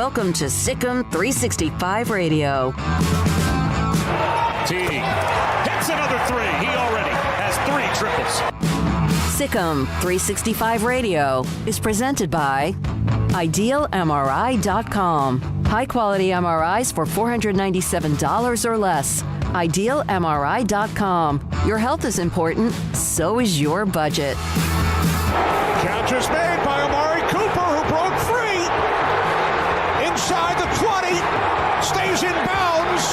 Welcome to SicEm365 Radio. T hits another three. He already has 3 triples. SicEm365 Radio is presented by IdealMRI.com. High-quality MRIs for $497 or less. IdealMRI.com. Your health is important, so is your budget. Catch is made by Amari Cooper, who broke free. Inside the 20, stays in bounds,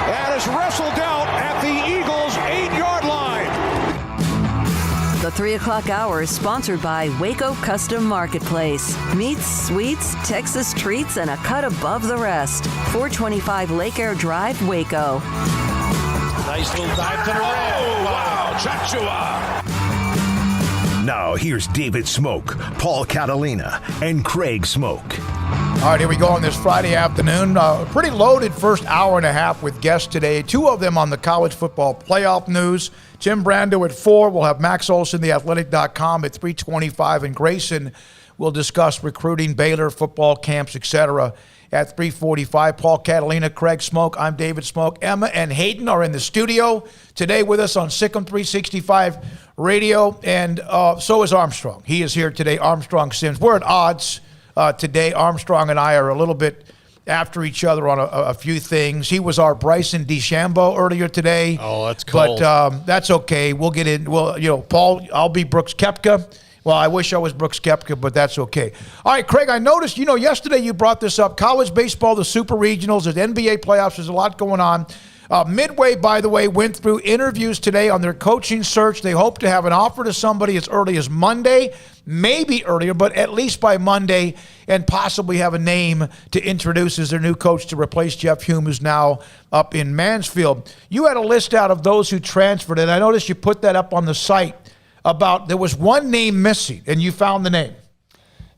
and is wrestled out at the Eagles' 8-yard line. The 3 o'clock hour is sponsored by Waco Custom Marketplace. Meats, sweets, Texas treats, and a cut above the rest. 425 Lake Air Drive, Waco. Nice little dive to the rim. Oh, wow, Joshua. Now here's David Smoak, Paul Catalina, and Craig Smoak. All right, here we go on this Friday afternoon. Pretty loaded first hour and a half with guests today. 2 of them on the college football playoff news. Tim Brando at 4. We'll have Max Olson, theathletic.com, at 3:25. And Grayson will discuss recruiting, Baylor, football camps, etc. at 3:45. Paul Catalina, Craig Smoak. I'm David Smoak. Emma and Hayden are in the studio today with us on SicEm365 Radio. And so is Armstrong. He is here today, Armstrong Sims. We're at odds today. Armstrong and I are a little bit after each other on a few things. He was our Bryson DeChambeau earlier today. Oh, that's cold. But that's okay. We'll get in. Well, Paul, I'll be Brooks Koepka. Well, I wish I was Brooks Koepka, but that's okay. All right, Craig, I noticed, yesterday you brought this up. College baseball, the super regionals, the NBA playoffs, there's a lot going on. Midway, by the way, went through interviews today on their coaching search. They hope to have an offer to somebody as early as Monday, maybe earlier, but at least by Monday, and possibly have a name to introduce as their new coach to replace Jeff Hume, who's now up in Mansfield. You had a list out of those who transferred, and I noticed you put that up on the site about there was one name missing, and you found the name.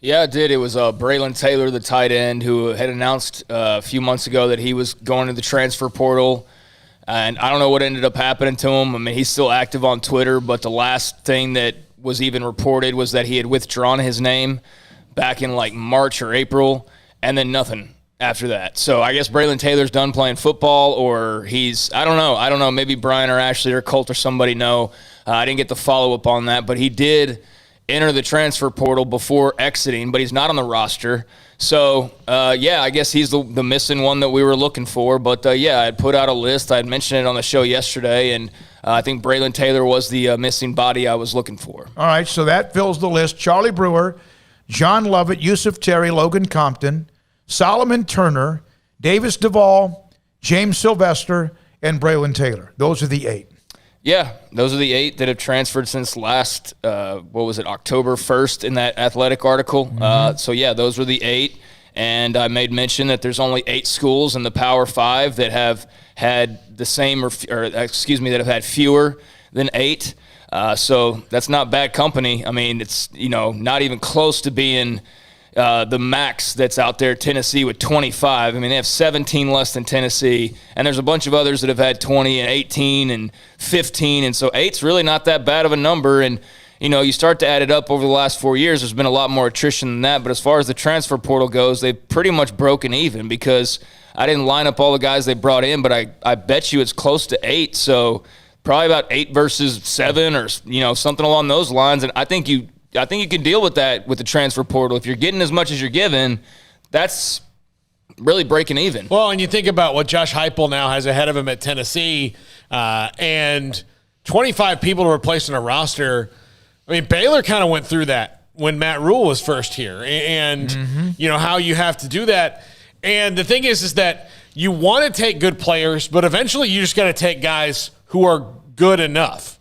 Yeah, I did. It was Braylon Taylor, the tight end, who had announced a few months ago that he was going to the transfer portal. And I don't know what ended up happening to him. I mean, he's still active on Twitter, but the last thing that was even reported was that he had withdrawn his name back in like March or April, and then nothing after that. So I guess Braylon Taylor's done playing football, or he's, I don't know, maybe Brian or Ashley or Colt or somebody know. I didn't get the follow-up on that, but he did enter the transfer portal before exiting, but he's not on the roster. So, I guess he's the missing one that we were looking for. But, I had put out a list. I had mentioned it on the show yesterday, and I think Braylon Taylor was the missing body I was looking for. All right, so that fills the list. Charlie Brewer, John Lovett, Yusuf Terry, Logan Compton, Solomon Turner, Davis Duvall, James Sylvester, and Braylon Taylor. Those are the 8. Yeah, those are the 8 that have transferred since last, October 1st in that Athletic article. Mm-hmm. Those were the 8. And I made mention that there's only 8 schools in the Power 5 that have had the same, that have had fewer than 8. So that's not bad company. I mean, it's, not even close to being the max that's out there, Tennessee with 25. I mean, they have 17 less than Tennessee, and there's a bunch of others that have had 20 and 18 and 15, and so 8's really not that bad of a number. And, you start to add it up over the last 4 years, there's been a lot more attrition than that. But as far as the transfer portal goes, they've pretty much broken even, because I didn't line up all the guys they brought in, but I bet you it's close to 8. So probably about 8 versus 7 or, something along those lines. And I think you can deal with that with the transfer portal. If you're getting as much as you're given, that's really breaking even. Well, and you think about what Josh Heupel now has ahead of him at Tennessee, and 25 people to replace in a roster. I mean, Baylor kind of went through that when Matt Rule was first here, and how you have to do that. And the thing is that you want to take good players, but eventually you just got to take guys who are good enough.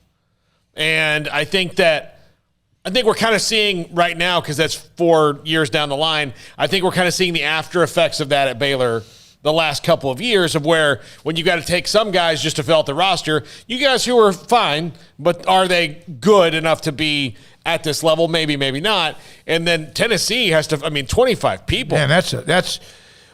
And I think we're kind of seeing right now, because that's 4 years down the line, I think we're kind of seeing the after effects of that at Baylor the last couple of years, of where when you got to take some guys just to fill out the roster, you guys who are fine, but are they good enough to be at this level? Maybe, maybe not. And then Tennessee has to, 25 people. Man,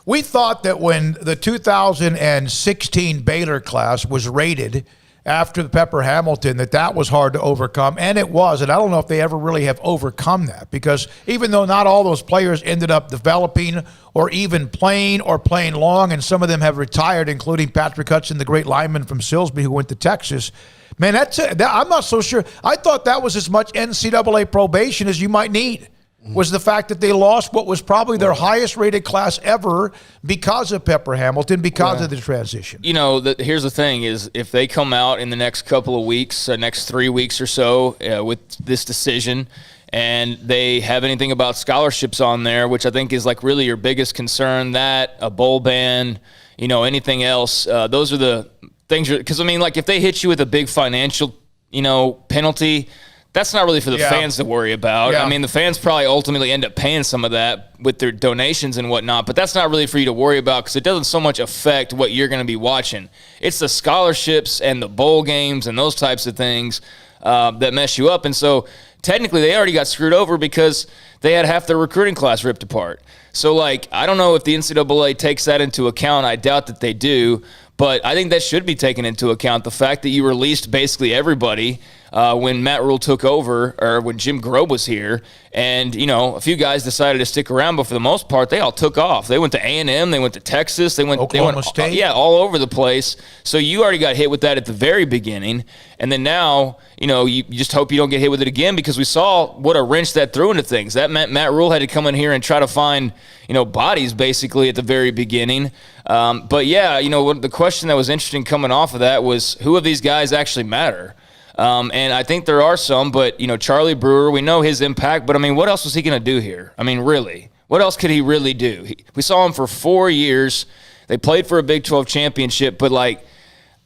we thought that when the 2016 Baylor class was rated after the Pepper Hamilton that was hard to overcome, and it was. And I don't know if they ever really have overcome that, because even though not all those players ended up developing or even playing or playing long, and some of them have retired, including Patrick Hudson, the great lineman from Silsbee who went to Texas. Man, I'm not so sure. I thought that was as much NCAA probation as you might need, was the fact that they lost what was probably their highest rated class ever because of Pepper Hamilton, because of the transition. You know, here's the thing is, if they come out in the next couple of weeks, next 3 weeks or so with this decision, and they have anything about scholarships on there, which I think is like really your biggest concern, that a bowl ban, you know, anything else, those are the things. Because I mean, like if they hit you with a big financial, you know, penalty, that's not really for the fans to worry about. I mean, the fans probably ultimately end up paying some of that with their donations and whatnot, but that's not really for you to worry about, because it doesn't so much affect what you're going to be watching. It's the scholarships and the bowl games and those types of things that mess you up. And so technically they already got screwed over because they had half their recruiting class ripped apart. So, like, I don't know if the NCAA takes that into account. I doubt that they do, but I think that should be taken into account. The fact that you released basically everybody when Matt Rule took over, or when Jim Grobe was here, and, you know, a few guys decided to stick around, but for the most part, they all took off. They went to A&M, they went to Texas, they went Oklahoma State. Yeah, all over the place. So you already got hit with that at the very beginning, and then now, you know, you just hope you don't get hit with it again, because we saw what a wrench that threw into things. That meant Matt Rule had to come in here and try to find, you know, bodies basically at the very beginning. But yeah, you know, the question that was interesting coming off of that was, who of these guys actually matter? And I think there are some, but, you know, Charlie Brewer, we know his impact, but I mean, what else was he going to do here? I mean, really, what else could he really do? We saw him for 4 years. They played for a Big 12 championship, but like,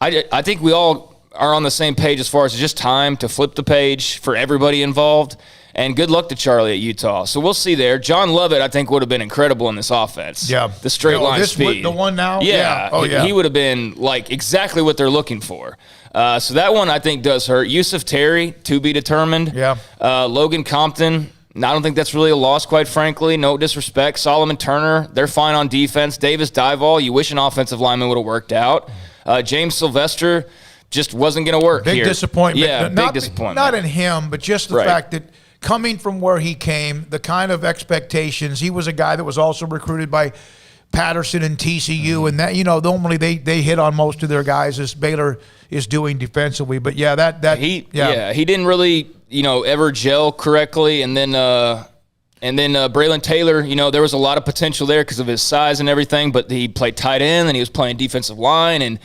I think we all are on the same page as far as it's just time to flip the page for everybody involved. And good luck to Charlie at Utah. So we'll see there. John Lovett, I think, would have been incredible in this offense. Yeah. The straight line speed. The one now? Yeah. Oh, yeah. He would have been, like, exactly what they're looking for. So that one, I think, does hurt. Yusuf Terry, to be determined. Yeah. Logan Compton, I don't think that's really a loss, quite frankly. No disrespect. Solomon Turner, they're fine on defense. Davis Dival, you wish an offensive lineman would have worked out. James Sylvester just wasn't going to work here. Big disappointment. Yeah, big disappointment. Not in him, but just the fact that coming from where he came, the kind of expectations, he was a guy that was also recruited by Patterson and TCU, and that, you know, normally they hit on most of their guys, as Baylor is doing defensively. But yeah, he didn't really, you know, ever gel correctly, and then Braylon Taylor, you know, there was a lot of potential there because of his size and everything, but he played tight end and he was playing defensive line, and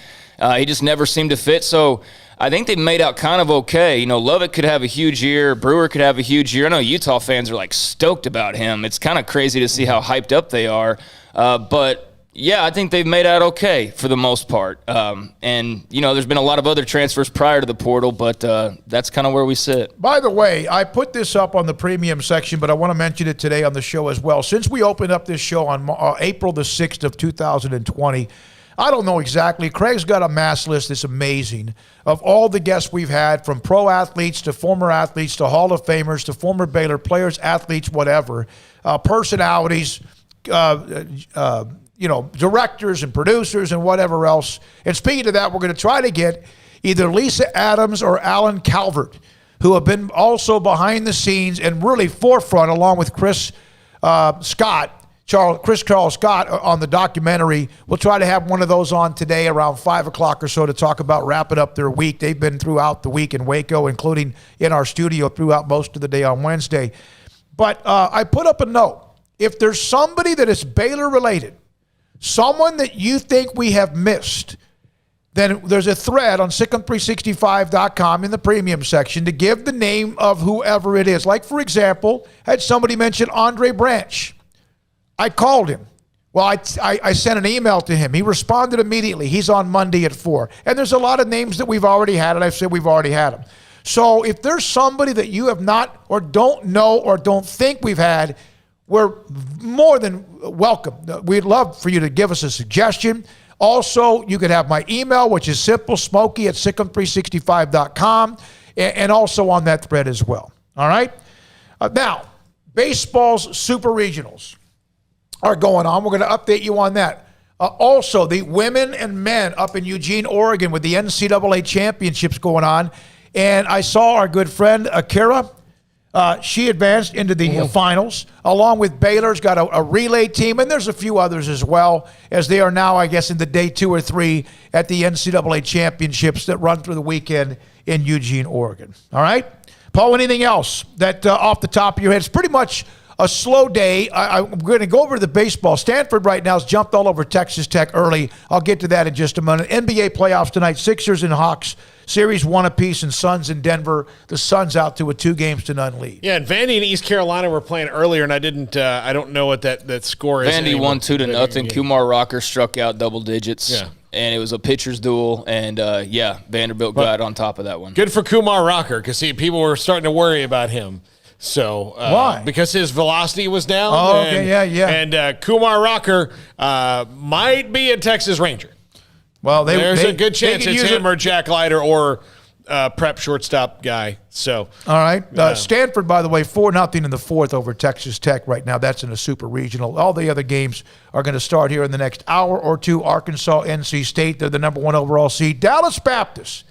he just never seemed to fit. So I think they made out kind of okay. You know, Lovett could have a huge year. Brewer could have a huge year. I know Utah fans are, like, stoked about him. It's kind of crazy to see how hyped up they are. But, yeah, I think they've made out okay for the most part. And, you know, there's been a lot of other transfers prior to the portal, but that's kind of where we sit. By the way, I put this up on the premium section, but I want to mention it today on the show as well. Since we opened up this show on April the 6th of 2020, I don't know exactly. Craig's got a mass list that's amazing of all the guests we've had, from pro athletes to former athletes to Hall of Famers to former Baylor players, athletes, whatever, personalities, you know, directors and producers and whatever else. And speaking of that, we're going to try to get either Lisa Adams or Alan Calvert, who have been also behind the scenes and really forefront, along with Chris Charles Scott on the documentary. We'll try to have one of those on today around 5 o'clock or so to talk about wrapping up their week. They've been throughout the week in Waco, including in our studio throughout most of the day on Wednesday. But I put up a note. If there's somebody that is Baylor related, someone that you think we have missed, then there's a thread on SicEm365.com in the premium section to give the name of whoever it is. Like, for example, had somebody mention Andre Branch. I called him. Well, I sent an email to him. He responded immediately. He's on Monday at 4. And there's a lot of names that we've already had, and I've said we've already had them. So if there's somebody that you have not or don't know or don't think we've had, we're more than welcome. We'd love for you to give us a suggestion. Also, you could have my email, which is simple, smokey at SicEm365.com, and also on that thread as well. All right? Now, baseball's super regionals are going on. We're going to update you on that. Also, the women and men up in Eugene, Oregon with the NCAA championships going on. And I saw our good friend, Akira. She advanced into the finals, along with Baylor's got a relay team, and there's a few others as well, as they are now, I guess, in the day 2 or 3 at the NCAA championships that run through the weekend in Eugene, Oregon. All right? Paul, anything else that off the top of your head? It's pretty much a slow day. I'm going to go over to the baseball. Stanford right now has jumped all over Texas Tech early. I'll get to that in just a minute. NBA playoffs tonight, Sixers and Hawks. Series 1 apiece, and Suns in Denver. The Suns out to a 2-0 lead. Yeah, and Vandy and East Carolina were playing earlier, and I don't know what that score is. Vandy won 2-0. Kumar Rocker struck out double digits. Yeah. And it was a pitcher's duel, and Vanderbilt got on top of that one. Good for Kumar Rocker, because people were starting to worry about him. So why? Because his velocity was down. Oh, okay, yeah. And Kumar Rocker might be a Texas Ranger. Well, there's a good chance it's him or Jack Leiter or prep shortstop guy. So all right, Stanford, by the way, 4-0 in the 4th over Texas Tech right now. That's in a super regional. All the other games are going to start here in the next hour or two. Arkansas, NC State, they're the number 1 overall seed. Dallas Baptist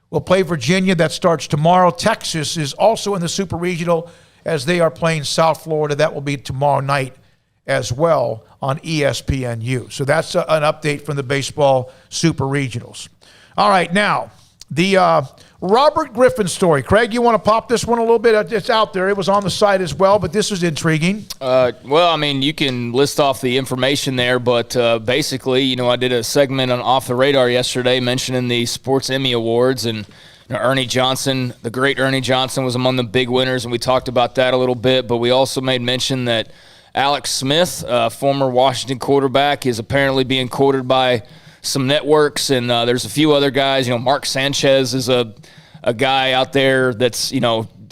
will play Virginia. That starts tomorrow. Texas is also in the super regional as they are playing South Florida. That will be tomorrow night as well on ESPNU. So that's an update from the baseball super regionals. All right, now, the Robert Griffin story. Craig, you want to pop this one a little bit? It's out there. It was on the site as well, but this is intriguing. Well, I mean, you can list off the information there, but basically, I did a segment on Off the Radar yesterday mentioning the Sports Emmy Awards, and Ernie Johnson, the great Ernie Johnson, was among the big winners, and we talked about that a little bit, but we also made mention that Alex Smith, former Washington quarterback, is apparently being courted by some networks, and there's a few other guys. Mark Sanchez is a guy out there that's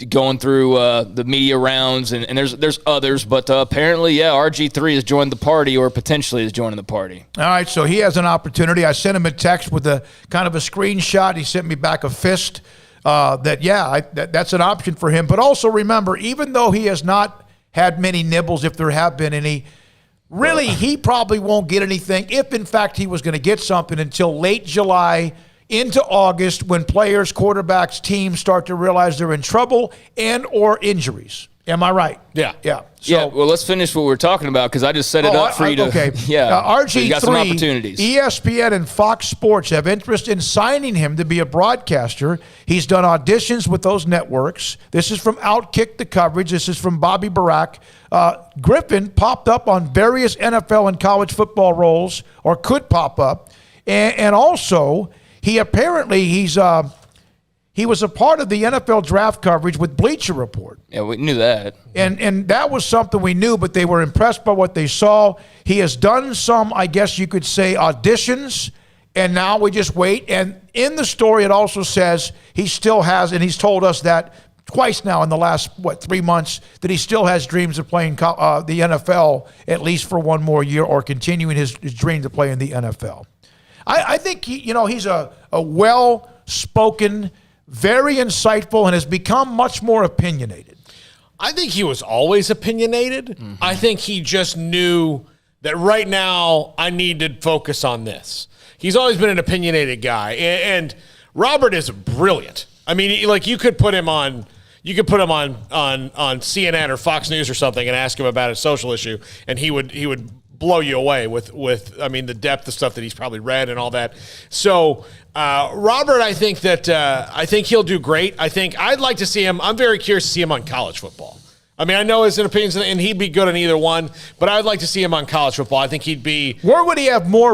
going through the media rounds, and there's others, but apparently, RG3 has joined the party, or potentially is joining the party. All right, so he has an opportunity. I sent him a text with a kind of a screenshot. He sent me back a fist that's an option for him. But also remember, even though he has not had many nibbles, if there have been any, really, he probably won't get anything, if in fact he was going to get something, until late July into August, when players, quarterbacks, teams start to realize they're in trouble and or injuries. Am I right? Yeah. So, well, let's finish what we're talking about, because I just set it up for you to. Okay. RG3, so you got some opportunities. ESPN and Fox Sports have interest in signing him to be a broadcaster. He's done auditions with those networks. This is from Outkick the Coverage. This is from Bobby Barack. Griffin popped up on various NFL and college football roles, or could pop up, and also he was a part of the NFL draft coverage with Bleacher Report. Yeah, we knew that. And that was something we knew, but they were impressed by what they saw. He has done some, I guess you could say, auditions, and now we just wait. And in the story, it also says he still has, and he's told us that twice now in the last, 3 months, that he still has dreams of playing the NFL at least for one more year, or continuing his dream to play in the NFL. I think he's a well-spoken, very insightful, and has become much more opinionated. I think he was always opinionated. Mm-hmm. I think he just knew that right now I need to focus on this. He's always been an opinionated guy, and Robert is brilliant. I mean, you could put him on CNN or Fox News or something and ask him about a social issue, and he would blow you away with the depth of stuff that he's probably read and all that. So Robert, I think he'll do great. I'd like to see him. I'm very curious to see him on college football. I mean, I know his opinions, and he'd be good on either one, but I'd like to see him on college football. I think he'd be. Where would he have more?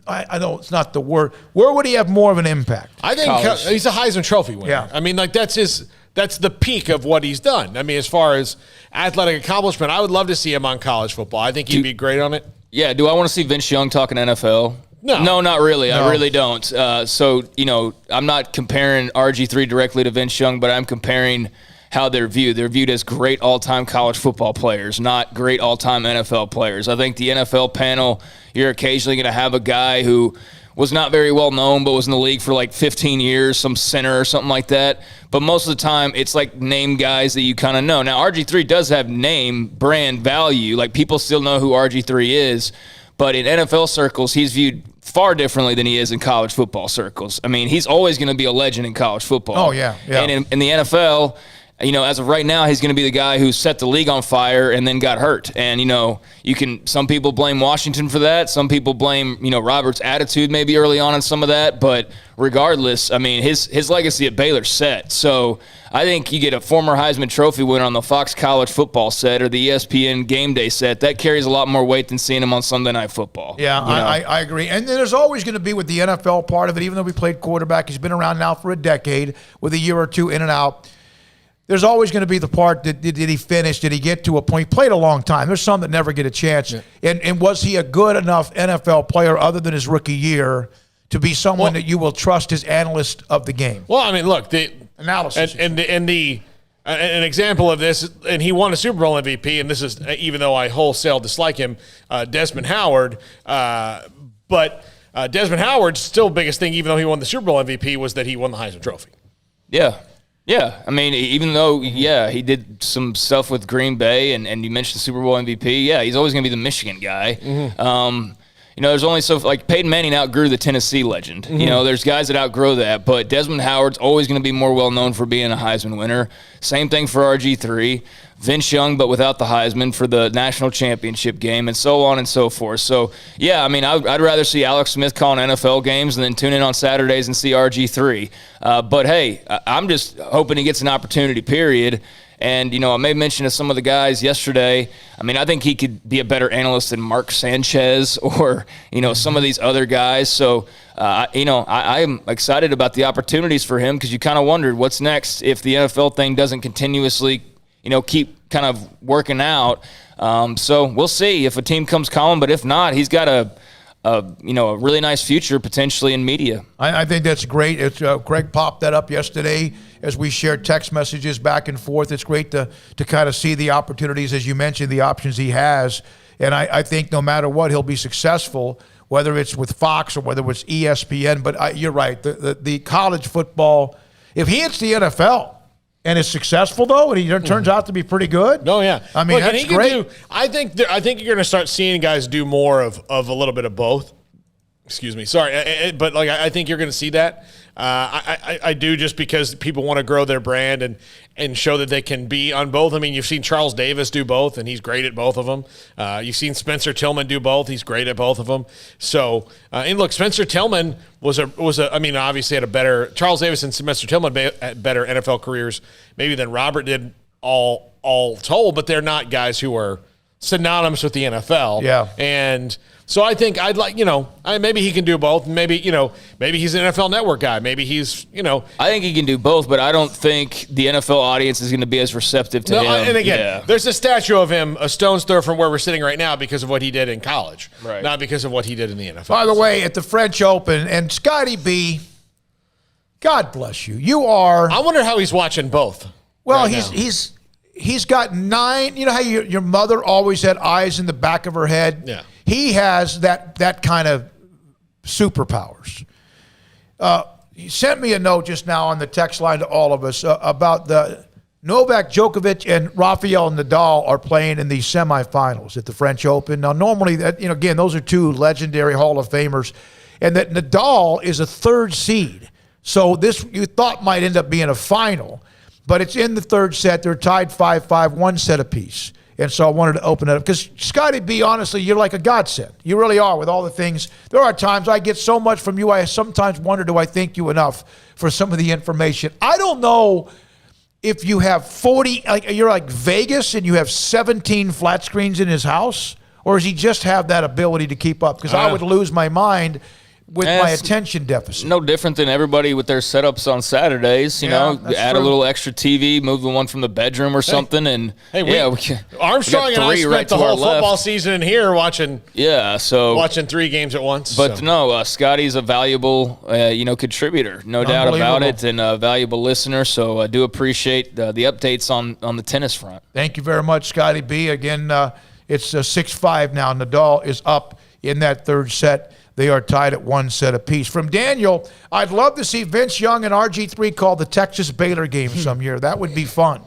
I know it's not the word. Where would he have more of an impact? I think he's a Heisman Trophy winner. Yeah. I mean, that's the peak of what he's done. I mean, as far as athletic accomplishment, I would love to see him on college football. I think he'd be great on it. Yeah. Do I want to see Vince Young talking NFL? No, not really. No. I really don't. So, I'm not comparing RG3 directly to Vince Young, but I'm comparing how they're viewed. They're viewed as great all-time college football players, not great all-time NFL players. I think the NFL panel, you're occasionally going to have a guy who was not very well known but was in the league for like 15 years, some center or something like that. But most of the time, it's like name guys that you kind of know. Now, RG3 does have name, brand value. Like, people still know who RG3 is. But in NFL circles, he's viewed far differently than he is in college football circles. I mean, he's always going to be a legend in college football. Oh, yeah. And in the NFL, as of right now, he's going to be the guy who set the league on fire and then got hurt. And, some people blame Washington for that. Some people blame, Robert's attitude maybe early on in some of that. But regardless, I mean, his legacy at Baylor set. So I think you get a former Heisman Trophy winner on the Fox College Football set or the ESPN Game Day set. That carries a lot more weight than seeing him on Sunday Night Football. Yeah, I agree. And there's always going to be with the NFL part of it, even though we played quarterback. He's been around now for a decade with a year or two in and out. There's always going to be the part that did he finish? Did he get to a point? He played a long time. There's some that never get a chance. Yeah. And was he a good enough NFL player other than his rookie year to be someone that you will trust as analyst of the game? Well, I mean, look, the analysis and an example of this, and he won a Super Bowl MVP, and this is, even though I wholesale dislike him, Desmond Howard. But Desmond Howard's still biggest thing, even though he won the Super Bowl MVP, was that he won the Heisman Trophy. Yeah. Yeah, I mean, even though, he did some stuff with Green Bay, and you mentioned Super Bowl MVP, he's always going to be the Michigan guy. Mm-hmm. There's only Peyton Manning outgrew the Tennessee legend. Mm-hmm. There's guys that outgrow that, but Desmond Howard's always going to be more well-known for being a Heisman winner. Same thing for RG3. Vince Young, but without the Heisman for the national championship game, and so on and so forth. So, I'd rather see Alex Smith calling NFL games and then tune in on Saturdays and see RG3. But, hey, I'm just hoping he gets an opportunity, period. And, I made mention to some of the guys yesterday. I mean, I think he could be a better analyst than Mark Sanchez or, some of these other guys. So, I'm excited about the opportunities for him because you kind of wondered what's next if the NFL thing doesn't continuously keep kind of working out. So we'll see if a team comes calling, but if not, he's got a really nice future potentially in media. I think that's great. It's Greg popped that up yesterday as we shared text messages back and forth. It's great to kind of see the opportunities, as you mentioned, the options he has. And I think no matter what, he'll be successful, whether it's with Fox or whether it's ESPN. But you're right, the college football, if he hits the NFL, and is successful though, and he turns out to be pretty good. Oh yeah, I mean, that's great. I think you're going to start seeing guys do more of a little bit of both. Excuse me, sorry, but I think you're going to see that. I do, just because people want to grow their brand and show that they can be on both. I mean, you've seen Charles Davis do both, and he's great at both of them. You've seen Spencer Tillman do both; he's great at both of them. So, and look, Spencer Tillman was obviously had a better Charles Davis and Spencer Tillman had better NFL careers maybe than Robert did all told, but they're not guys who are synonymous with the NFL. Yeah, and. So I think I'd like, maybe he can do both. Maybe he's an NFL Network guy. Maybe he's, I think he can do both, but I don't think the NFL audience is going to be as receptive to him. And again, there's a statue of him a stone's throw from where we're sitting right now because of what he did in college, right? Not because of what he did in the NFL. By the way, at the French Open, and Scotty B, God bless you. You are. I wonder how he's watching both. Well, he's got 9. You know how your mother always had eyes in the back of her head? Yeah. He has that kind of superpowers. He sent me a note just now on the text line to all of us about the Novak Djokovic and Rafael Nadal are playing in the semifinals at the French Open. Now, normally, again, those are two legendary Hall of Famers, and that Nadal is a 3rd seed. So this you thought might end up being a final, but it's in the 3rd set. They're tied 5-5, 1 set apiece. And so I wanted to open it up because, Scotty B, honestly, you're like a godsend. You really are with all the things. There are times I get so much from you, I sometimes wonder, do I thank you enough for some of the information? I don't know if you have 40, you're like Vegas and you have 17 flat screens in his house, or does he just have that ability to keep up? Because I would lose my mind with my attention deficit. No different than everybody with their setups on Saturdays. Add a little extra TV, move the one from the bedroom or something, and Armstrong and I spent the whole football season in here watching. Yeah, so watching 3 games at once. But no, Scotty's a valuable, contributor, no doubt about it, and a valuable listener. So I do appreciate the updates on the tennis front. Thank you very much, Scotty B. Again, it's 6-5 now. Nadal is up in that 3rd set. They are tied at 1 set apiece. From Daniel, I'd love to see Vince Young and RG3 call the Texas Baylor game some year. That would be fun.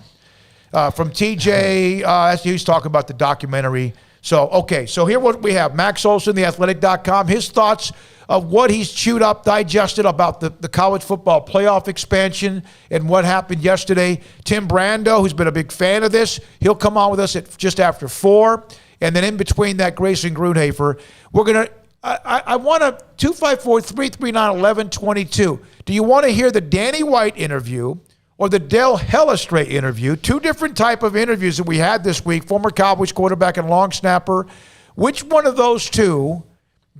From TJ, he's talking about the documentary So, okay, so here what we have. Max Olson, theathletic.com, his thoughts of what he's chewed up, digested about the college football playoff expansion and what happened yesterday. Tim Brando, who's been a big fan of this, he'll come on with us at just after 4. And then in between that, Grayson Grunhafer. We're going to, I want to, 254-339-1122. Do you want to hear the Danny White interview or the Dale Hellestrae interview? Two different type of interviews that we had this week, former Cowboys quarterback and long snapper. Which one of those two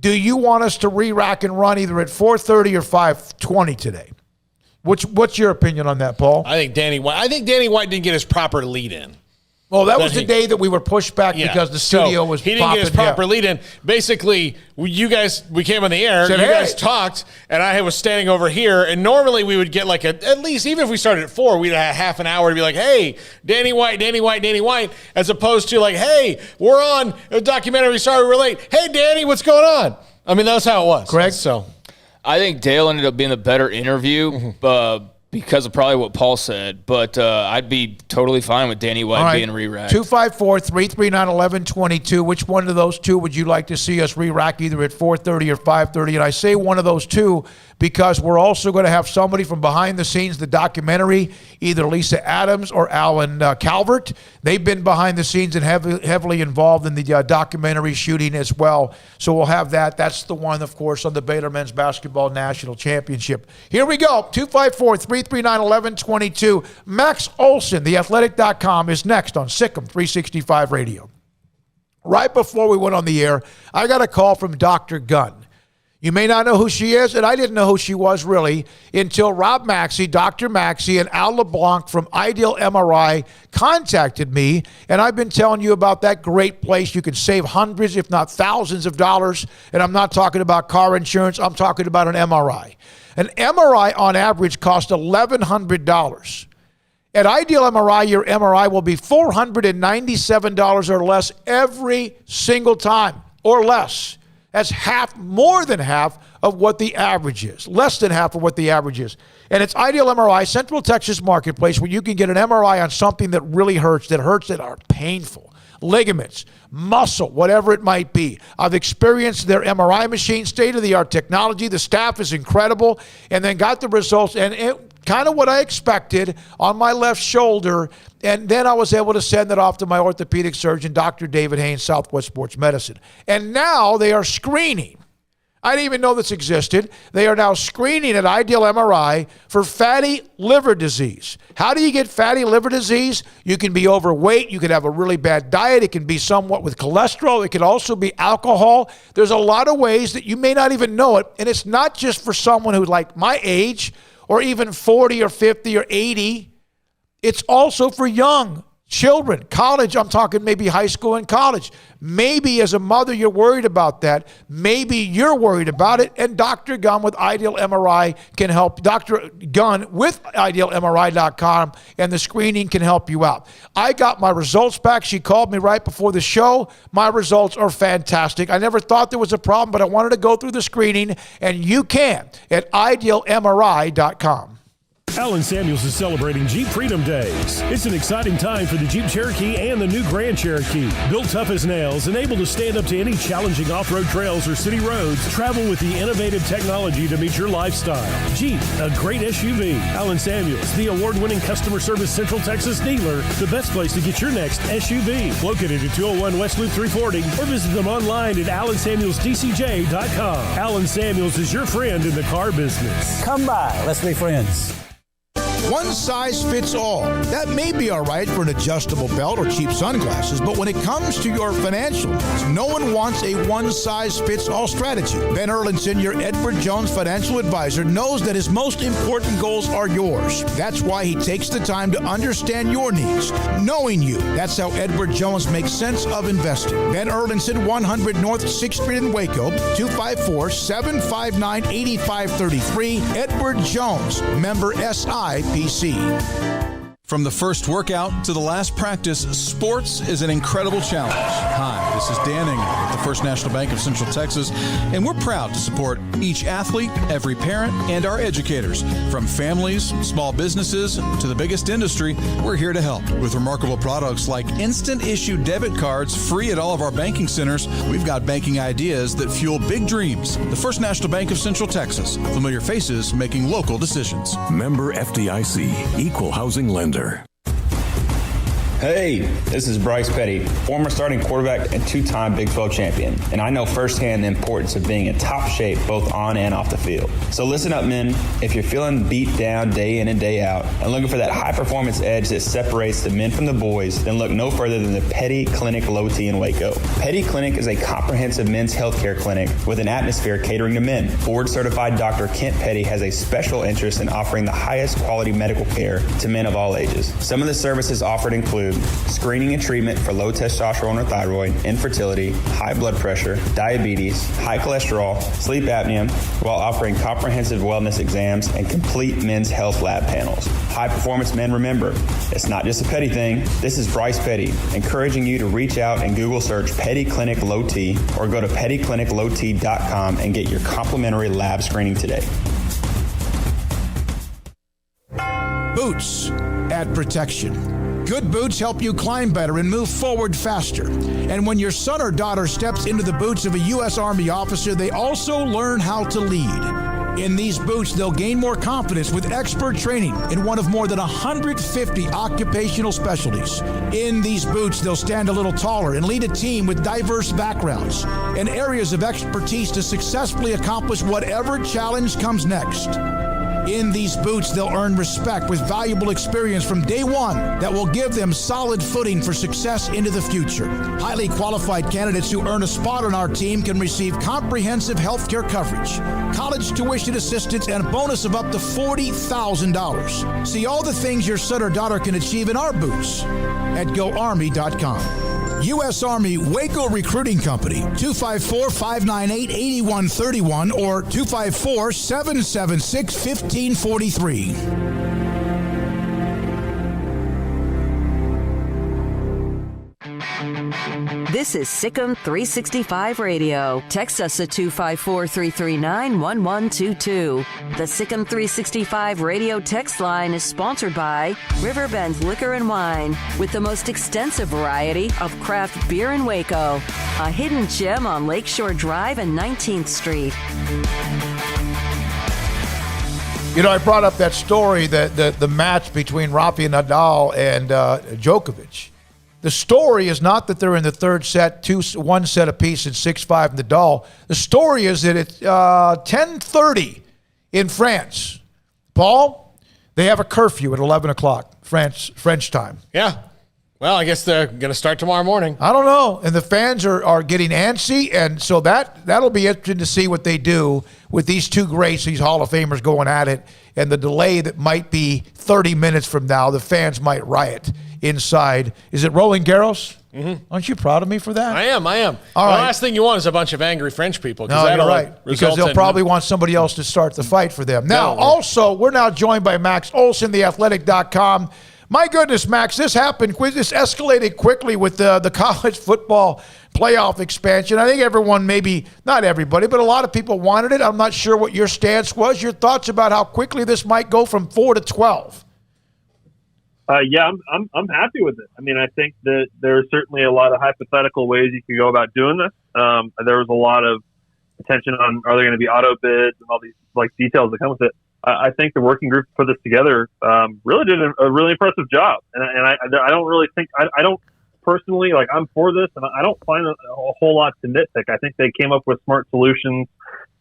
do you want us to re-rack and run either at 4:30 or 5:20 today? What's your opinion on that, Paul? I think Danny White didn't get his proper lead in. Well, that was the day that we were pushed back because the studio was he didn't get his proper lead in. Basically, we came on the air, Said, you guys talked, and I was standing over here, and normally we would get like at least, even if we started at 4, we'd have half an hour to be like, hey, Danny White, as opposed to like, hey, we're on a documentary, sorry we're late. Hey, Danny, what's going on? I mean, that's how it was. Correct. So I think Dale ended up being the better interview, because of probably what Paul said, but I'd be totally fine with Danny White being re-racked. 254-339-1122. Which one of those two would you like to see us re-rack either at 4:30 or 5:30? And I say one of those two because we're also going to have somebody from behind the scenes, the documentary, either Lisa Adams or Alan Calvert. They've been behind the scenes and heavily involved in the documentary shooting as well. So we'll have that. That's the one, of course, on the Baylor Men's Basketball National Championship. Here we go. 254-339-1122. Max Olson, theathletic.com, is next on SicEm365 Radio. Right before we went on the air, I got a call from Dr. Gunn. You may not know who she is, and I didn't know who she was really until Rob Maxey, Dr. Maxey, and Al LeBlanc from Ideal MRI contacted me, and I've been telling you about that great place. You can save hundreds, if not thousands of dollars, and I'm not talking about car insurance. I'm talking about an MRI. An MRI on average costs $1,100. At Ideal MRI, your MRI will be $497 or less every single time, or less. That's more than half of what the average is. Less than half of what the average is. And it's Ideal MRI, Central Texas Marketplace, where you can get an MRI on something that really hurts, that are painful. Ligaments, muscle, whatever it might be. I've experienced their MRI machine, state-of-the-art technology. The staff is incredible. And then got the results, and it kind of what I expected on my left shoulder. And then I was able to send it off to my orthopedic surgeon, Dr. David Haynes, Southwest Sports Medicine. And now they are screening. I didn't even know this existed. They are now screening at Ideal MRI for fatty liver disease. How do you get fatty liver disease? You can be overweight. You can have a really bad diet. It can be somewhat with cholesterol. It can also be alcohol. There's a lot of ways that you may not even know it. And it's not just for someone who's like my age or even 40 or 50 or 80. It's also for young children, college. I'm talking maybe high school and college. Maybe as a mother, you're worried about that. Maybe you're worried about it. And Dr. Gunn with Ideal MRI can help. Dr. Gunn with IdealMRI.com and the screening can help you out. I got my results back. She called me right before the show. My results are fantastic. I never thought there was a problem, but I wanted to go through the screening, and you can at IdealMRI.com. Allen Samuels is celebrating Jeep Freedom Days. It's an exciting time for the Jeep Cherokee and the new Grand Cherokee. Built tough as nails and able to stand up to any challenging off-road trails or city roads, travel with the innovative technology to meet your lifestyle. Jeep, a great SUV. Allen Samuels, the award-winning customer service Central Texas dealer, the best place to get your next SUV. Located at 201 West Loop 340 or visit them online at AllenSamuelsDCJ.com. Allen Samuels is your friend in the car business. Come by, let's be friends. One size fits all. That may be all right for an adjustable belt or cheap sunglasses, but when it comes to your financial needs, no one wants a one-size-fits-all strategy. Ben Erlinson, your Edward Jones financial advisor, knows that his most important goals are yours. That's why he takes the time to understand your needs, knowing you. That's how Edward Jones makes sense of investing. Ben Erlinson, 100 North 6th Street in Waco, 254-759-8533. Edward Jones, member SIPC. From the first workout to the last practice, sports is an incredible challenge. Hi, this is Dan Ingram at the First National Bank of Central Texas, and we're proud to support each athlete, every parent, and our educators. From families, small businesses, to the biggest industry, we're here to help. With remarkable products like instant issue debit cards free at all of our banking centers, we've got banking ideas that fuel big dreams. The First National Bank of Central Texas. Familiar faces making local decisions. Member FDIC, Equal Housing Lender. Hey, this is Bryce Petty, former starting quarterback and two-time Big 12 champion, and I know firsthand the importance of being in top shape both on and off the field. So listen up, men. If you're feeling beat down day in and day out and looking for that high-performance edge that separates the men from the boys, then look no further than the Petty Clinic Low T in Waco. Petty Clinic is a comprehensive men's healthcare clinic with an atmosphere catering to men. Board-certified Dr. Kent Petty has a special interest in offering the highest quality medical care to men of all ages. Some of the services offered include screening and treatment for low testosterone or thyroid, infertility, high blood pressure, diabetes, high cholesterol, sleep apnea, while offering comprehensive wellness exams and complete men's health lab panels. High performance men, remember, it's not just a Petty thing. This is Bryce Petty, encouraging you to reach out and Google search Petty Clinic Low T or go to pettycliniclowt.com and get your complimentary lab screening today. Boots add protection. Good boots help you climb better and move forward faster. And when your son or daughter steps into the boots of a U.S. Army officer, they also learn how to lead. In these boots, they'll gain more confidence with expert training in one of more than 150 occupational specialties. In these boots, they'll stand a little taller and lead a team with diverse backgrounds and areas of expertise to successfully accomplish whatever challenge comes next. In these boots, they'll earn respect with valuable experience from day one that will give them solid footing for success into the future. Highly qualified candidates who earn a spot on our team can receive comprehensive health care coverage, college tuition assistance, and a bonus of up to $40,000. See all the things your son or daughter can achieve in our boots at GoArmy.com. U.S. Army Waco Recruiting Company, 254-598-8131 or 254-776-1543. This is SicEm365 Radio. Text us at 254-339-1122. The SicEm365 Radio text line is sponsored by Riverbend Liquor and Wine, with the most extensive variety of craft beer in Waco. A hidden gem on Lakeshore Drive and 19th Street. You know, I brought up that story, that the match between Rafael Nadal and Djokovic. The story is not that they're in the third set, 1 set apiece in 6-5 Nadal. The story is that it's 10:30 in France. Paul, they have a curfew at 11 o'clock French time. Yeah. Well, I guess they're going to start tomorrow morning. I don't know. And the fans are getting antsy, and so that'll be interesting to see what they do with these two greats, these Hall of Famers going at it, and the delay that might be 30 minutes from now. The fans might riot inside. Is it Roland Garros? Mm-hmm. Aren't you proud of me for that? I am. All the right. last thing you want is a bunch of angry French people. No, you're right. Because they'll probably want somebody else to start the fight for them. Now, also, we're now joined by Max Olson, theathletic.com. My goodness, Max, this escalated quickly with the college football playoff expansion. I think everyone, maybe not everybody, but a lot of people wanted it. I'm not sure what your stance was. Your thoughts about how quickly this might go from 4 to 12? Yeah, I'm happy with it. I mean, I think that there's certainly a lot of hypothetical ways you could go about doing this. There was a lot of attention on, are there going to be auto bids and all these details that come with it. I think the working group put this together really did a really impressive job, and I don't really think I don't personally I'm for this, and I don't find a whole lot to nitpick. I think they came up with smart solutions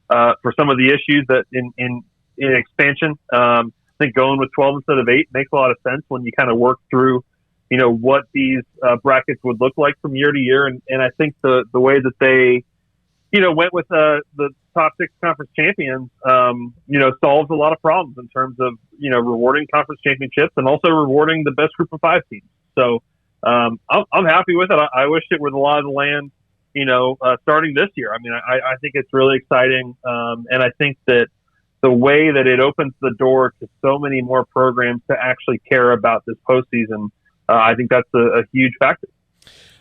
for some of the issues that in expansion. I think going with 12 instead of 8 makes a lot of sense when you kind of work through, what these brackets would look like from year to year, and I think the way that they went with the top 6 conference champions, solves a lot of problems in terms of, rewarding conference championships and also rewarding the best group of 5 teams. So I'm happy with it. I wish it were the law of the land, starting this year. I mean, I think it's really exciting. And I think that, the way that it opens the door to so many more programs to actually care about this postseason, I think that's a huge factor.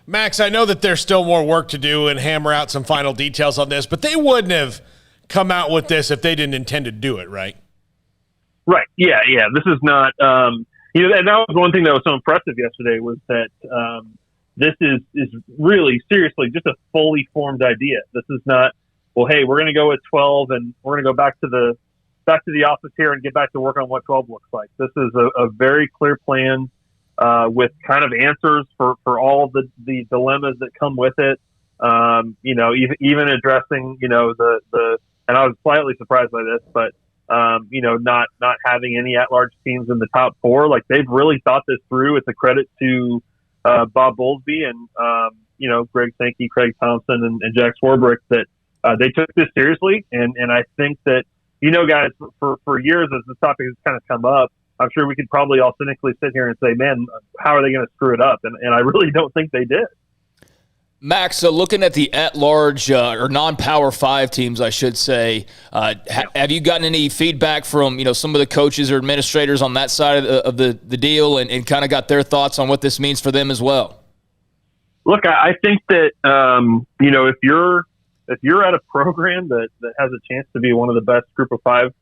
Max, I know that there's still more work to do and hammer out some final details on this, but they wouldn't have come out with this if they didn't intend to do it, right? Right. Yeah. This is not, and that was one thing that was so impressive yesterday was that this is really seriously just a fully formed idea. This is not, well, hey, we're going to go with 12 and we're going to go back to the office here and get back to work on what 12 looks like. This is a very clear plan with kind of answers for all the dilemmas that come with it. Even addressing, the and I was slightly surprised by this, but not having any at-large teams in the top four. Like, they've really thought this through. It's a credit to Bob Bowlesby and Greg Sankey, Craig Thompson, and Jack Swarbrick that they took this seriously. And I think that, guys, for years as this topic has kind of come up, I'm sure we could probably all cynically sit here and say, man, how are they going to screw it up? And I really don't think they did. Max, so looking at the at-large or non-Power 5 teams, I should say, have you gotten any feedback from some of the coaches or administrators on that side of the deal and kind of got their thoughts on what this means for them as well? Look, I think that if you're at a program that has a chance to be one of the best Group of 5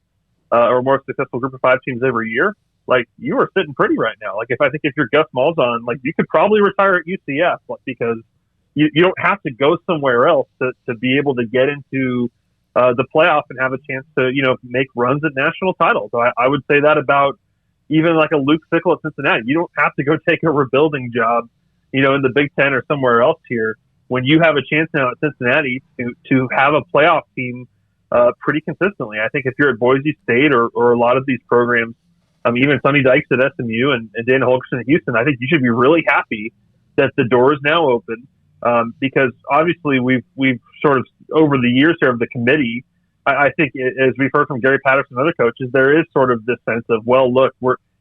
or more successful Group of 5 teams every year, like, you are sitting pretty right now. Like, if you're Gus Malzahn, like, you could probably retire at UCF, because you don't have to go somewhere else to be able to get into the playoff and have a chance to, make runs at national titles. So I would say that about even like a Luke Fickell at Cincinnati. You don't have to go take a rebuilding job, in the Big Ten or somewhere else here when you have a chance now at Cincinnati to have a playoff team pretty consistently. I think if you're at Boise State or a lot of these programs, even Sonny Dykes at SMU and Dan Holgerson at Houston, I think you should be really happy that the door is now open. Because obviously we've sort of over the years here of the committee, I think as we've heard from Gary Patterson and other coaches, there is sort of this sense of, well, look,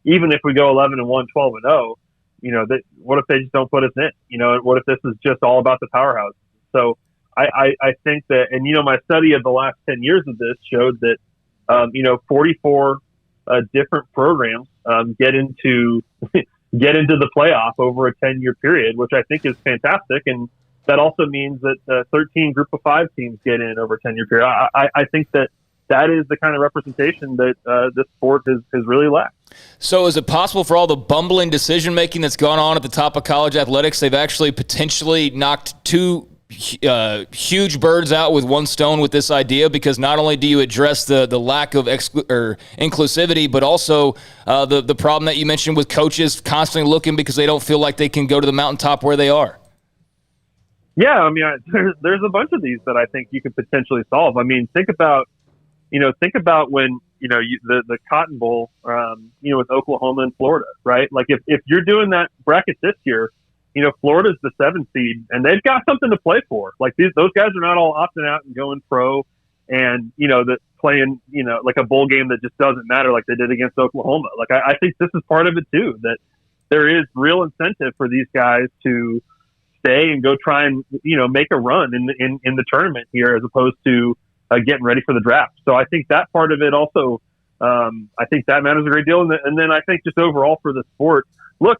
even if we go 11-1, 12-0, that what if they just don't put us in? What if this is just all about the powerhouse? So I think that, and my study of the last 10 years of this showed that 44 different programs get into the playoff over a 10-year period, which I think is fantastic. And that also means that 13 Group of 5 teams get in over a 10-year period. I think that is the kind of representation that this sport has really lacked. So is it possible for all the bumbling decision-making that's gone on at the top of college athletics, they've actually potentially knocked two huge birds out with one stone with this idea? Because not only do you address the lack of inclusivity, but also the problem that you mentioned with coaches constantly looking because they don't feel like they can go to the mountaintop where they are. Yeah, I mean, there's a bunch of these that I think you could potentially solve. I mean, think about when the Cotton Bowl, with Oklahoma and Florida, right? Like if you're doing that bracket this year, Florida's the 7th seed, and they've got something to play for. Like those guys are not all opting out and going pro, and that playing like a bowl game that just doesn't matter, like they did against Oklahoma. Like I think this is part of it too, that there is real incentive for these guys to stay and go try and make a run in the tournament here, as opposed to getting ready for the draft. So I think that part of it also, I think that matters a great deal. And then I think just overall for the sport, look,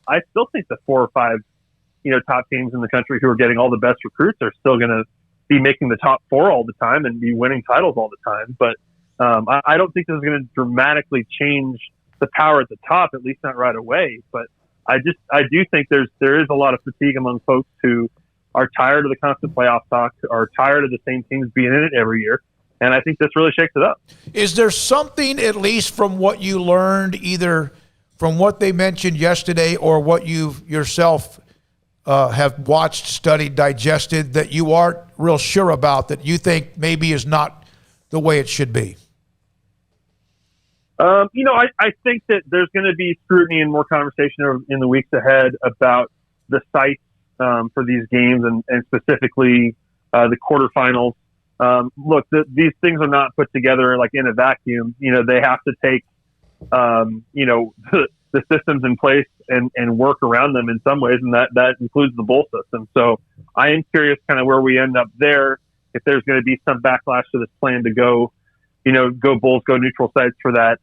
I still think the 4 or 5, top teams in the country who are getting all the best recruits are still going to be making the top 4 all the time and be winning titles all the time. But I don't think this is going to dramatically change the power at the top, at least not right away. But I do think there is a lot of fatigue among folks who are tired of the constant playoff talk, are tired of the same teams being in it every year. And I think this really shakes it up. Is there something, at least from what you learned, either from what they mentioned yesterday or what you yourself have watched, studied, digested, that you aren't real sure about, that you think maybe is not the way it should be? I think that there's going to be scrutiny and more conversation in the weeks ahead about the sites for these games and specifically the quarterfinals. Look, these things are not put together like in a vacuum. They have to take, the systems in place and work around them in some ways, and that includes the bowl system. So I am curious kind of where we end up there, if there's going to be some backlash to this plan to go go Bulls, go neutral sites for that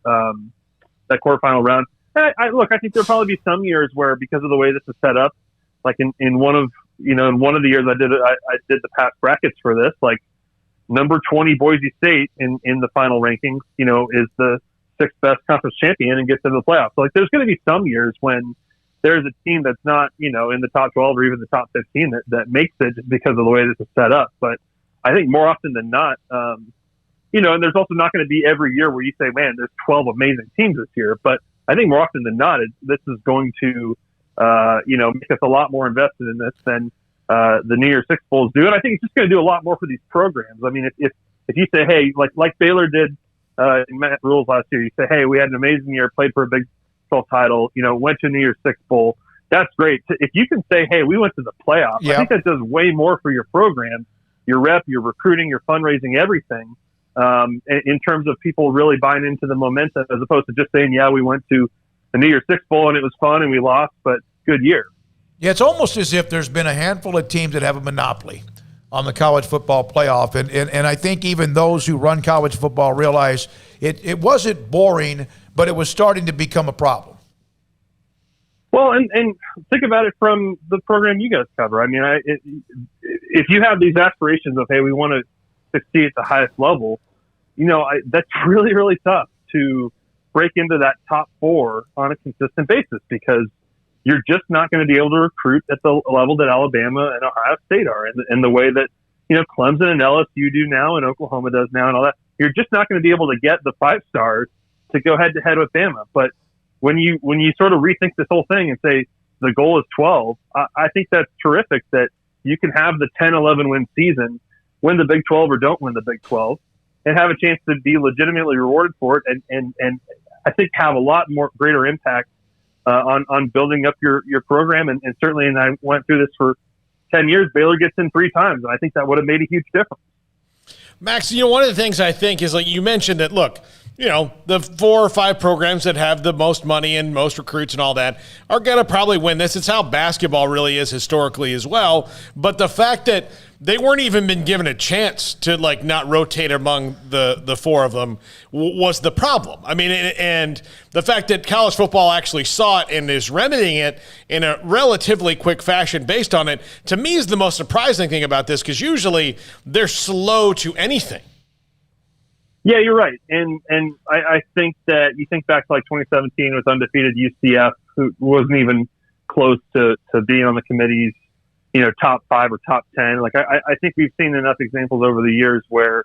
quarterfinal round. And I think there'll probably be some years where, because of the way this is set up, like in one of the years I did the past brackets for this, like number 20 Boise State in the final rankings, is the 6th best conference champion and gets into the playoffs. So, like, there's going to be some years when there's a team that's not, in the top 12 or even the top 15 that makes it just because of the way this is set up. But I think more often than not, and there's also not going to be every year where you say, man, there's 12 amazing teams this year. But I think more often than not, this is going to, make us a lot more invested in this than the New Year's Six Bowls do. And I think it's just going to do a lot more for these programs. I mean, if you say, hey, like Baylor did in Matt Rule's last year, you say, hey, we had an amazing year, played for a Big 12 title, went to a New Year's Six Bowl. That's great. If you can say, hey, we went to the playoffs, I think that does way more for your program, your rep, your recruiting, your fundraising, everything, in terms of people really buying into the momentum, as opposed to just saying, yeah, we went to the New Year's Six Bowl and it was fun and we lost, but good year. Yeah, it's almost as if there's been a handful of teams that have a monopoly on the college football playoff. And I think even those who run college football realize it wasn't boring, but it was starting to become a problem. Well, and think about it from the program you guys cover. I mean, if you have these aspirations of, hey, we want to succeed at the highest level, that's really, really tough to break into that top 4 on a consistent basis, because you're just not going to be able to recruit at the level that Alabama and Ohio State are, and the way that, Clemson and LSU do now and Oklahoma does now and all that. You're just not going to be able to get the 5 stars to go head to head with Bama. But when you sort of rethink this whole thing and say the goal is 12, I think that's terrific that you can have the 10-11 win season, win the Big 12 or don't win the Big 12, and have a chance to be legitimately rewarded for it, and I think have a lot more greater impact on building up your program. And certainly, and I went through this for 10 years, Baylor gets in 3 times, and I think that would have made a huge difference. Max, one of the things I think is, like you mentioned, that look, the 4 or 5 programs that have the most money and most recruits and all that are going to probably win this. It's how basketball really is historically as well. But the fact that they weren't even been given a chance to, like, not rotate among the 4 of them was the problem. I mean, and the fact that college football actually saw it and is remedying it in a relatively quick fashion based on it, to me, is the most surprising thing about this, because usually they're slow to anything. Yeah, you're right. And I think that you think back to, like, 2017 with undefeated UCF, who wasn't even close to being on the committee's, top 5 or top 10. Like, I think we've seen enough examples over the years where,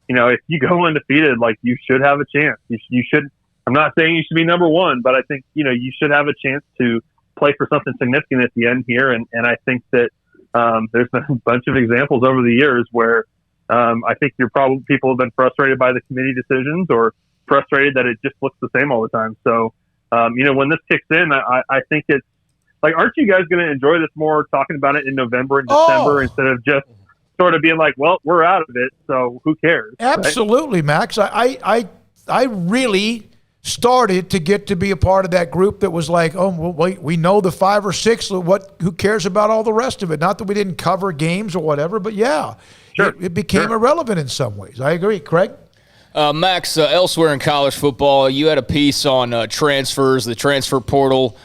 if you go undefeated, like, you should have a chance. You should. I'm not saying you should be number 1, but I think, you should have a chance to play for something significant at the end here. And I think that there's been a bunch of examples over the years where I think people have been frustrated by the committee decisions, or frustrated that it just looks the same all the time. So, when this kicks in, I think it's like, aren't you guys going to enjoy this more, talking about it in November and December instead of just sort of being like, well, we're out of it, so who cares? Absolutely, right? Max. I really started to get to be a part of that group that was like, oh, well, we know the 5 or 6. Who cares about all the rest of it? Not that we didn't cover games or whatever, but yeah. Sure. It became irrelevant in some ways. I agree. Craig? Max, elsewhere in college football, you had a piece on transfers, the transfer portal.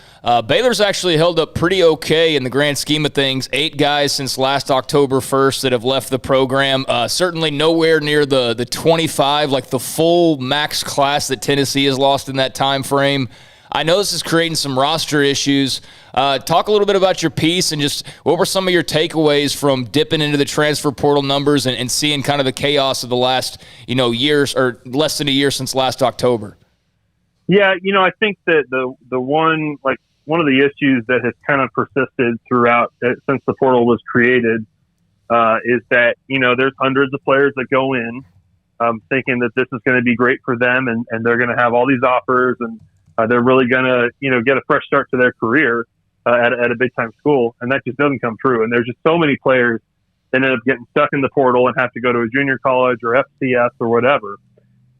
Baylor's actually held up pretty okay in the grand scheme of things. 8 guys since last October 1st that have left the program. Certainly nowhere near the 25, like the full max class that Tennessee has lost in that time frame. I know this is creating some roster issues. Talk a little bit about your piece and just what were some of your takeaways from dipping into the transfer portal numbers and seeing kind of the chaos of the last, years, or less than a year since last October. Yeah, I think that the one of the issues that has kind of persisted throughout since the portal was created is that, there's hundreds of players that go in thinking that this is going to be great for them and they're going to have all these offers and they're really going to, get a fresh start to their career at a big-time school, and that just doesn't come true. And there's just so many players that end up getting stuck in the portal and have to go to a junior college or FCS or whatever.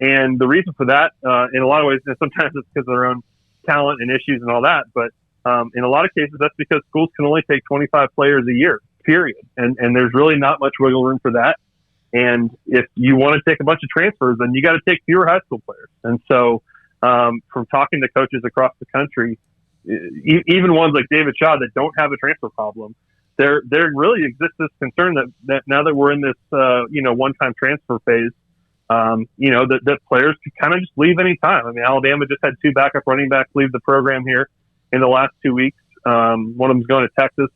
And the reason for that, in a lot of ways, sometimes it's because of their own talent and issues and all that, but in a lot of cases, that's because schools can only take 25 players a year, period. And there's really not much wiggle room for that. And if you want to take a bunch of transfers, then you got to take fewer high school players. And so from talking to coaches across the country, even ones like David Shaw that don't have a transfer problem, there really exists this concern that now that we're in this one-time transfer phase, that players could kind of just leave any time. I mean, Alabama just had 2 backup running backs leave the program here in the last 2 weeks. One of them's going to Texas.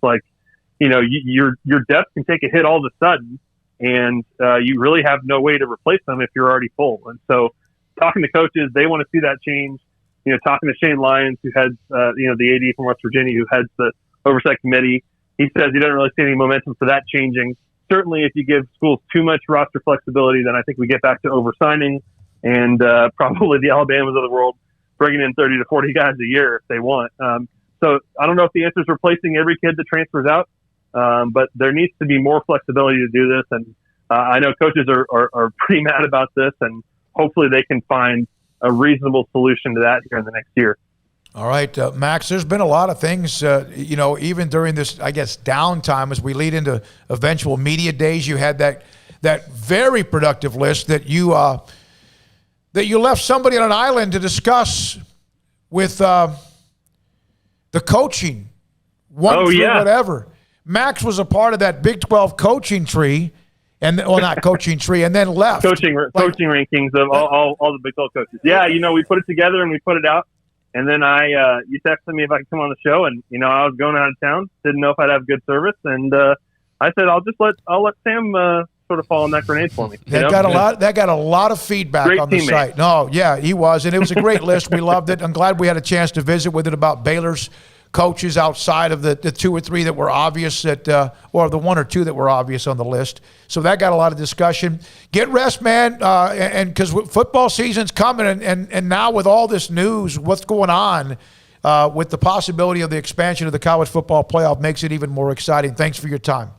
Your depth can take a hit all of a sudden, and you really have no way to replace them if you're already full. And so, talking to coaches, they want to see that change. Talking to Shane Lyons, who heads the AD from West Virginia, who heads the oversight committee, he says he doesn't really see any momentum for that changing. Certainly, if you give schools too much roster flexibility, then I think we get back to oversigning and probably the Alabamas of the world bringing in 30 to 40 guys a year if they want. So I don't know if the answer is replacing every kid that transfers out, but there needs to be more flexibility to do this. And I know coaches are pretty mad about this, and hopefully they can find a reasonable solution to that here in the next year. All right, Max, there's been a lot of things, even during this, I guess, downtime as we lead into eventual media days. You had that very productive list that you left somebody on an island to discuss with the coaching, whatever. Max was a part of that Big 12 coaching tree, not coaching tree, and then left. Coaching rankings of all the Big 12 coaches. Yeah, we put it together and we put it out. And then you texted me if I could come on the show, and I was going out of town, didn't know if I'd have good service, and I said I'll let Sam sort of fall on that grenade for me. That got a lot of feedback great on the teammate. site. No, yeah, he was, and it was a great list. We loved it. I'm glad we had a chance to visit with it about Baylor's coaches outside of the 2 or 3 that were obvious or the 1 or 2 that were obvious on the list. So that got a lot of discussion. Get rest, man, and because football season's coming, and now with all this news, what's going on with the possibility of the expansion of the college football playoff makes it even more exciting. Thanks for your time.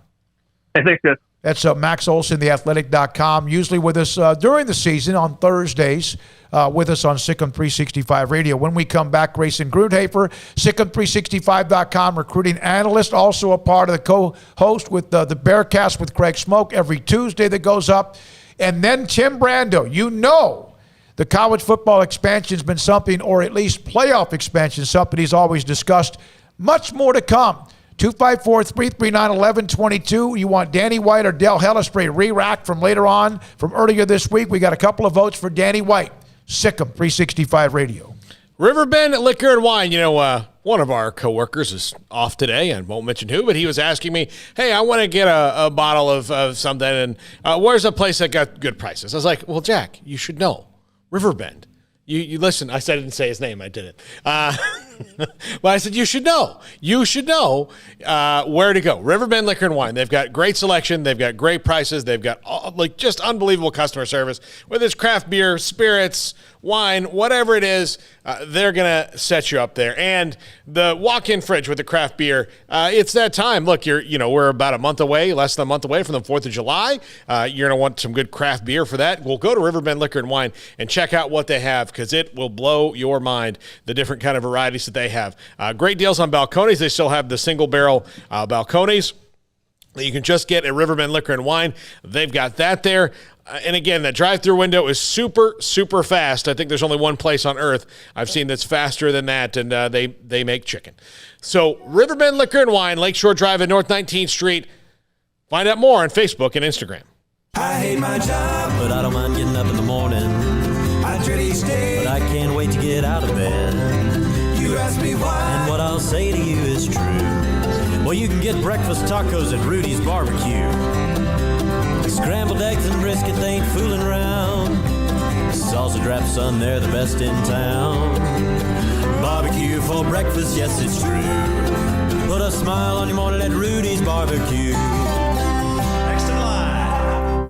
I think that. That's Max Olson, theathletic.com, usually with us during the season on Thursdays, with us on SicEm365 Radio. When we come back, Grayson Grunhafer, SicEm365.com recruiting analyst, also a part of the co-host with the Bearcast with Craig Smoak every Tuesday that goes up. And then Tim Brando, the college football expansion has been something, or at least playoff expansion, something he's always discussed. Much more to come. 254-339-1122. You want Danny White or Del Hellespray re-rack from earlier this week. We got a couple of votes for Danny White. SicEm365 Radio. Riverbend Liquor and Wine. One of our coworkers is off today, and won't mention who, but he was asking me, hey, I want to get a bottle of something, and where's a place that got good prices? I was like, well, Jack, you should know. Riverbend. You listen. I said I didn't say his name. I didn't. But I said you should know. You should know where to go. Riverbend Liquor and Wine. They've got great selection. They've got great prices. They've got just unbelievable customer service. Whether it's craft beer, spirits, wine, whatever it is, they're going to set you up there. And the walk-in fridge with the craft beer, it's that time. Look, we're about less than a month away from the 4th of July. You're going to want some good craft beer for that. We'll go to Riverbend Liquor and Wine and check out what they have, because it will blow your mind, the different kind of varieties that they have. Great deals on balconies. They still have the single barrel balconies that you can just get at Riverbend Liquor and Wine. They've got that there. And again, that drive-through window is super, super fast. I think there's only one place on earth I've seen that's faster than that, and they make chicken. So Riverbend Liquor and Wine, Lakeshore Drive at North 19th Street. Find out more on Facebook and Instagram. I hate my job, but I don't mind getting up in the morning. I dread each day, but I can't wait to get out of bed. You ask me why, and what I'll say to you is true. Well, you can get breakfast tacos at Rudy's Barbecue. Scrambled eggs and brisket, they ain't fooling around. Salsa drap, son, they're the best in town. Barbecue for breakfast, yes, it's true. Put a smile on your morning at Rudy's Barbecue. Next in line.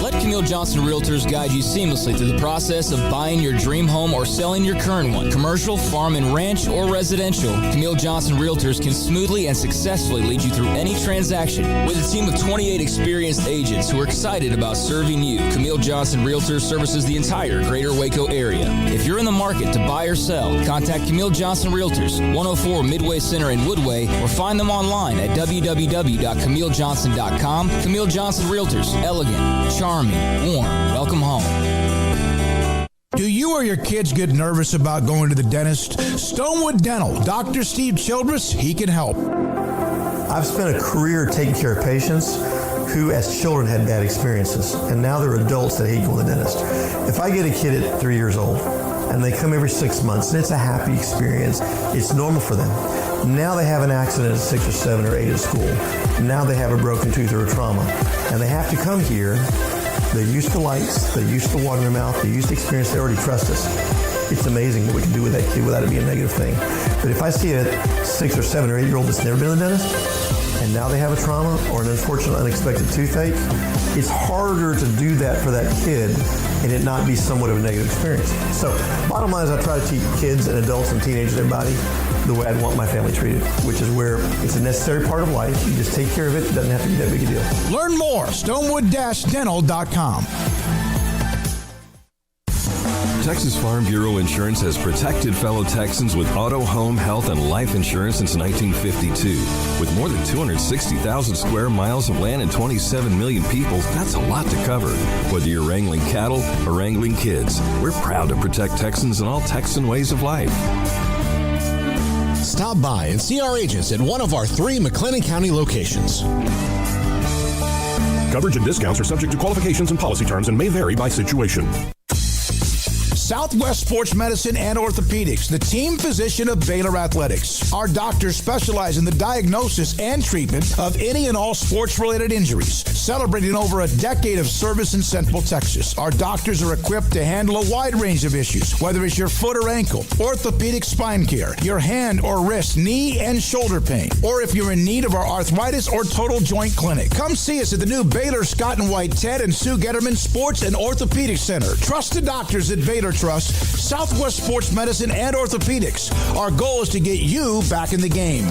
Let Camille Johnson Realtors guide you seamlessly through the process of buying your dream home or selling your current one. Commercial, farm and ranch, or residential, Camille Johnson Realtors can smoothly and successfully lead you through any transaction. With a team of 28 experienced agents who are excited about serving you, Camille Johnson Realtors services the entire greater Waco area. If you're in the market to buy or sell, contact Camille Johnson Realtors, 104 Midway Center in Woodway, or find them online at www.camillejohnson.com. Camille Johnson Realtors, elegant, charming, warm, welcome home. Do you or your kids get nervous about going to the dentist? Stonewood Dental, Dr. Steve Childress, he can help. I've spent a career taking care of patients who as children had bad experiences, and now they're adults that hate going to the dentist. If I get a kid at 3 years old and they come every 6 months and it's a happy experience, it's normal for them. Now they have an accident at 6 or 7 or 8 at school. Now they have a broken tooth or a trauma, and they have to come here. They're used to lights, they're used to water in their mouth, they're used to experience, they already trust us. It's amazing what we can do with that kid without it being a negative thing. But if I see a 6 or 7 or 8 year old that's never been to the dentist, and now they have a trauma or an unfortunate unexpected toothache, it's harder to do that for that kid and it not be somewhat of a negative experience. So bottom line is I try to teach kids and adults and teenagers, everybody, the way I'd want my family treated, which is where it's a necessary part of life. You just take care of it. It doesn't have to be that big a deal. Learn more, stonewood-dental.com. Texas Farm Bureau Insurance has protected fellow Texans with auto, home, health, and life insurance since 1952. With more than 260,000 square miles of land and 27 million people, that's a lot to cover. Whether you're wrangling cattle or wrangling kids, we're proud to protect Texans in all Texan ways of life. Stop by and see our agents at one of our 3 McLennan County locations. Coverage and discounts are subject to qualifications and policy terms and may vary by situation. Southwest Sports Medicine and Orthopedics, the team physician of Baylor Athletics. Our doctors specialize in the diagnosis and treatment of any and all sports-related injuries. Celebrating over a decade of service in Central Texas, our doctors are equipped to handle a wide range of issues, whether it's your foot or ankle, orthopedic spine care, your hand or wrist, knee and shoulder pain, or if you're in need of our arthritis or total joint clinic. Come see us at the new Baylor Scott and White Ted and Sue Getterman Sports and Orthopedic Center. Trusted doctors at Baylor Trust, Southwest Sports Medicine and Orthopedics. Our goal is to get you back in the game.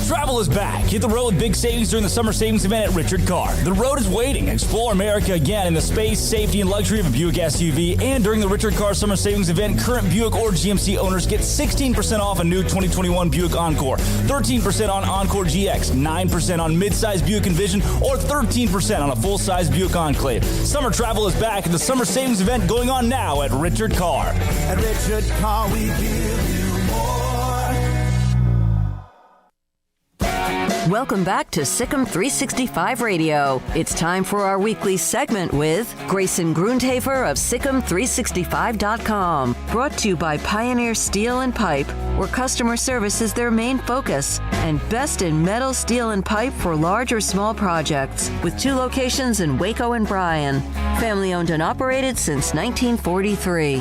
Travel is back. Hit the road with big savings during the summer savings event at Richard Carr. The road is waiting. Explore America again in the space, safety, and luxury of a Buick SUV. And during the Richard Carr summer savings event, current Buick or GMC owners get 16% off a new 2021 Buick Encore, 13% on Encore GX, 9% on midsize Buick Envision, or 13% on a full-size Buick Enclave. Summer travel is back at the summer savings event going on now at Richard Carr. At Richard Carr, we give you more. Welcome back to SicEm365 Radio. It's time for our weekly segment with Grayson Grundhafer of SicEm365.com. Brought to you by Pioneer Steel and Pipe, where customer service is their main focus, and best in metal, steel, and pipe for large or small projects, with 2 locations in Waco and Bryan. Family owned and operated since 1943.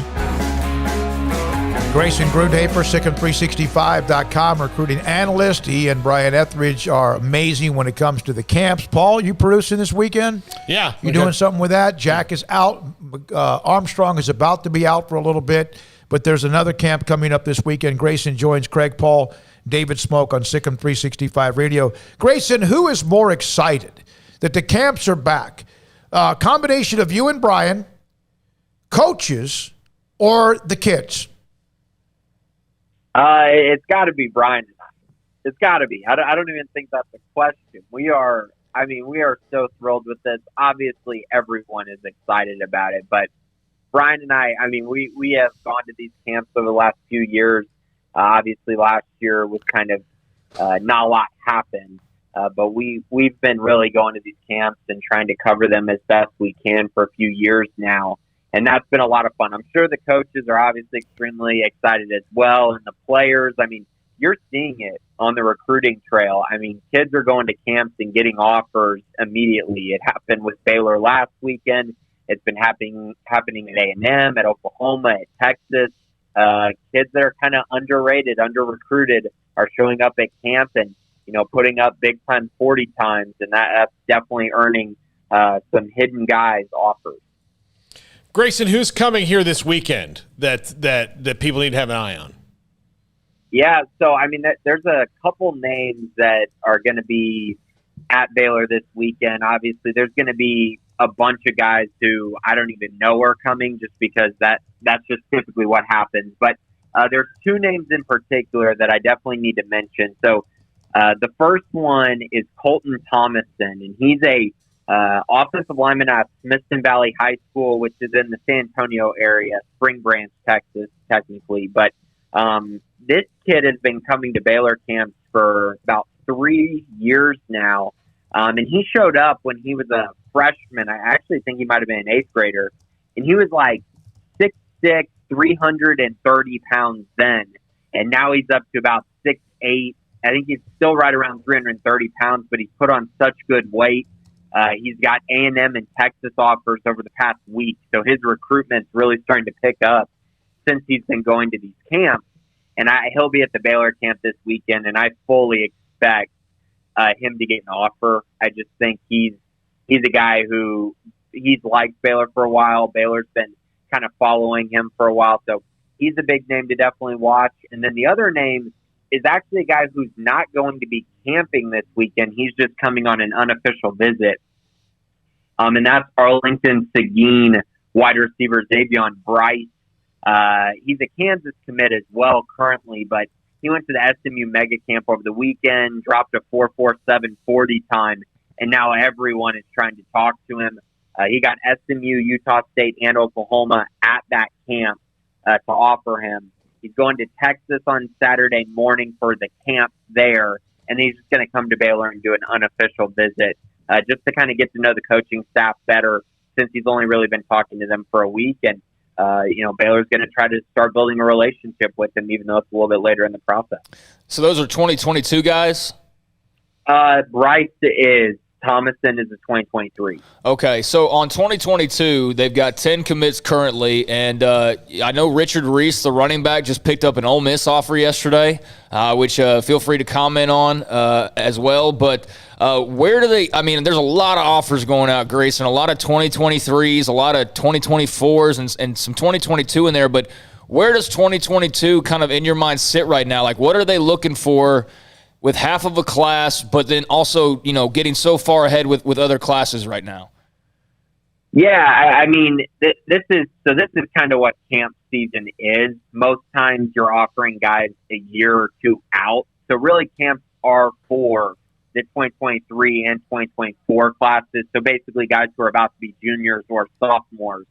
Grayson Grundhafer, SicEm365.com recruiting analyst. He and Brian Etheridge are amazing when it comes to the camps. Paul, you producing this weekend? Yeah. You doing something with that? Jack is out. Armstrong is about to be out for a little bit, but there's another camp coming up this weekend. Grayson joins Craig, Paul, David Smoak on SicEm365 Radio. Grayson, who is more excited that the camps are back? Combination of you and Brian, coaches, or the kids? It's got to be Brian. It's got to be. I don't even think that's a question. We are so thrilled with this. Obviously, everyone is excited about it, but Brian and I mean, we have gone to these camps over the last few years. Obviously, last year was kind of not a lot happened, but we've been really going to these camps and trying to cover them as best we can for a few years now. And that's been a lot of fun. I'm sure the coaches are obviously extremely excited as well. And the players, I mean, you're seeing it on the recruiting trail. I mean, kids are going to camps and getting offers immediately. It happened with Baylor last weekend. It's been happening at A&M, at Oklahoma, at Texas. Kids that are kind of underrated, under-recruited are showing up at camp and, putting up big-time 40 times. And that's definitely earning some hidden guys offers. Grayson, who's coming here this weekend that people need to have an eye on? Yeah, so I mean, there's a couple names that are going to be at Baylor this weekend. Obviously, there's going to be a bunch of guys who I don't even know are coming, just because that's just typically what happens. But there's two names in particular that I definitely need to mention. So the first one is Colton Thomason, and he's a offensive lineman at Smithson Valley High School, which is in the San Antonio area, Spring Branch, Texas, technically. But this kid has been coming to Baylor camps for about 3 years now. And he showed up when he was a freshman. I actually think he might have been an 8th grader. And he was like 6'6", 330 pounds then. And now he's up to about 6'8". I think he's still right around 330 pounds, but he's put on such good weight. He's got A&M and Texas offers over the past week. So his recruitment's really starting to pick up since he's been going to these camps. And he'll be at the Baylor camp this weekend, and I fully expect him to get an offer. I just think he's a guy who he's liked Baylor for a while. Baylor's been kind of following him for a while, so he's a big name to definitely watch. And then the other name is actually a guy who's not going to be camping this weekend. He's just coming on an unofficial visit, and that's Arlington Seguin wide receiver Xavion Bryce. He's a Kansas commit as well currently, but he went to the SMU mega camp over the weekend, dropped a 4.47 40 time, and now everyone is trying to talk to him. He got SMU, Utah State, and Oklahoma at that camp to offer him. He's going to Texas on Saturday morning for the camp there, and he's just going to come to Baylor and do an unofficial visit just to kind of get to know the coaching staff better, since he's only really been talking to them for a week. And Baylor's going to try to start building a relationship with him, even though it's a little bit later in the process. So those are 2022 guys? Bryce is. Thomason is a 2023. Okay, so on 2022, they've got 10 commits currently, and I know Richard Reese, the running back, just picked up an Ole Miss offer yesterday, which feel free to comment on as well. But where do they – I mean, there's a lot of offers going out, Grayson, a lot of 2023s, a lot of 2024s, and some 2022 in there. But where does 2022 kind of in your mind sit right now? Like, what are they looking for – with half of a class, but then also, getting so far ahead with other classes right now? Yeah, I mean, this is kind of what camp season is. Most times you're offering guys a year or two out. So really camps are for the 2023 and 2024 classes. So basically guys who are about to be juniors or sophomores,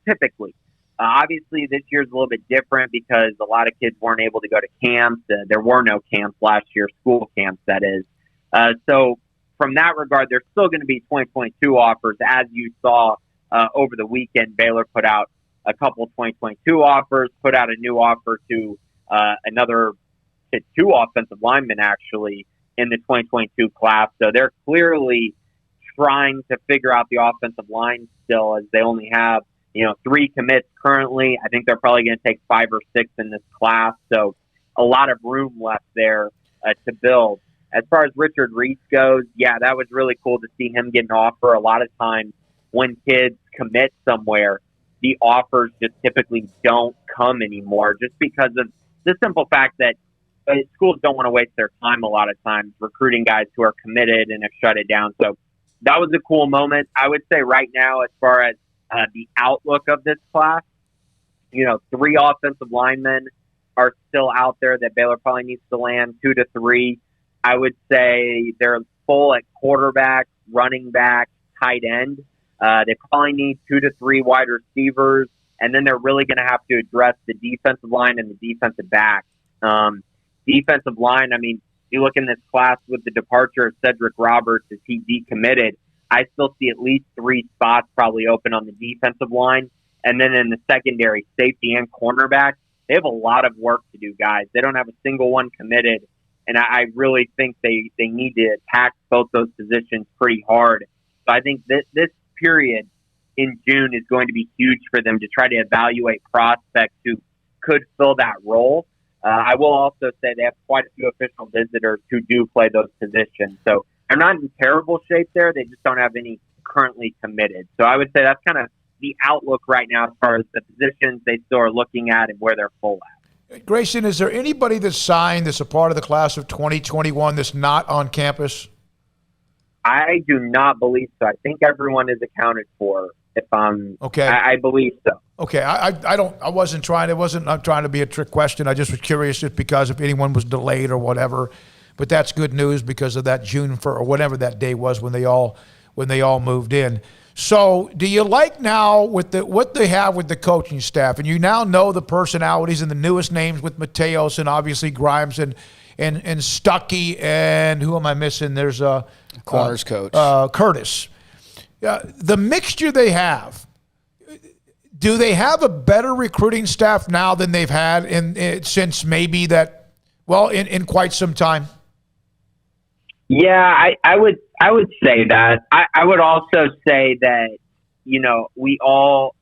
typically. Obviously, this year's a little bit different because a lot of kids weren't able to go to camps. There were no camps last year, school camps, that is. So from that regard, there's still going to be 2022 offers. As you saw over the weekend, Baylor put out a couple 2022 offers, put out a new offer to two offensive linemen, actually, in the 2022 class. So they're clearly trying to figure out the offensive line still, as they only have 3 commits currently. I think they're probably going to take 5 or 6 in this class. So a lot of room left there to build. As far as Richard Reese goes, yeah, that was really cool to see him get an offer. A lot of times when kids commit somewhere, the offers just typically don't come anymore, just because of the simple fact that schools don't want to waste their time a lot of times recruiting guys who are committed and have shut it down. So that was a cool moment. I would say right now, as far as the outlook of this class, 3 offensive linemen are still out there that Baylor probably needs to land, 2 to 3. I would say they're full at quarterback, running back, tight end. They probably need 2 to 3 wide receivers, and then they're really going to have to address the defensive line and the defensive back. Defensive line, I mean, you look in this class with the departure of Cedric Roberts as he decommitted, I still see at least 3 spots probably open on the defensive line. And then in the secondary, safety and cornerback, they have a lot of work to do, guys. They don't have a single one committed. And I really think they need to attack both those positions pretty hard. So I think this period in June is going to be huge for them to try to evaluate prospects who could fill that role. I will also say they have quite a few official visitors who do play those positions. So they're not in terrible shape there. They just don't have any currently committed. So I would say that's kind of the outlook right now as far as the positions they still are looking at and where they're full at. Grayson, is there anybody that's signed that's a part of the class of 2021 that's not on campus? I do not believe so. I think everyone is accounted for. If I'm okay, I believe so. Okay, I wasn't trying to be a trick question. I just was curious just because if anyone was delayed or whatever. But that's good news because of that June or whatever that day was when they all moved in. So, do you like now with what they have with the coaching staff, and you now know the personalities and the newest names with Mateos and obviously Grimes and Stuckey and who am I missing? There's a corners coach Curtis. The mixture they have. Do they have a better recruiting staff now than they've had since maybe that? Well, in quite some time. Yeah, I would say that. I would also say that,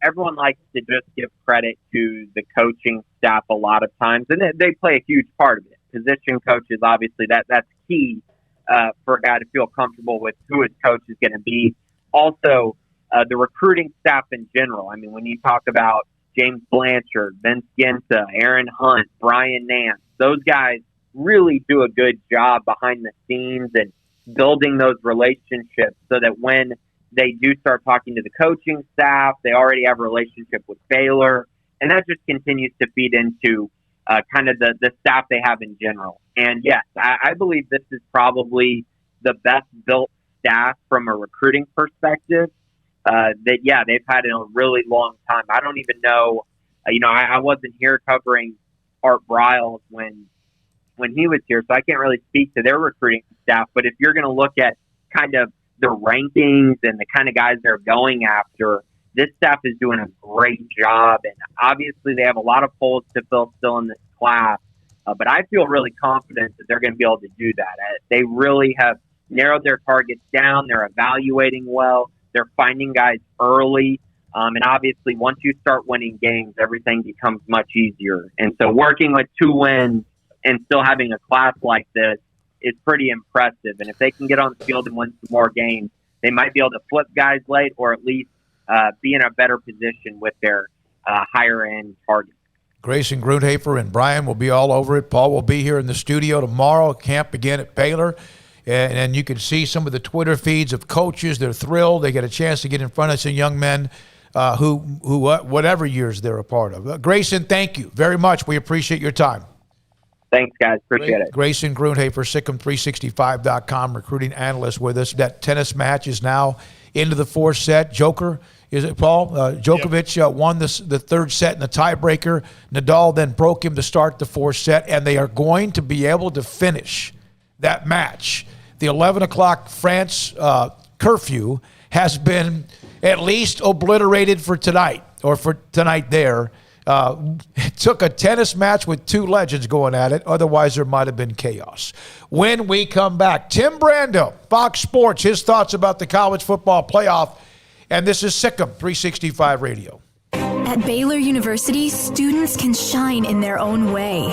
everyone likes to just give credit to the coaching staff a lot of times, and they play a huge part of it. Position coaches, obviously, that's key for a guy to feel comfortable with who his coach is going to be. Also, the recruiting staff in general. I mean, when you talk about James Blanchard, Vince Ginta, Aaron Hunt, Brian Nance, those guys really do a good job behind the scenes and building those relationships so that when they do start talking to the coaching staff, they already have a relationship with Baylor. And that just continues to feed into kind of the staff they have in general. And yes, I believe this is probably the best built staff from a recruiting perspective they've had in a really long time. I don't even know, I wasn't here covering Art Briles when he was here, so I can't really speak to their recruiting staff. But if you're going to look at kind of the rankings and the kind of guys they're going after, this staff is doing a great job. And obviously they have a lot of holes to fill still in this class. But I feel really confident that they're going to be able to do that. They really have narrowed their targets down. They're evaluating well. They're finding guys early. And obviously once you start winning games, everything becomes much easier. And so working with 2 wins and still having a class like this is pretty impressive. And if they can get on the field and win some more games, they might be able to flip guys late or at least be in a better position with their higher-end targets. Grayson Grundhafer and Brian will be all over it. Paul will be here in the studio tomorrow. Camp again at Baylor. And you can see some of the Twitter feeds of coaches. They're thrilled. They get a chance to get in front of some young men who whatever years they're a part of. Grayson, thank you very much. We appreciate your time. Thanks, guys. Appreciate it. Grayson Grundhafer, Sic'em365.com, recruiting analyst with us. That tennis match is now into the 4th set. Joker, is it Paul? Djokovic won the 3rd set in the tiebreaker. Nadal then broke him to start the 4th set, and they are going to be able to finish that match. The 11 o'clock France curfew has been at least obliterated for tonight, or for tonight there. It took a tennis match with 2 legends going at it. Otherwise, there might have been chaos. When we come back, Tim Brando, Fox Sports, his thoughts about the college football playoff. And this is SicEm365 Radio. At Baylor University, students can shine in their own way.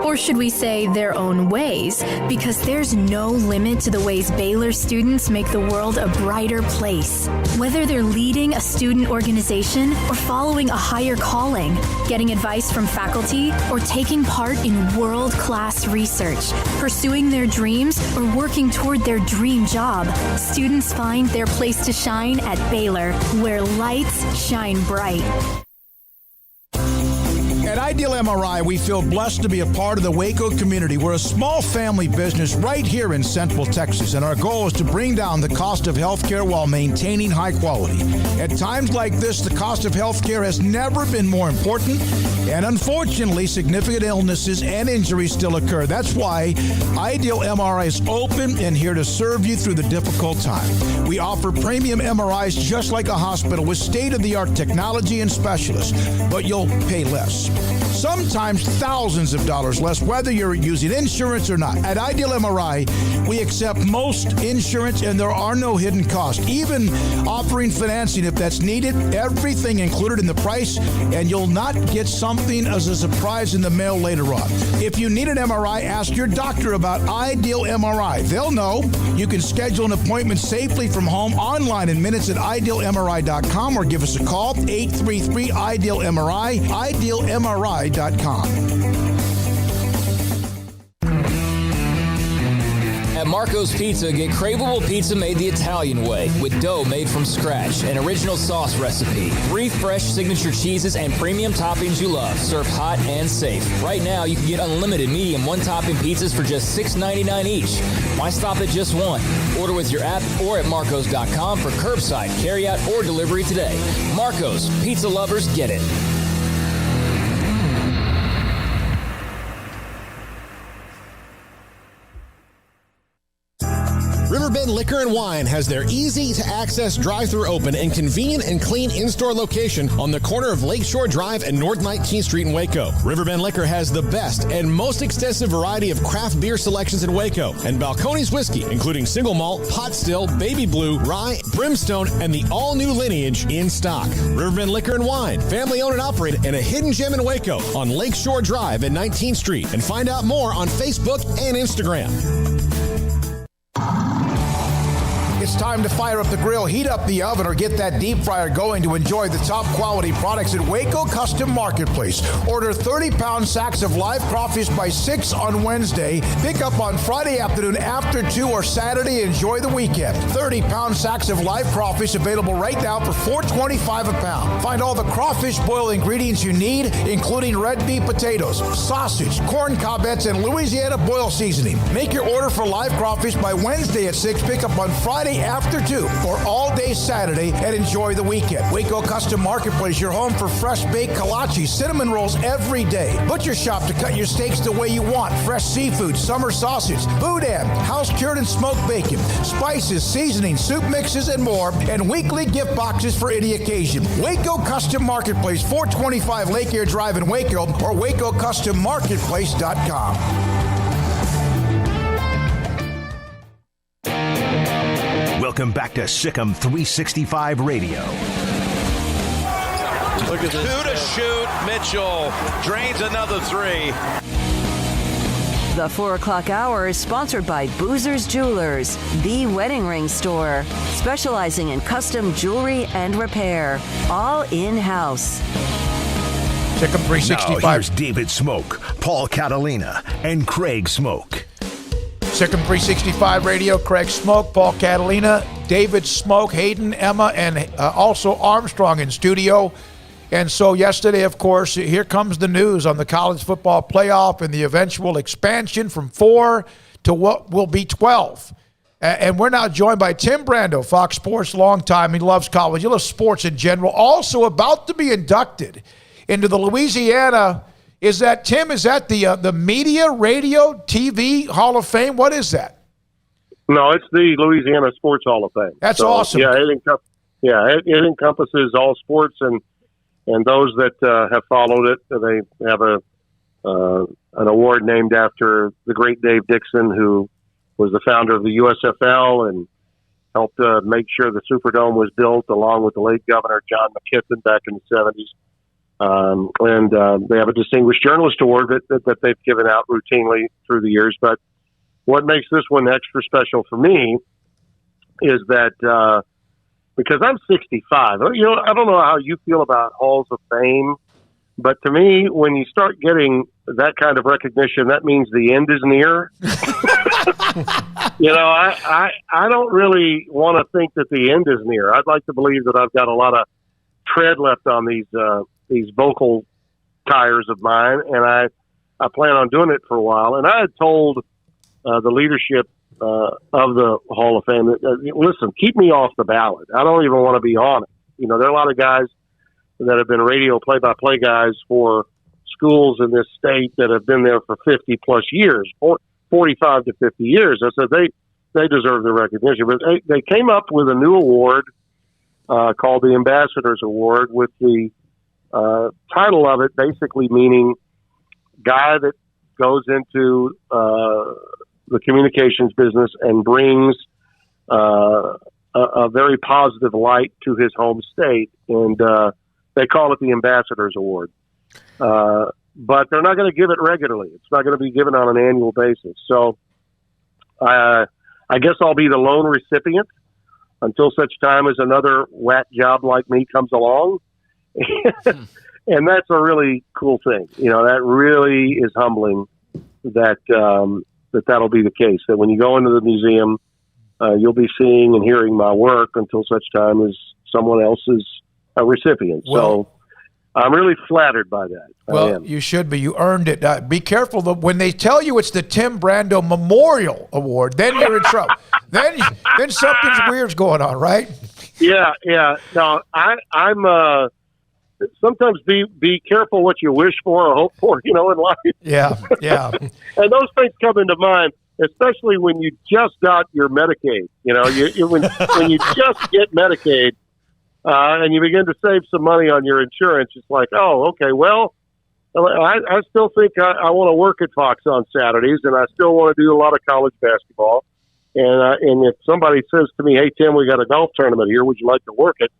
Or should we say their own ways? Because there's no limit to the ways Baylor students make the world a brighter place. Whether they're leading a student organization or following a higher calling, getting advice from faculty, or taking part in world-class research, pursuing their dreams, or working toward their dream job, students find their place to shine at Baylor, where lights shine bright. At Ideal MRI, we feel blessed to be a part of the Waco community. We're a small family business right here in Central Texas, and our goal is to bring down the cost of healthcare while maintaining high quality. At times like this, the cost of healthcare has never been more important, and unfortunately, significant illnesses and injuries still occur. That's why Ideal MRI is open and here to serve you through the difficult time. We offer premium MRIs just like a hospital with state-of-the-art technology and specialists, but you'll pay less. sometimes thousands of dollars less, whether you're using insurance or not. At Ideal MRI, we accept most insurance, and there are no hidden costs. Even offering financing if that's needed, everything included in the price, and you'll not get something as a surprise in the mail later on. If you need an MRI, ask your doctor about Ideal MRI. They'll know. You can schedule an appointment safely from home online in minutes at idealmri.com or give us a call, 833-IDEAL-MRI, idealmri.com. At Marco's Pizza, get craveable pizza made the Italian way with dough made from scratch, an original sauce recipe, 3 fresh signature cheeses, and premium toppings you love, served hot and safe. Right now, you can get unlimited medium one-topping pizzas for just $6.99 each. Why stop at just one? Order with your app or at marcos.com for curbside, carryout, or delivery today. Marco's, pizza lovers get it. Riverbend Liquor and Wine has their easy-to-access drive-thru open and convenient and clean in-store location on the corner of Lakeshore Drive and North 19th Street in Waco. Riverbend Liquor has the best and most extensive variety of craft beer selections in Waco, and Balcones Whiskey, including single malt, pot still, baby blue, rye, brimstone, and the all-new lineage in stock. Riverbend Liquor and Wine, family-owned and operated, and a hidden gem in Waco on Lakeshore Drive and 19th Street. And find out more on Facebook and Instagram. It's time to fire up the grill, heat up the oven, or get that deep fryer going to enjoy the top quality products at Waco Custom Marketplace. Order 30-pound sacks of live crawfish by 6 on Wednesday. Pick up on Friday afternoon after 2 or Saturday. Enjoy the weekend. 30-pound sacks of live crawfish available right now for $4.25 a pound. Find all the crawfish boil ingredients you need, including red beef potatoes, sausage, corn cobettes, and Louisiana boil seasoning. Make your order for live crawfish by Wednesday at 6. Pick up on Friday after 2 or all day Saturday, and enjoy the weekend. Waco Custom Marketplace, your home for fresh baked kolache, cinnamon rolls every day. Butcher shop to cut your steaks the way you want. Fresh seafood, summer sausage, boudin, house cured and smoked bacon, spices, seasonings, soup mixes, and more, and weekly gift boxes for any occasion. Waco Custom Marketplace, 425 Lake Air Drive in Waco, or WacoCustomMarketplace.com. Welcome back to SicEm365 Radio. Look at this. 2 to shoot. Mitchell drains another 3. The 4 o'clock hour is sponsored by Boozer's Jewelers, the wedding ring store, specializing in custom jewelry and repair, all in-house. SicEm365. Now here's David Smoak, Paul Catalina, and Craig Smoak. SicEm365 Radio, Craig Smoak, Paul Catalina, David Smoak, Hayden, Emma, and also Armstrong in studio. And so yesterday, of course, here comes the news on the college football playoff and the eventual expansion from 4 to what will be 12. And we're now joined by Tim Brando, Fox Sports, long time. He loves college. He loves sports in general. Also about to be inducted into the Louisiana. Is that, Tim, is that the Media, Radio, TV Hall of Fame? What is that? No, it's the Louisiana Sports Hall of Fame. That's awesome. Yeah, it encompasses all sports, and those that have followed it, they have an award named after the great Dave Dixon, who was the founder of the USFL and helped make sure the Superdome was built, along with the late Governor John McKithen back in the 70s. And they have a Distinguished Journalist Award that they've given out routinely through the years. But what makes this one extra special for me is that because I'm 65, I don't know how you feel about Halls of Fame, but to me, when you start getting that kind of recognition, that means the end is near. I don't really want to think that the end is near. I'd like to believe that I've got a lot of tread left on these vocal tires of mine, and I plan on doing it for a while. And I had told the leadership of the Hall of Fame, listen, keep me off the ballot. I don't even want to be on it. There are a lot of guys that have been radio play-by-play guys for schools in this state that have been there for 50-plus years, 45 to 50 years. I said they deserve the recognition. But they came up with a new award called the Ambassadors Award, with the title of it basically meaning guy that goes into the communications business and brings a very positive light to his home state, and they call it the Ambassadors Award. But they're not going to give it regularly. It's not going to be given on an annual basis. So I guess I'll be the lone recipient until such time as another whack job like me comes along. And that's a really cool thing. That really is humbling that that'll be the case, that when you go into the museum, you'll be seeing and hearing my work until such time as someone else is a recipient. So I'm really flattered by that. Well, you should be. You earned it. Be careful when they tell you it's the Tim Brando Memorial Award. Then you're in trouble. then something's weird's going on, right? Yeah. No, I'm. Sometimes be careful what you wish for or hope for. In life. Yeah. And those things come into mind, especially when you just got your Medicaid. When you just get Medicaid. And you begin to save some money on your insurance. It's like, oh, okay, well, I still think I want to work at Fox on Saturdays, and I still want to do a lot of college basketball. And if somebody says to me, hey, Tim, we got a golf tournament here, would you like to work it?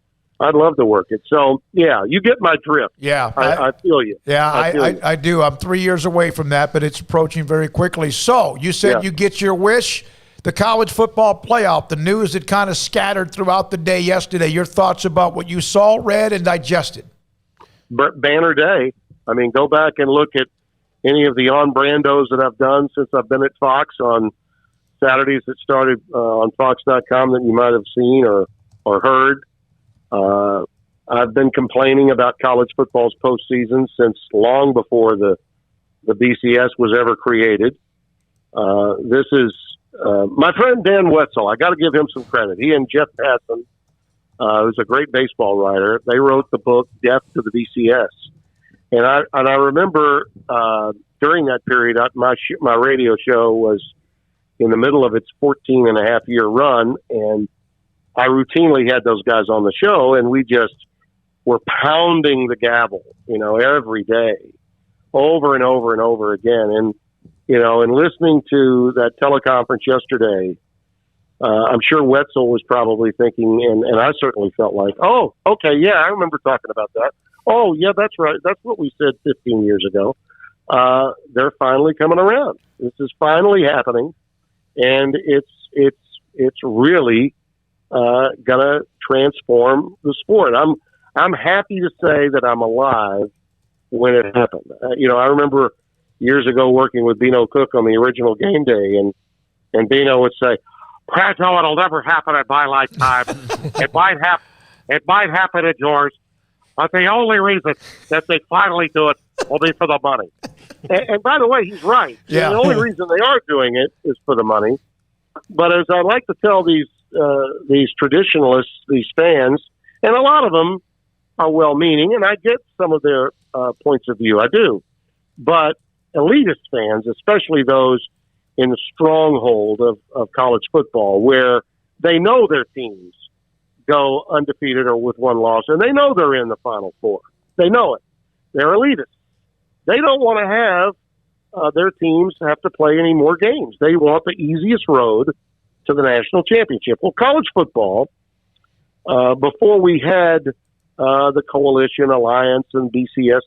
I'd love to work it. So, yeah, you get my drift. Yeah. I feel you. Yeah, I do. I'm 3 years away from that, but it's approaching very quickly. So you said you get your wish. The college football playoff, the news that kind of scattered throughout the day yesterday. Your thoughts about what you saw, read, and digested? Banner day. I mean, go back and look at any of the on-brandos that I've done since I've been at Fox on Saturdays that started on Fox.com that you might have seen or heard. I've been complaining about college football's postseason since long before the BCS was ever created. This is my friend Dan Wetzel. I got to give him some credit. He and Jeff Passan, who's a great baseball writer, they wrote the book Death to the BCS. And I remember during that period, my radio show was in the middle of its 14-and-a-half-year run, and I routinely had those guys on the show, and we just were pounding the gavel, every day, over and over and over again. And and listening to that teleconference yesterday, I'm sure Wetzel was probably thinking, and I certainly felt like, oh, okay, yeah, I remember talking about that. Oh, yeah, that's right. That's what we said 15 years ago. They're finally coming around. This is finally happening, and it's really gonna transform the sport. I'm happy to say that I'm alive when it happened. I remember years ago working with Bino Cook on the original Game Day, and Bino would say, Prato, it'll never happen in my lifetime. It might happen in yours, but the only reason that they finally do it will be for the money. And by the way, he's right. Yeah. The only reason they are doing it is for the money. But as I like to tell these traditionalists, these fans, and a lot of them are well-meaning, and I get some of their points of view. I do. But elitist fans, especially those in the stronghold of college football, where they know their teams go undefeated or with one loss, and they know they're in the Final Four. They know it. They're elitists. They don't want to have their teams have to play any more games. They want the easiest road to the national championship. Well, college football, before we had the Coalition, Alliance, and BCS,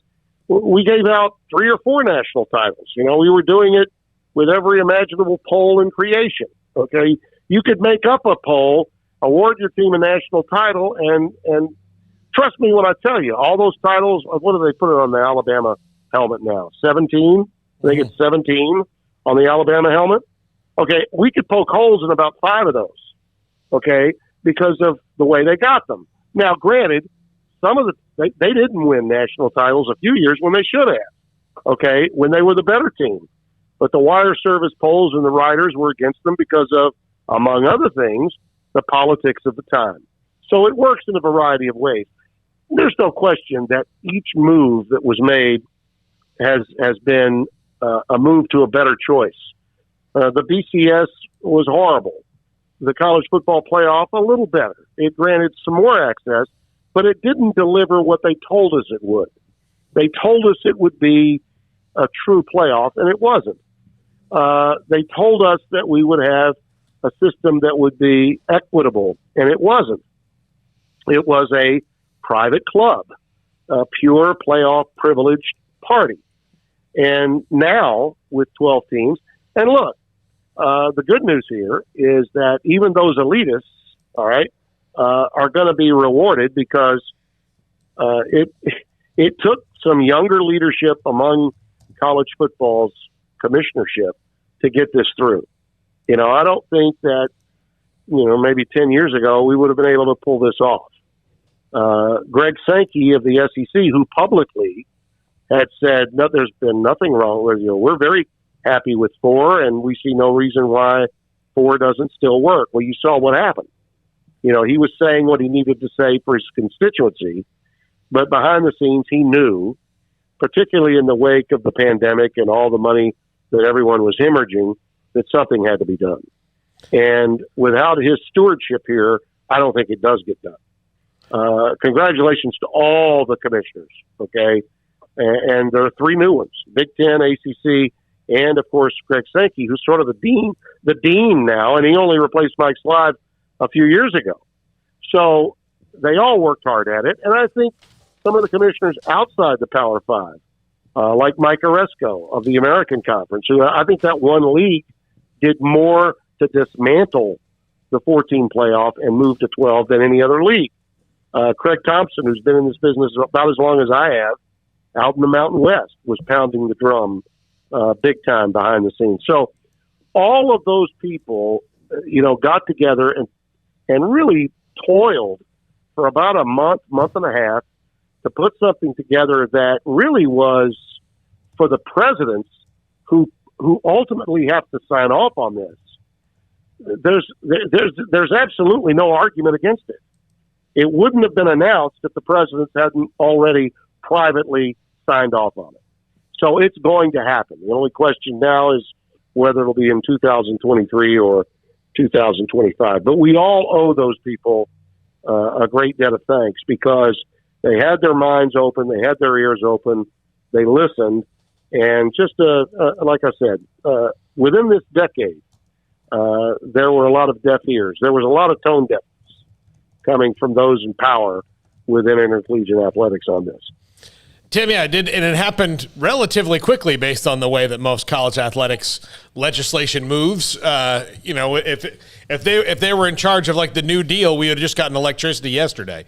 we gave out 3 or 4 national titles. We were doing it with every imaginable poll in creation. Okay, you could make up a poll, award your team a national title, and trust me when I tell you, all those titles. What do they put it on the Alabama helmet now? 17. I think it's 17 on the Alabama helmet. Okay, we could poke holes in about 5 of those. Okay, because of the way they got them. Now, granted, some of they didn't win national titles a few years when they should have, okay, when they were the better team. But the wire service polls and the writers were against them because of, among other things, the politics of the time. So it works in a variety of ways. There's no question that each move that was made has been a move to a better choice. The BCS was horrible. The college football playoff, a little better. It granted some more access, but it didn't deliver what they told us it would. They told us it would be a true playoff, and it wasn't. They told us that we would have a system that would be equitable, and it wasn't. It was a private club, a pure playoff privileged party. And now with 12 teams, and look, the good news here is that even those elitists, all right, are going to be rewarded because it took some younger leadership among college football's commissionership to get this through. You know, I don't think that, maybe 10 years ago we would have been able to pull this off. Greg Sankey of the SEC, who publicly had said, no, there's been nothing wrong with we're very happy with 4, and we see no reason why 4 doesn't still work. Well, you saw what happened. He was saying what he needed to say for his constituency, but behind the scenes he knew, particularly in the wake of the pandemic and all the money that everyone was hemorrhaging, that something had to be done. And without his stewardship here, I don't think it does get done. Congratulations to all the commissioners, okay? And there are 3 new ones, Big Ten, ACC, and, of course, Greg Sankey, who's sort of the dean now, and he only replaced Mike Slive a few years ago. So they all worked hard at it, and I think some of the commissioners outside the Power 5, like Mike Oresco of the American Conference, who I think that one league did more to dismantle the 14 playoff and move to 12 than any other league. Craig Thompson, who's been in this business about as long as I have, out in the Mountain West, was pounding the drum big time behind the scenes. So all of those people, got together and really toiled for about a month and a half to put something together that really was for the presidents who ultimately have to sign off on this. There's absolutely no argument against it. It wouldn't have been announced if the presidents hadn't already privately signed off on it. So it's going to happen. The only question now is whether it'll be in 2023 or 2025. But we all owe those people a great debt of thanks because they had their minds open, they had their ears open, they listened, and just like I said, within this decade, there were a lot of deaf ears. There was a lot of tone deafness coming from those in power within intercollegiate athletics on this. Tim, yeah, it did, and it happened relatively quickly based on the way that most college athletics legislation moves. If they were in charge of like the New Deal, we would have just gotten electricity yesterday.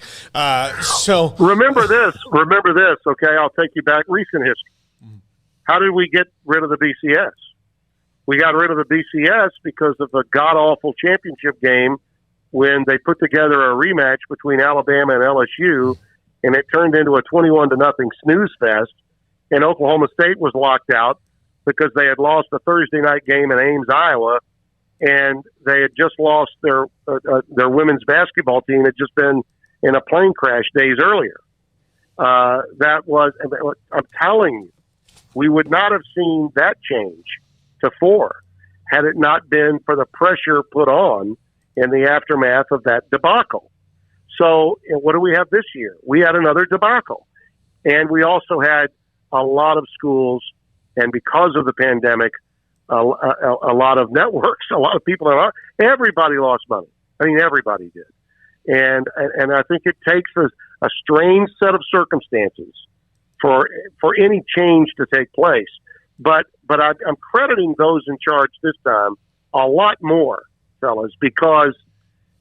So remember this. Okay, I'll take you back recent history. How did we get rid of the BCS? We got rid of the BCS because of a god awful championship game when they put together a rematch between Alabama and LSU. And it turned into a 21-0 snooze fest, and Oklahoma State was locked out because they had lost a Thursday night game in Ames, Iowa, and they had just lost their women's basketball team had just been in a plane crash days earlier. I'm telling you, we would not have seen that change to 4 had it not been for the pressure put on in the aftermath of that debacle. So what do we have this year? We had another debacle. And we also had a lot of schools, and because of the pandemic, a lot of networks, a lot of people, everybody lost money. I mean, everybody did. And I think it takes a strange set of circumstances for any change to take place. But I'm crediting those in charge this time a lot more, fellas, because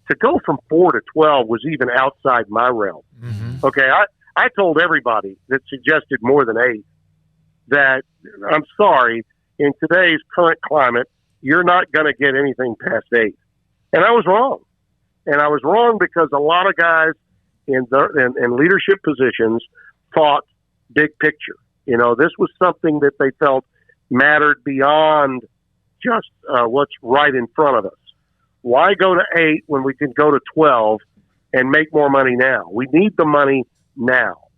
to go from 4 to 12 was even outside my realm. Mm-hmm. Okay, I told everybody that suggested more than 8 that I'm sorry, in today's current climate, you're not going to get anything past 8. And I was wrong. And I was wrong because a lot of guys in leadership positions thought big picture. This was something that they felt mattered beyond just what's right in front of us. Why go to 8 when we can go to 12 and make more money now? We need the money now.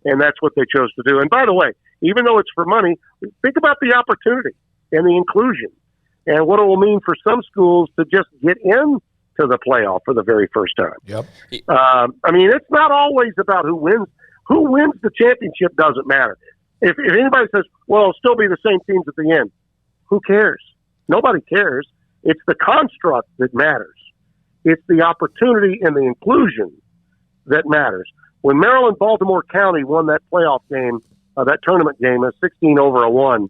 And that's what they chose to do. And by the way, even though it's for money, think about the opportunity and the inclusion and what it will mean for some schools to just get into the playoff for the very first time. Yep. It's not always about who wins. Who wins the championship doesn't matter. If anybody says, well, it'll still be the same teams at the end, who cares? Nobody cares. It's the construct that matters. It's the opportunity and the inclusion that matters. When Maryland-Baltimore County won that playoff game, that tournament game, a 16-1,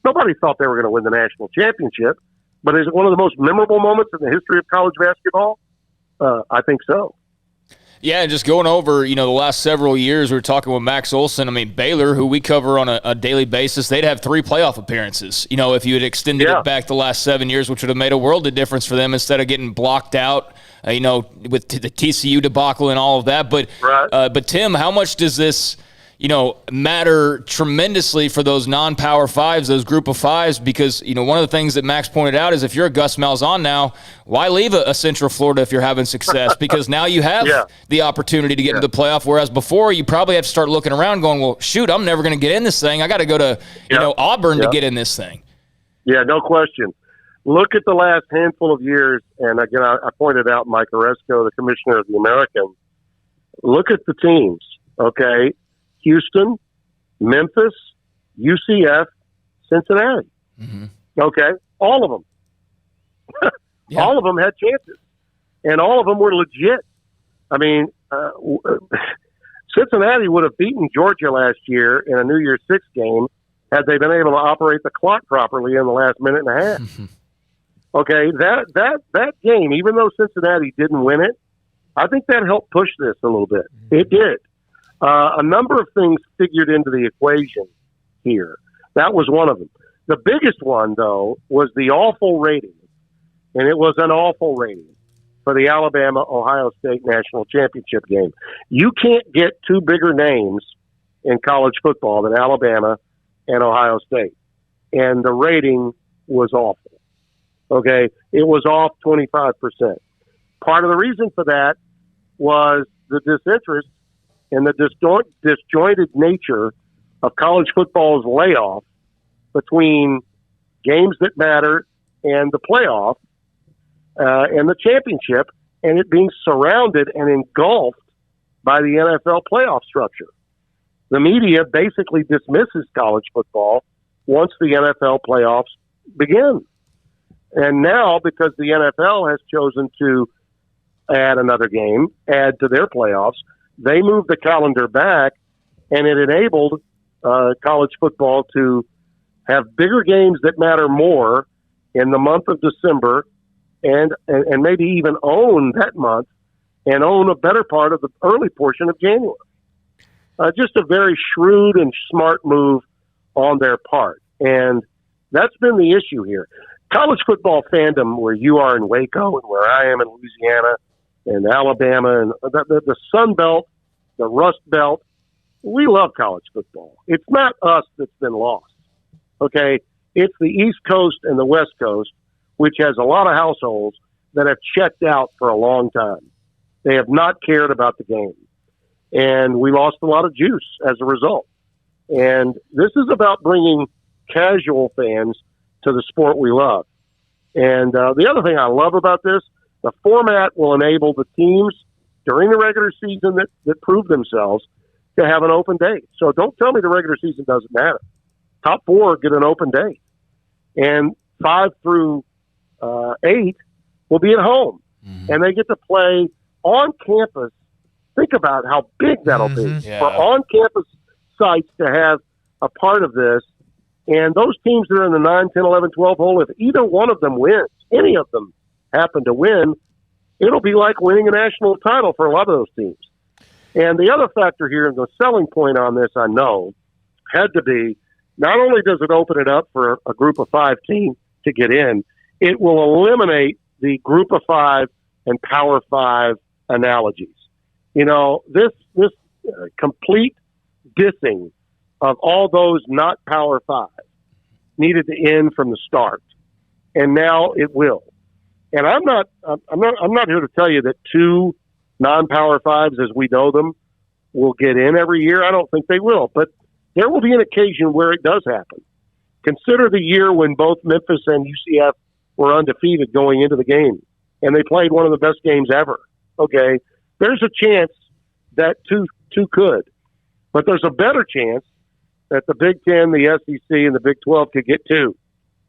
nobody thought they were going to win the national championship. But is it one of the most memorable moments in the history of college basketball? I think so. Yeah, and just going over, the last several years, we were talking with Max Olson. I mean, Baylor, who we cover on a daily basis, they'd have 3 playoff appearances. If you had extended it back the last 7 years, which would have made a world of difference for them instead of getting blocked out, with the TCU debacle and all of that. But Tim, how much does this, matter tremendously for those non-Power Fives, those group of fives? Because, one of the things that Max pointed out is if you're a Gus Malzahn now, why leave a Central Florida if you're having success? Because now you have the opportunity to get into the playoff, whereas before you probably have to start looking around going, well, shoot, I'm never going to get in this thing. I got to go to, Auburn to get in this thing. Yeah, no question. Look at the last handful of years, and again, I pointed out Mike Oresco, the commissioner of the American. Look at the teams, okay? Houston, Memphis, UCF, Cincinnati. Mm-hmm. Okay? All of them. All of them had chances. And all of them were legit. I mean, Cincinnati would have beaten Georgia last year in a New Year's Six game had they been able to operate the clock properly in the last minute and a half. Okay, that game, even though Cincinnati didn't win it, I think that helped push this a little bit. It did. A number of things figured into the equation here. That was one of them. The biggest one, though, was the awful rating, and it was an awful rating for the Alabama-Ohio State National Championship game. You can't get 2 bigger names in college football than Alabama and Ohio State, and the rating was awful. Okay? It was off 25%. Part of the reason for that was the disinterest and the disjointed nature of college football's layoff between games that matter and the playoff and the championship, and it being surrounded and engulfed by the NFL playoff structure. The media basically dismisses college football once the NFL playoffs begin. And now, because the NFL has chosen to add another game, add to their playoffs, they moved the calendar back, and it enabled college football to have bigger games that matter more in the month of December and maybe even own that month and own a better part of the early portion of January. Just a very shrewd and smart move on their part. And that's been the issue here. College football fandom, where you are in Waco and where I am in Louisiana and Alabama and the Sun Belt, the Rust Belt, we love college football. It's not us that's been lost, okay? It's the East Coast and the West Coast, which has a lot of households that have checked out for a long time. They have not cared about the game. And we lost a lot of juice as a result. And this is about bringing casual fans to the sport we love. And the other thing I love about this, the format will enable the teams during the regular season that prove themselves to have an open date. So don't tell me the regular season doesn't matter. Top 4 get an open date. And 5 through 8 will be at home. Mm-hmm. And they get to play on campus. Think about how big that'll be for on-campus sites to have a part of this. And those teams that are in the 9, 10, 11, 12 hole, if either one of them wins, any of them happen to win, it'll be like winning a national title for a lot of those teams. And the other factor here, and the selling point on this, I know, had to be, not only does it open it up for a group of 5 team to get in, it will eliminate the group of 5 and Power 5 analogies. You know, this complete dissing of all those not Power 5 needed to end from the start, and now it will. And I'm not here to tell you that 2 non-Power 5s, as we know them, will get in every year. I don't think they will, but there will be an occasion where it does happen. Consider the year when both Memphis and UCF were undefeated going into the game, and they played one of the best games ever. Okay, there's a chance that two could, but there's a better chance that the Big Ten, the SEC, and the Big 12 could get 2.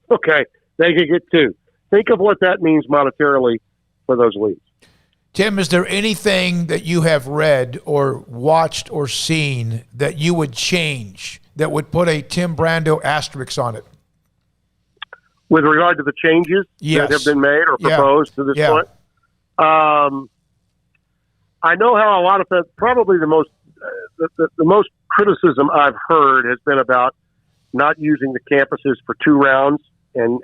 Okay, they could get 2. Think of what that means monetarily for those leagues. Tim, is there anything that you have read or watched or seen that you would change that would put a Tim Brando asterisk on it? With regard to the changes that have been made or proposed to this point? I know how a lot of that, probably the most criticism I've heard has been about not using the campuses for 2 rounds and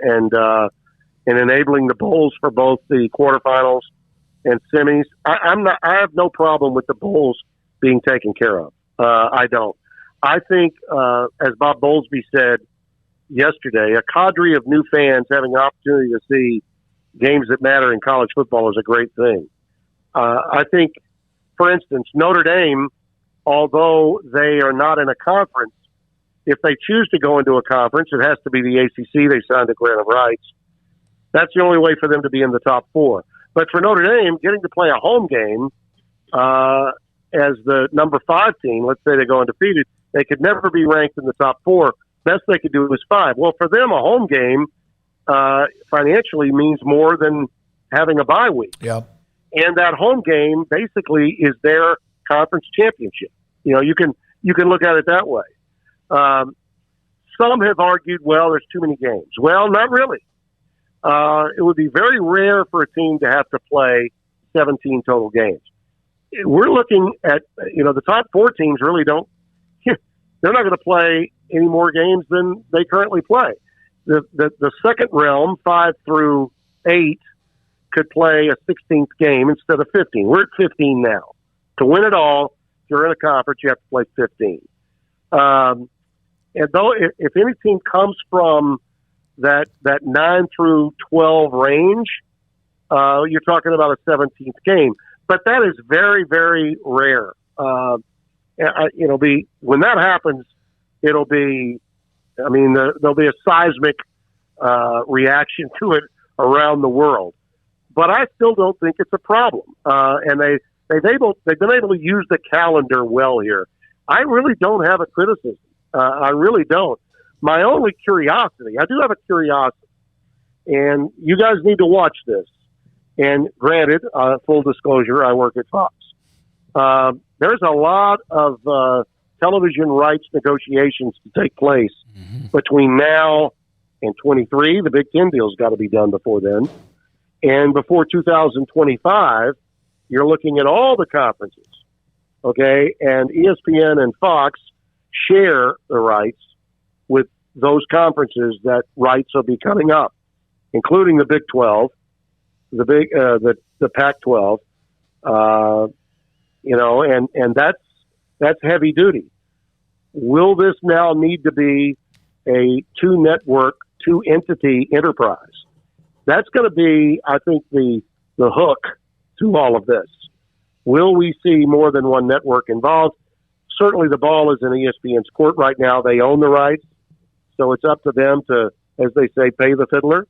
enabling the bowls for both the quarterfinals and semis. I have no problem with the bowls being taken care of. I don't. I think, as Bob Bowlesby said yesterday, a cadre of new fans having an opportunity to see games that matter in college football is a great thing. I think, for instance, Notre Dame, although they are not in a conference, if they choose to go into a conference, it has to be the ACC. They signed a grant of rights. That's the only way for them to be in the top 4. But for Notre Dame, getting to play a home game as the number 5 team, let's say they go undefeated, they could never be ranked in the top 4. Best they could do was 5. Well, for them, a home game financially means more than having a bye week. Yeah. And that home game basically is their conference championship. You know, you can look at it that way. Some have argued, well, there's too many games. Well, not really. It would be very rare for a team to have to play 17 total games. We're looking at, the top 4 teams really don't, they're not going to play any more games than they currently play. The second realm, 5 through 8, could play a 16th game instead of 15. We're at 15 now. To win it all, if you're in a conference, you have to play 15. And though if any team comes from that 9 through 12 range, you're talking about a 17th game. But that is very, very rare. It'll be, when that happens, there'll be a seismic reaction to it around the world. But I still don't think it's a problem. And they've been able to use the calendar well here. I really don't have a criticism. I really don't. My only curiosity, I do have a curiosity, and you guys need to watch this. And granted, full disclosure, I work at Fox. There's a lot of television rights negotiations to take place between now and 23. The Big Ten deal's got to be done before then. And before 2025, you're looking at all the conferences, okay? And ESPN and Fox share the rights with those conferences that rights will be coming up, including the Big 12, the Pac-12, and that's heavy duty. Will this now need to be a 2-network, 2-entity enterprise? That's going to be, I think, the hook to all of this. Will we see more than one network involved? Certainly the ball is in ESPN's court right now. They own the rights, so it's up to them to, as they say, pay the fiddler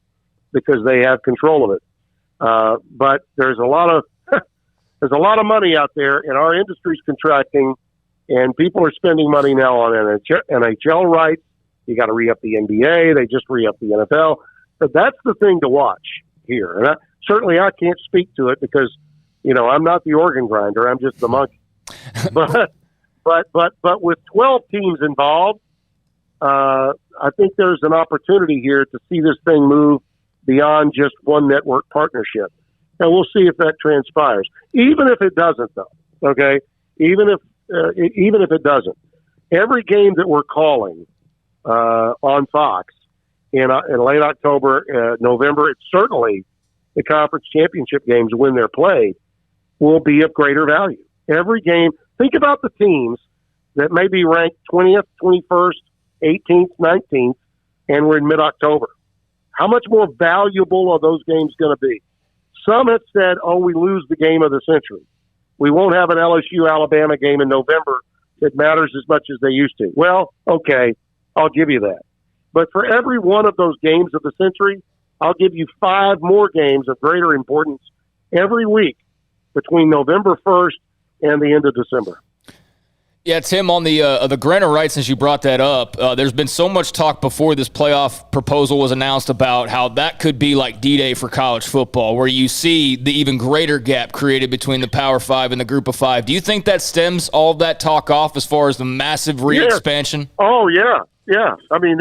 because they have control of it. But there's a lot of money out there, and our industry's contracting, and people are spending money now on NHL rights. You got to re-up the NBA. They just re-up the NFL. But that's the thing to watch here. And I can't speak to it because, I'm not the organ grinder. I'm just the monkey. But with 12 teams involved, I think there's an opportunity here to see this thing move beyond just one network partnership. And we'll see if that transpires. Even if it doesn't, though, okay? Even if it doesn't, every game that we're calling on Fox in late October, November, it's certainly the conference championship games when they're played will be of greater value. Every game, think about the teams that may be ranked 20th, 21st, 18th, 19th, and we're in mid-October. How much more valuable are those games going to be? Some have said, we lose the game of the century. We won't have an LSU-Alabama game in November that matters as much as they used to. Well, okay, I'll give you that. But for every one of those games of the century, I'll give you 5 more games of greater importance every week between November 1st and the end of December. Yeah, Tim, on the grant of rights, since you brought that up, there's been so much talk before this playoff proposal was announced about how that could be like D-Day for college football, where you see the even greater gap created between the Power Five and the Group of Five. Do you think that stems all of that talk off as far as the massive re-expansion? Yes. Oh, yeah. I mean,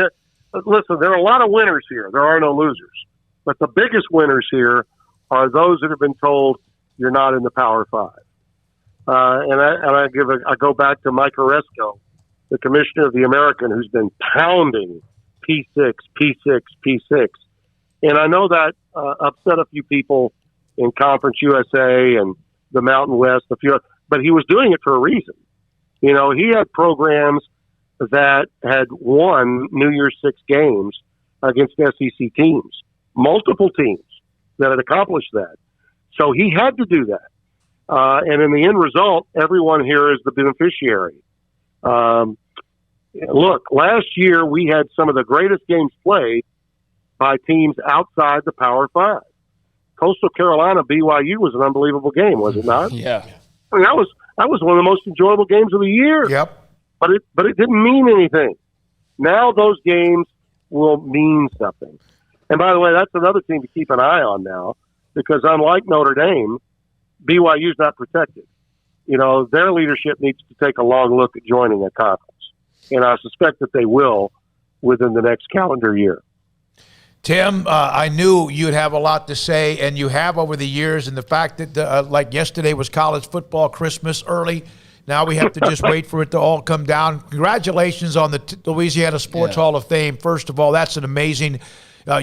listen, there are a lot of winners here. There are no losers. But the biggest winners here are those that have been told you're not in the Power Five. I go back to Mike Oresco, the commissioner of the American, who's been pounding P6. And I know that upset a few people in Conference USA and the Mountain West, but he was doing it for a reason. You know, he had programs that had won New Year's Six games against SEC teams, multiple teams that had accomplished that. So he had to do that. And in the end result, everyone here is the beneficiary. Look, last year we had some of the greatest games played by teams outside the Power Five. Coastal Carolina, BYU was an unbelievable game, was it not? Yeah. I mean, that was one of the most enjoyable games of the year. Yep. But it didn't mean anything. Now those games will mean something. And by the way, that's another team to keep an eye on now, because unlike Notre Dame, BYU's not protected. You know, their leadership needs to take a long look at joining a conference. And I suspect that they will within the next calendar year. Tim, I knew you'd have a lot to say, and you have over the years, and the fact that, like yesterday was college football Christmas early. Now we have to just wait for it to all come down. Congratulations on the Louisiana Sports Hall of Fame. First of all, that's an amazing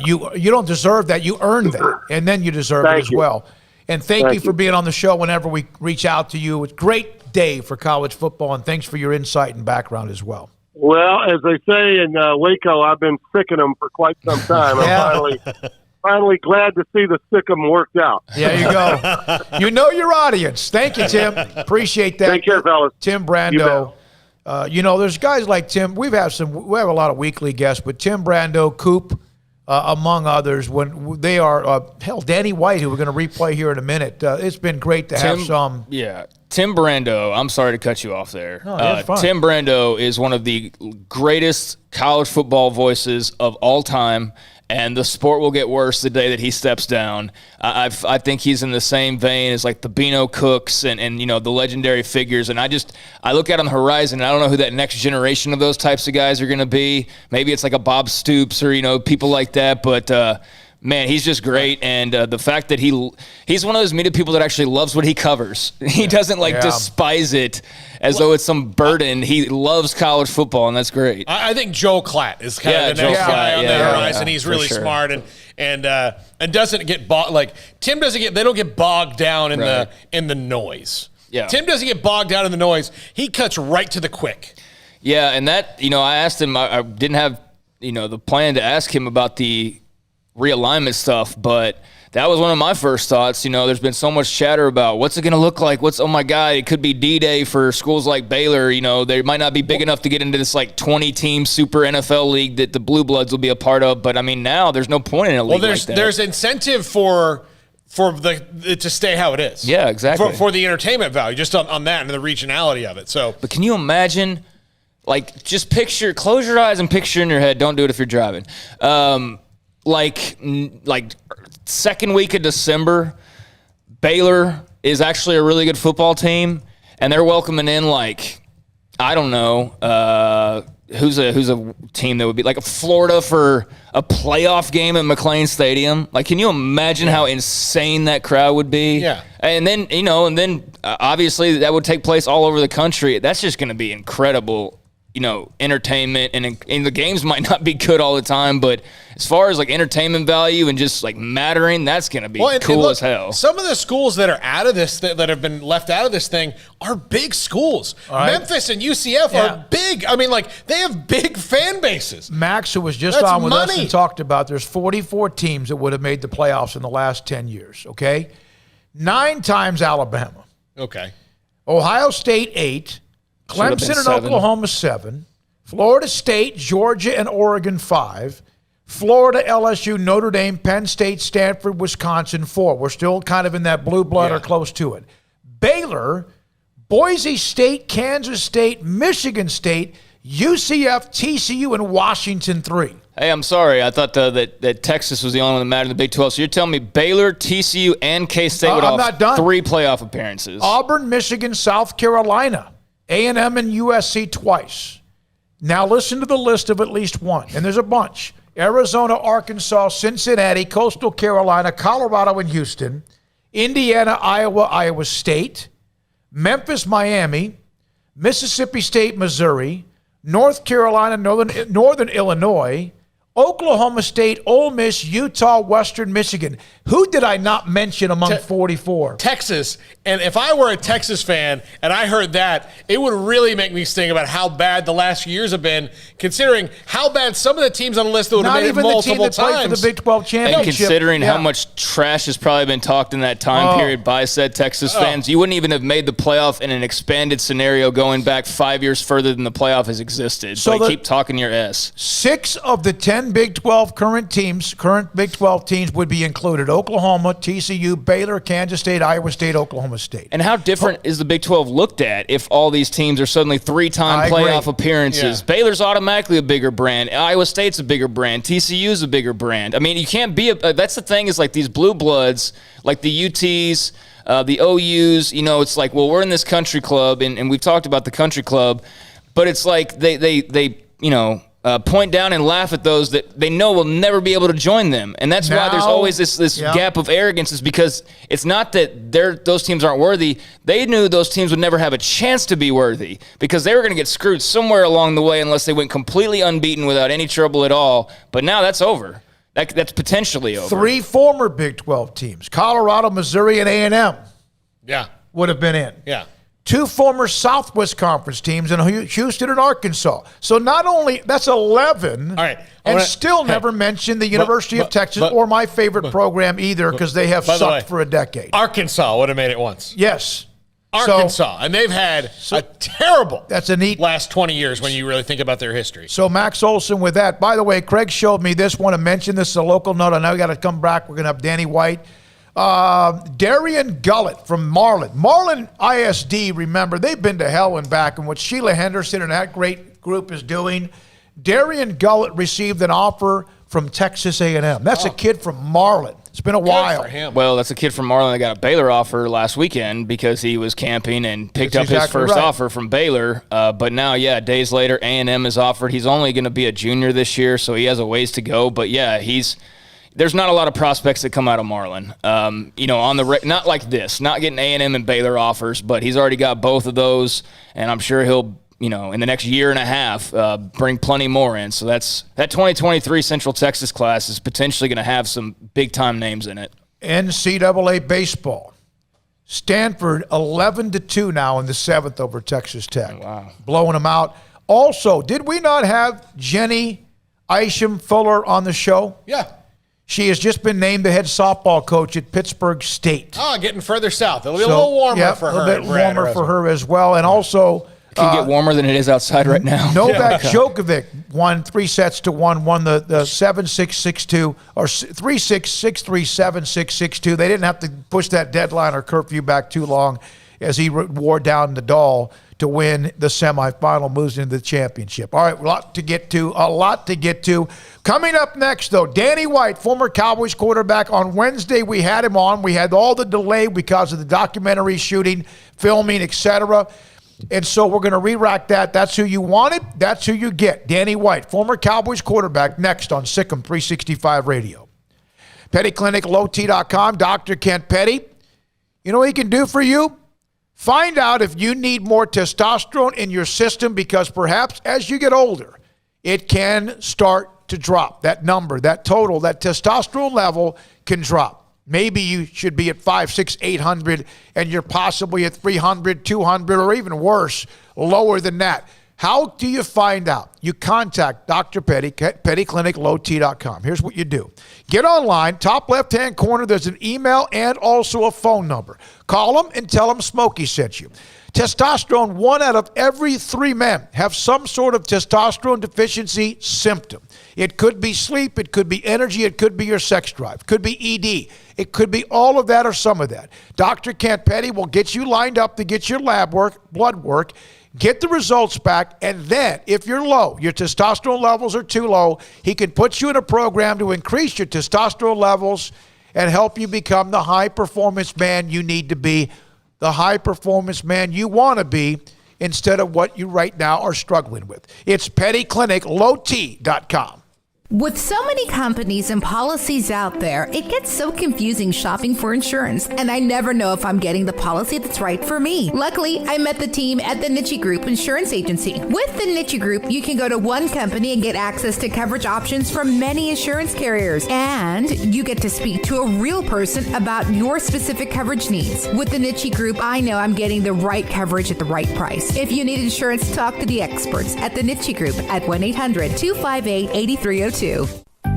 you don't deserve that. You earned that, and then you deserve it as well. And thank you for being on the show whenever we reach out to you. It's a great day for college football, and thanks for your insight and background as well. Well, as they say in Waco, I've been sicking them for quite some time. I'm finally glad to see the Sic'em worked out. There you go. You know your audience. Thank you, Tim. Appreciate that. Take care, fellas. Tim Brando. You know, there's guys like Tim. We have a lot of weekly guests, but Tim Brando, Coop, among others, when they are, Danny White, who we're going to replay here in a minute. It's been great to have some. Yeah. Tim Brando, I'm sorry to cut you off there. No, that's fine. Tim Brando is one of the greatest college football voices of all time, and the sport will get worse the day that he steps down. I think he's in the same vein as like the Beano Cooks and you know, the legendary figures. And I look out on the horizon, and I don't know who that next generation of those types of guys are going to be. Maybe it's like a Bob Stoops or, you know, people like that. But, man, he's just great, and the fact that he's one of those media people that actually loves what he covers. He doesn't despise it as though it's some burden. He loves college football, and that's great. I think Joe Klatt is kind of the next guy on the horizon. He's really smart and doesn't get Tim doesn't get. They don't get bogged down in the noise. Yeah. Tim doesn't get bogged down in the noise. He cuts right to the quick. Yeah, and that, you know, I asked him. I didn't have, you know, the plan to ask him about the realignment stuff, but that was one of my first thoughts. You know, there's been so much chatter about what's it going to look like. Oh my God, it could be D-Day for schools like Baylor. You know, they might not be big enough to get into this like 20-team super NFL league that the Blue Bloods will be a part of. But I mean, now there's no point in a league like that. There's incentive for it to stay how it is. Yeah, exactly. For the entertainment value, just on that and the regionality of it. So, but can you imagine? Like, just close your eyes and picture in your head. Don't do it if you're driving. Like second week of December, Baylor is actually a really good football team, and they're welcoming in I don't know who's a team that would be like Florida for a playoff game at McLean Stadium. Like, can you imagine how insane that crowd would be? Yeah. And then obviously that would take place all over the country. That's just going to be incredible. You know, entertainment, and the games might not be good all the time, but as far as like entertainment value and just like mattering, that's going to be cool as hell. Some of the schools that are out of this, that have been left out of this thing, are big schools. Right. Memphis and UCF are big. I mean, they have big fan bases. Max, who was just on with us and talked about, there's 44 teams that would have made the playoffs in the last 10 years, okay? 9 times Alabama. Okay. Ohio State, 8. Clemson and Oklahoma, 7. Florida State, Georgia, and Oregon, 5. Florida, LSU, Notre Dame, Penn State, Stanford, Wisconsin, 4. We're still kind of in that blue blood or close to it. Baylor, Boise State, Kansas State, Michigan State, UCF, TCU, and Washington 3. Hey, I'm sorry. I thought that Texas was the only one that mattered in the Big 12. So you're telling me Baylor, TCU, and K-State would have 3 playoff appearances. Auburn, Michigan, South Carolina, A&M, and USC twice. Now listen to the list of at least one, and there's a bunch. Arizona, Arkansas, Cincinnati, Coastal Carolina, Colorado, and Houston, Indiana, Iowa, Iowa State, Memphis, Miami, Mississippi State, Missouri, North Carolina, Northern Illinois, Oklahoma State, Ole Miss, Utah, Western Michigan. Who did I not mention among 44? Texas. And if I were a Texas fan and I heard that, it would really make me think about how bad the last few years have been, considering how bad some of the teams on the list that would have made it multiple times. Played for the Big 12 championship. And considering how much trash has probably been talked in that time period by said Texas fans, you wouldn't even have made the playoff in an expanded scenario going back 5 years further than the playoff has existed. So keep talking your S. 6 of the 10 Big 12 current Big 12 teams would be included. Oklahoma, TCU, Baylor, Kansas State, Iowa State, Oklahoma State. And how different is the Big 12 looked at if all these teams are suddenly 3-time playoff appearances? Yeah. Baylor's automatically a bigger brand. Iowa State's a bigger brand. TCU's a bigger brand. I mean, you can't be that's the thing is like these blue bloods, like the UTs, the OUs, it's like, well, we're in this country club, and we've talked about the country club, but it's like they point down and laugh at those that they know will never be able to join them. And that's why there's always this gap of arrogance, is because it's not that those teams aren't worthy. They knew those teams would never have a chance to be worthy because they were going to get screwed somewhere along the way unless they went completely unbeaten without any trouble at all. But now that's over. That's potentially over. 3 former Big 12 teams, Colorado, Missouri, and A&M, would have been in. Yeah. 2 former Southwest Conference teams in Houston and Arkansas. So not only, that's 11, all right, never mentioned the University of Texas or my favorite program either, because they have sucked for a decade. Arkansas would have made it once. Yes. Arkansas. And they've had a terrible last 20 years when you really think about their history. So Max Olson with that. By the way, Craig showed me this. Want to mention this is a local note. I know we got to come back. We're going to have Danny White. Darian Gullett from Marlin. Marlin ISD, remember, they've been to hell and back, and what Sheila Henderson and that great group is doing. Darian Gullett received an offer from Texas A&M. That's a kid from Marlin. It's been a while. For him. Well, that's a kid from Marlin that got a Baylor offer last weekend because he was camping and picked up his first offer from Baylor. But now, days later, A&M is offered. He's only going to be a junior this year, so he has a ways to go. But, there's not a lot of prospects that come out of Marlin. On not like this, not getting A&M and Baylor offers, but he's already got both of those, and I'm sure he'll, in the next year and a half, bring plenty more in. So that 2023 Central Texas class is potentially going to have some big-time names in it. NCAA baseball. Stanford 11-2 now in the 7th over Texas Tech. Wow. Blowing them out. Also, did we not have Jenny Isham Fuller on the show? Yeah. She has just been named the head softball coach at Pittsburgh State. Oh, getting further south. It'll be a little warmer for her. A little bit warmer for her as well. And also, it can get warmer than it is outside right now. Novak Djokovic won 3-1, won the 7-6, 6-2, or 3-6, 6-3, 7-6, 6-2. They didn't have to push that deadline or curfew back too long as he wore down Nadal to win the semifinal, moves into the championship. All right, a lot to get to. Coming up next, though, Danny White, former Cowboys quarterback. On Wednesday, we had him on. We had all the delay because of the documentary shooting, filming, etc. And so we're going to re-rack that. That's who you wanted. That's who you get. Danny White, former Cowboys quarterback, next on SicEm365 Radio. PettyClinicLowT.com, Dr. Kent Petty. You know what he can do for you? Find out if you need more testosterone in your system, because perhaps as you get older, it can start to drop. That number, that total, that testosterone level can drop. Maybe you should be at 500, 600, 800, and you're possibly at 300, 200, or even worse, lower than that. How do you find out? You contact Dr. Petty, PettyClinicLowT.com. Here's what you do. Get online, top left-hand corner, there's an email and also a phone number. Call them and tell them Smokey sent you. Testosterone, 1 out of every 3 men have some sort of testosterone deficiency symptom. It could be sleep. It could be energy. It could be your sex drive. It could be ED. It could be all of that or some of that. Dr. Kent Petty will get you lined up to get your lab work, blood work, get the results back, and then if you're low, your testosterone levels are too low, he can put you in a program to increase your testosterone levels and help you become the high-performance man you need to be, the high-performance man you want to be, instead of what you right now are struggling with. It's pettycliniclowt.com. With so many companies and policies out there, it gets so confusing shopping for insurance, and I never know if I'm getting the policy that's right for me. Luckily, I met the team at the Niche Group Insurance Agency. With the Niche Group, you can go to one company and get access to coverage options from many insurance carriers, and you get to speak to a real person about your specific coverage needs. With the Niche Group, I know I'm getting the right coverage at the right price. If you need insurance, talk to the experts at the Niche Group at 1-800-258-8302.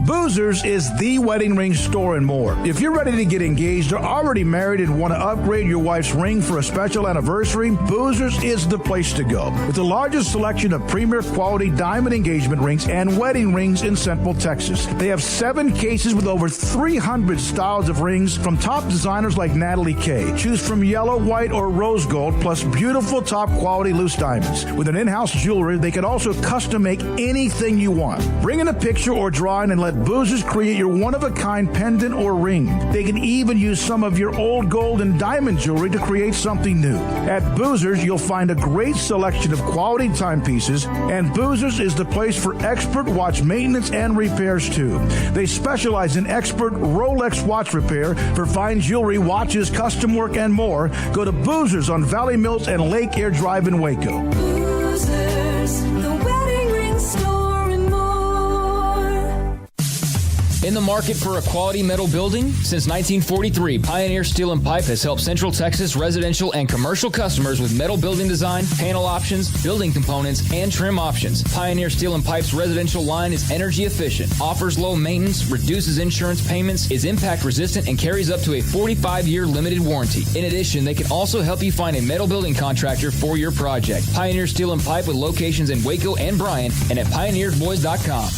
Boozers is the wedding ring store and more. If you're ready to get engaged or already married and want to upgrade your wife's ring for a special anniversary, Boozers is the place to go. With the largest selection of premier quality diamond engagement rings and wedding rings in Central Texas. They have 7 cases with over 300 styles of rings from top designers like Natalie Kay. Choose from yellow, white, or rose gold, plus beautiful top quality loose diamonds. With an in-house jewelry, they can also custom make anything you want. Bring in a picture or drawing and let Boozers create your one-of-a-kind pendant or ring. They can even use some of your old gold and diamond jewelry to create something new. At Boozers, you'll find a great selection of quality timepieces, and Boozers is the place for expert watch maintenance and repairs too. They specialize in expert Rolex watch repair for fine jewelry, watches, custom work, and more. Go to Boozers on Valley Mills and Lake Air Drive in Waco. Boozers, the wedding ring store and more. In the market for a quality metal building? Since 1943, Pioneer Steel and Pipe has helped Central Texas residential and commercial customers with metal building design, panel options, building components, and trim options. Pioneer Steel and Pipe's residential line is energy efficient, offers low maintenance, reduces insurance payments, is impact resistant, and carries up to a 45-year limited warranty. In addition, they can also help you find a metal building contractor for your project. Pioneer Steel and Pipe with locations in Waco and Bryan and at pioneersboys.com.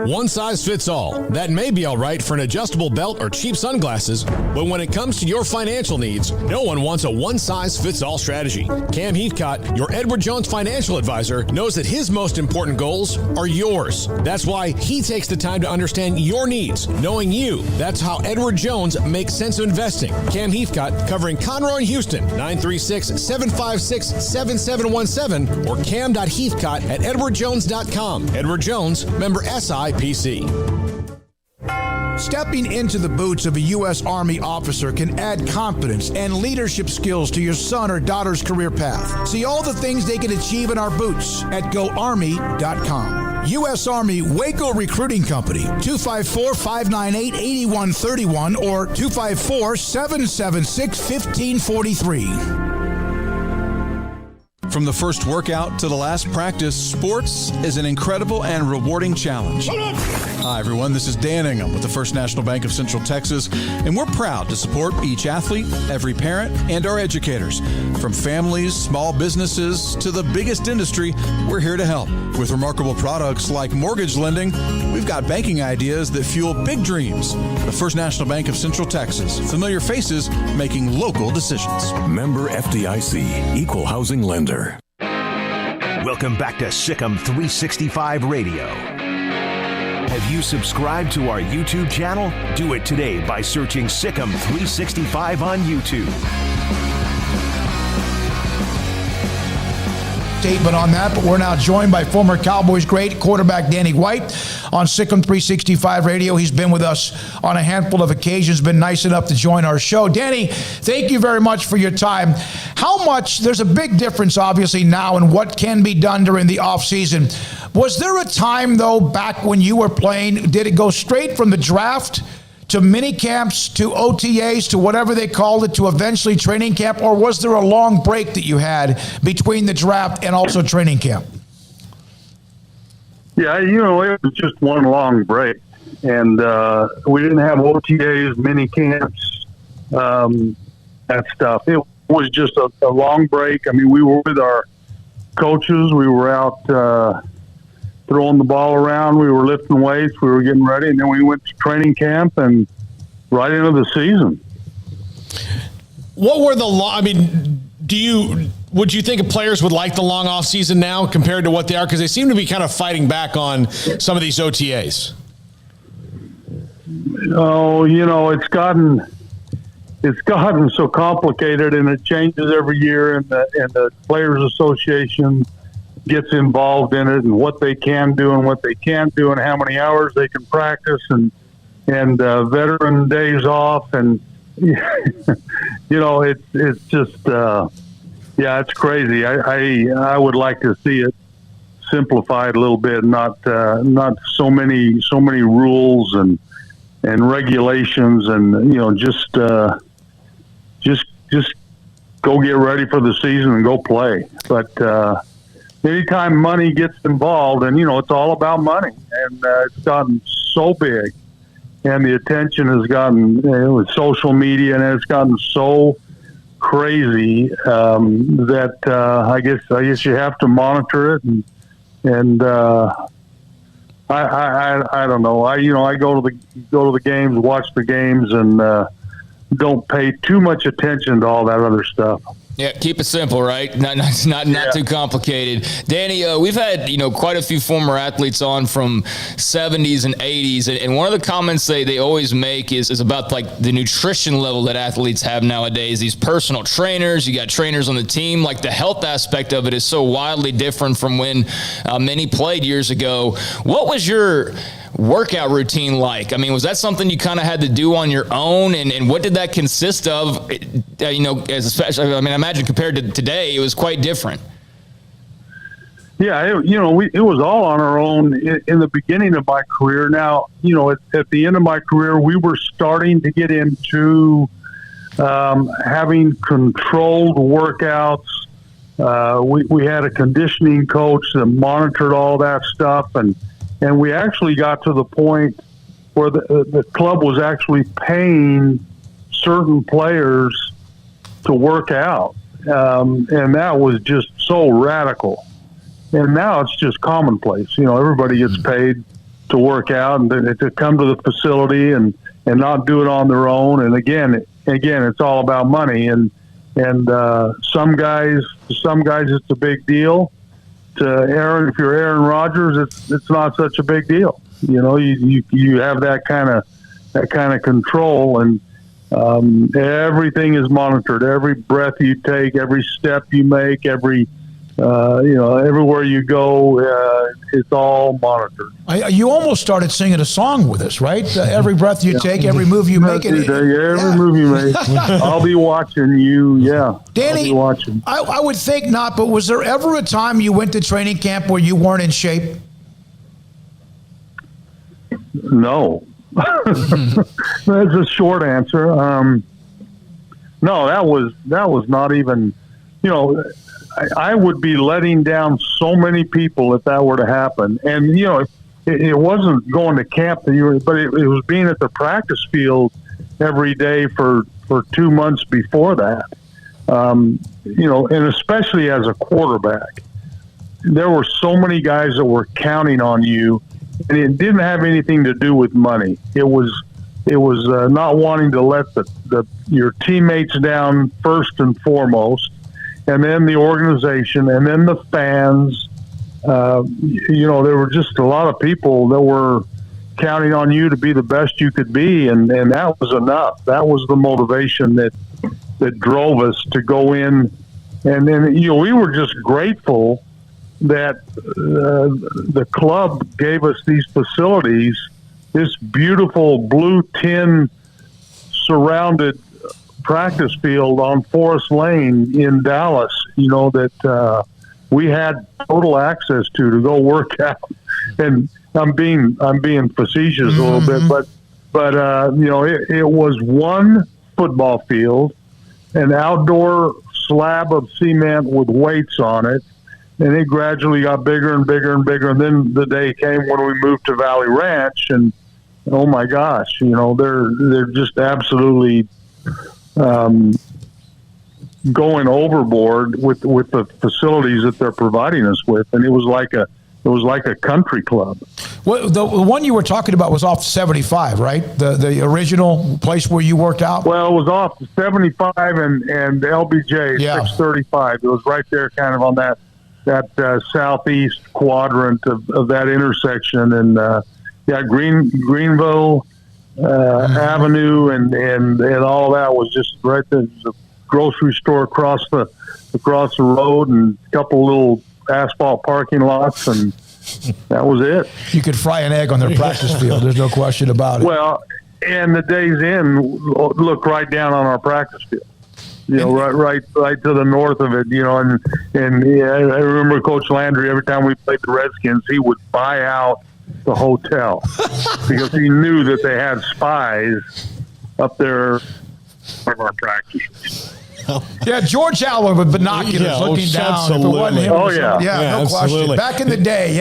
One size fits all. That may be all right for an adjustable belt or cheap sunglasses, but when it comes to your financial needs, no one wants a one-size-fits-all strategy. Cam Heathcott, your Edward Jones financial advisor, knows that his most important goals are yours. That's why he takes the time to understand your needs, knowing you. That's how Edward Jones makes sense of investing. Cam Heathcott, covering Conroe and Houston, 936-756-7717 or cam.heathcott at edwardjones.com. Edward Jones, member SIPC. Stepping into the boots of a U.S. Army officer can add confidence and leadership skills to your son or daughter's career path. See all the things they can achieve in our boots at GoArmy.com. U.S. Army Waco Recruiting Company, 254-598-8131 or 254-776-1543. From the first workout to the last practice, sports is an incredible and rewarding challenge. Hi, everyone. This is Dan Ingham with the First National Bank of Central Texas, and we're proud to support each athlete, every parent, and our educators. From families, small businesses, to the biggest industry, we're here to help. With remarkable products like mortgage lending, we've got banking ideas that fuel big dreams. The First National Bank of Central Texas. Familiar faces making local decisions. Member FDIC, Equal Housing Lender. Welcome back to SicEm365 Radio. Have you subscribed to our YouTube channel? Do it today by searching SicEm365 on YouTube. Statement on that, but we're now joined by former Cowboys great quarterback Danny White on SicEm365 Radio. He's been with us on a handful of occasions, been nice enough to join our show. Danny, thank you very much for your time. How much, there's a big difference obviously now in what can be done during the offseason. Was there a time though, back when you were playing, did it go straight from the draft to mini camps, to OTAs, to whatever they called it, to eventually training camp, or was there a long break that you had between the draft and also training camp? Yeah, it was just one long break, and we didn't have OTAs, mini camps, that stuff. It was just a long break. I mean, we were with our coaches. We were out throwing the ball around. We were lifting weights. We were getting ready, and then we went to training camp and right into the season. What were the would you think players would like the long off season now compared to what they are? Because they seem to be kind of fighting back on some of these OTAs. Oh, it's gotten so complicated, and it changes every year, and the Players Association gets involved in it, and what they can do and what they can't do, and how many hours they can practice, and veteran days off, and it's just it's crazy. I would like to see it simplified a little bit, not so many rules and regulations, and just go get ready for the season and go play. But anytime money gets involved, and it's all about money, and it's gotten so big, and the attention has gotten with social media, and it's gotten so crazy that I guess you have to monitor it, and I don't know. I go to the games, watch the games, and don't pay too much attention to all that other stuff. Yeah, keep it simple, right? Not too complicated. Danny, we've had quite a few former athletes on from 70s and 80s, and one of the comments they always make is about like the nutrition level that athletes have nowadays. These personal trainers, you got trainers on the team. Like the health aspect of it is so wildly different from when many played years ago. What was your workout routine like? I mean, was that something you kind of had to do on your own, and what did that consist of? Especially, I imagine compared to today, it was quite different. Yeah, it was all on our own in the beginning of my career. Now, at the end of my career, we were starting to get into having controlled workouts. We had a conditioning coach that monitored all that stuff, and we actually got to the point where the club was actually paying certain players to work out. And that was just so radical. And now it's just commonplace. Everybody gets paid to work out and to come to the facility and not do it on their own. And again, it's all about money. And some guys, it's a big deal. To Aaron, if you're Aaron Rodgers, it's not such a big deal. You have that kind of control, and everything is monitored. Every breath you take, every step you make, everywhere you go, it's all monitored. You almost started singing a song with us, right? Every breath you take, every move you make. Every move you make. I'll be watching you, Danny, I'll be watching. I would think not, but was there ever a time you went to training camp where you weren't in shape? No. That's a short answer. No, that was not even, I would be letting down so many people if that were to happen. And, it wasn't going to camp but it was being at the practice field every day for 2 months before that. And especially as a quarterback, there were so many guys that were counting on you, and it didn't have anything to do with money. It was not wanting to let your teammates down first and foremost, and then the organization, and then the fans. There were just a lot of people that were counting on you to be the best you could be, and that was enough. That was the motivation that drove us to go in. And then, we were just grateful that the club gave us these facilities, this beautiful blue tin surrounded practice field on Forest Lane in Dallas, that we had total access to go work out. And I'm being facetious a little bit, but it was one football field, an outdoor slab of cement with weights on it, and it gradually got bigger and bigger and bigger. And then the day came when we moved to Valley Ranch, and oh my gosh, they're just absolutely going overboard with the facilities that they're providing us with, and it was like a country club. Well, the one you were talking about was off 75, right? The original place where you worked out? Well, it was off 75 and LBJ 635. It was right there kind of on that southeast quadrant of that intersection. And, Greenville Avenue and all that was just right there. There's a grocery store across the road and a couple little asphalt parking lots, and that was it. You could fry an egg on their practice field. There's no question about it. Well, and the Days Inn looked right down on our practice field. Right to the north of it. And I remember Coach Landry. Every time we played the Redskins, he would buy out the hotel because he knew that they had spies up there of our practice. Yeah, George Allen with binoculars looking down. If it wasn't him, no question. Back in the day,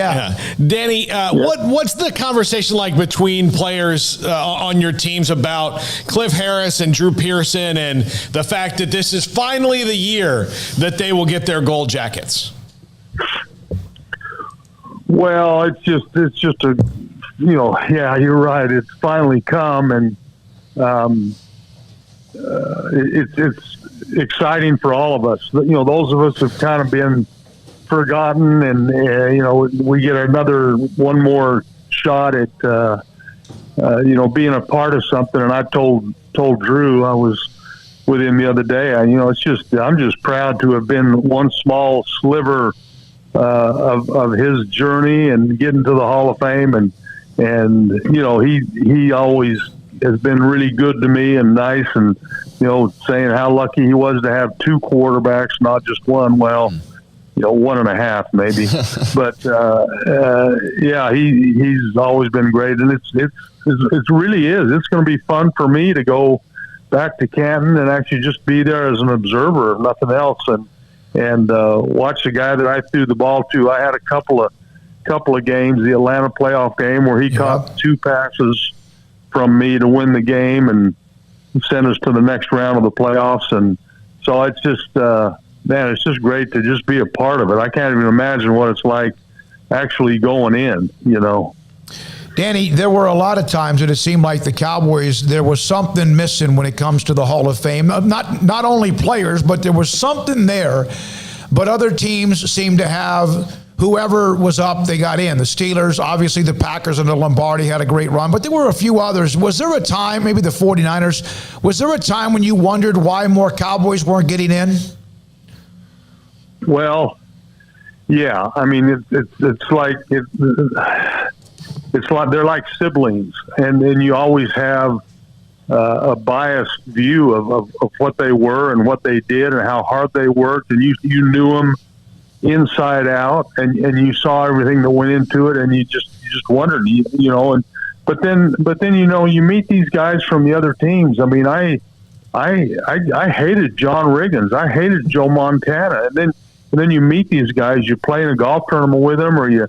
Danny, what's the conversation like between players on your teams about Cliff Harris and Drew Pearson and the fact that this is finally the year that they will get their gold jackets? Well, it's just a, you're right. It's finally come, and it's exciting for all of us. Those of us have kind of been forgotten, and we get one more shot at being a part of something. And I told Drew, I was with him the other day. I'm just proud to have been one small sliver of his journey and getting to the Hall of Fame. And he always has been really good to me and nice, and saying how lucky he was to have two quarterbacks, not just one. Well, 1.5 maybe, but he's always been great, and it really is. It's going to be fun for me to go back to Canton and actually just be there as an observer, if nothing else, and watch the guy that I threw the ball to. I had a couple of games, the Atlanta playoff game, where he caught 2 passes from me to win the game and send us to the next round of the playoffs. And so it's just, it's just great to just be a part of it. I can't even imagine what it's like actually going in, Danny, there were a lot of times that it seemed like the Cowboys, there was something missing when it comes to the Hall of Fame. Not only players, but there was something there. But other teams seemed to have whoever was up, they got in. The Steelers, obviously the Packers and the Lombardi had a great run, but there were a few others. Was there a time, maybe the 49ers, was there a time when you wondered why more Cowboys weren't getting in? Well, yeah. I mean, it's like they're like siblings, and you always have a biased view of what they were and what they did and how hard they worked, and you knew them inside out, and you saw everything that went into it, and you just wondered, but then you meet these guys from the other teams. I mean, I hated John Riggins, I hated Joe Montana, and then you meet these guys, you play in a golf tournament with them, or you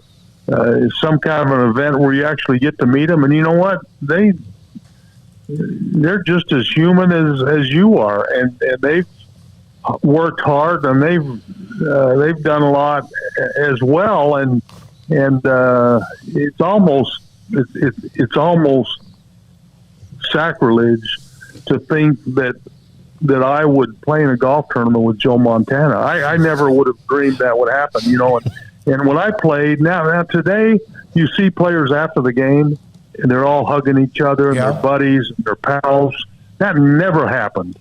some kind of an event where you actually get to meet them, and you know what, they're just as human as you are, and they've worked hard, and they've done a lot as well, and it's almost sacrilege to think that I would play in a golf tournament with Joe Montana. I never would have dreamed that would happen, and when I played, now today you see players after the game and they're all hugging each other and they're buddies and they're pals. That never happened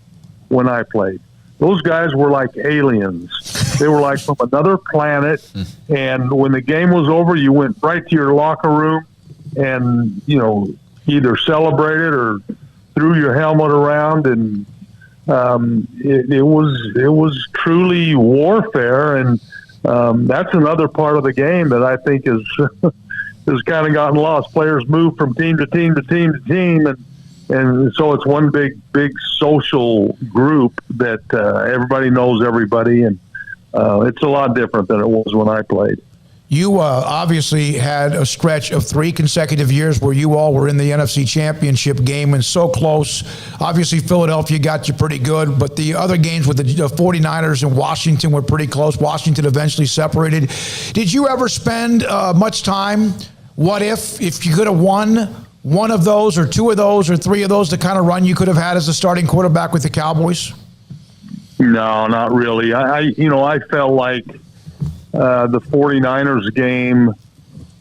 when I played. Those guys were like aliens. They were like from another planet. And when the game was over, you went right to your locker room and, either celebrated or threw your helmet around. And it was truly warfare. And that's another part of the game that I think has kind of gotten lost. Players move from team to team to team to team, and so it's one big social group that everybody knows everybody, and it's a lot different than it was when I played. You obviously had a stretch of 3 consecutive years where you all were in the NFC Championship game and so close. Obviously, Philadelphia got you pretty good, but the other games with the 49ers and Washington were pretty close. Washington eventually separated. Did you ever spend much time, what if you could have won one of those or 2 of those or 3 of those, the kind of run you could have had as a starting quarterback with the Cowboys? No, not really. I felt like the 49ers game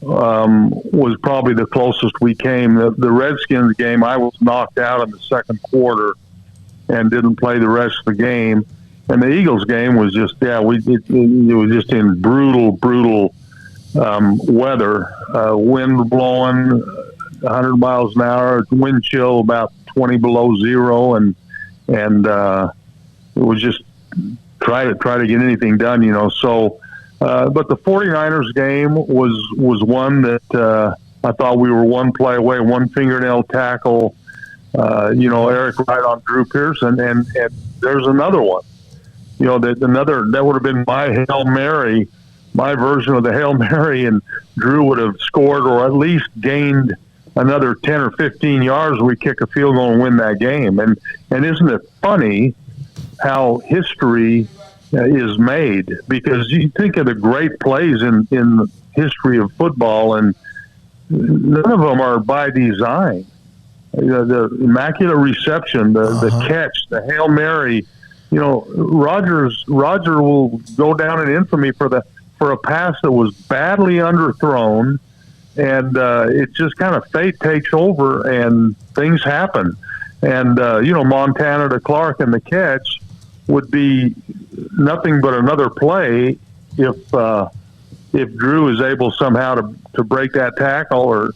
was probably the closest we came. The Redskins game, I was knocked out in the second quarter and didn't play the rest of the game. And the Eagles game was just, it was just in brutal weather, wind blowing 100 miles an hour, wind chill about 20 below zero, and it was just try to get anything done, So. But the 49ers game was one that I thought we were one play away, one fingernail tackle, Eric Wright on Drew Pearson, and there's another one, that would have been my Hail Mary, my version of the Hail Mary, and Drew would have scored or at least gained another 10 or 15 yards. We kick a field goal and win that game. And isn't it funny how history is made, because you think of the great plays in the history of football, and none of them are by design. The immaculate reception, the catch, the Hail Mary. Roger will go down in infamy for a pass that was badly underthrown, and it just kind of fate takes over and things happen. And Montana to Clark and the catch would be nothing but another play if Drew is able somehow to break that tackle, or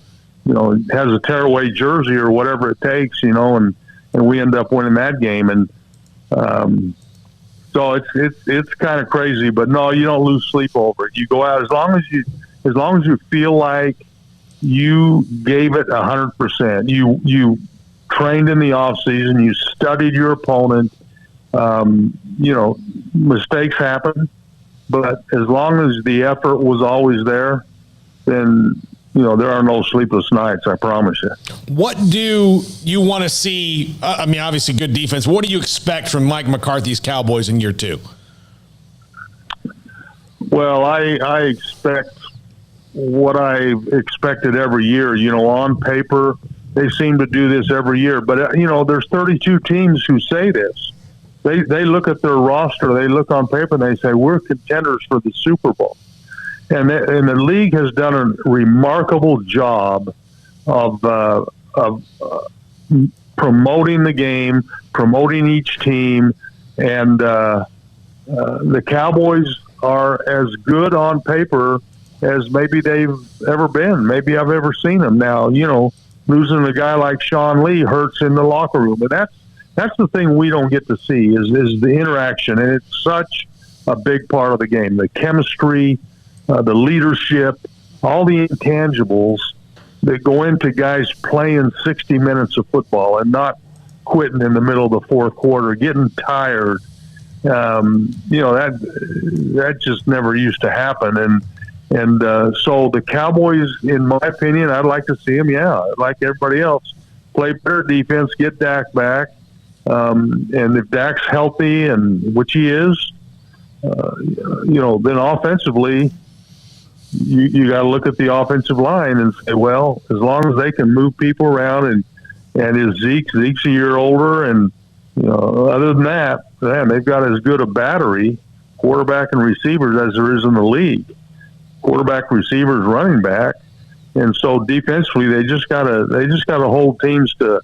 has a tearaway jersey or whatever it takes, and we end up winning that game. And so it's kind of crazy, but no, you don't lose sleep over it. You go out as long as you feel like you gave it 100%. You trained in the off season. You studied your opponent. Mistakes happen, but as long as the effort was always there, then, there are no sleepless nights, I promise you. What do you want to see? Obviously good defense. What do you expect from Mike McCarthy's Cowboys in year 2? Well, I expect what I expected every year. On paper, they seem to do this every year, but there's 32 teams who say this. They look at their roster, they look on paper, and they say, we're contenders for the Super Bowl. And the league has done a remarkable job of promoting the game, promoting each team, and the Cowboys are as good on paper as maybe they've ever been. Maybe I've ever seen them. Now, losing a guy like Sean Lee hurts in the locker room, but that's the thing we don't get to see is the interaction, and it's such a big part of the game. The chemistry, the leadership, all the intangibles that go into guys playing 60 minutes of football and not quitting in the middle of the fourth quarter, getting tired. That just never used to happen, and so the Cowboys, in my opinion, I'd like to see them. Like everybody else, play better defense, get Dak back. And if Dak's healthy, and which he is, then offensively, you got to look at the offensive line and say, well, as long as they can move people around, and is Zeke's a year older, and other than that, man, they've got as good a battery, quarterback and receivers, as there is in the league. Quarterback, receivers, running back, and so defensively, they just gotta hold teams to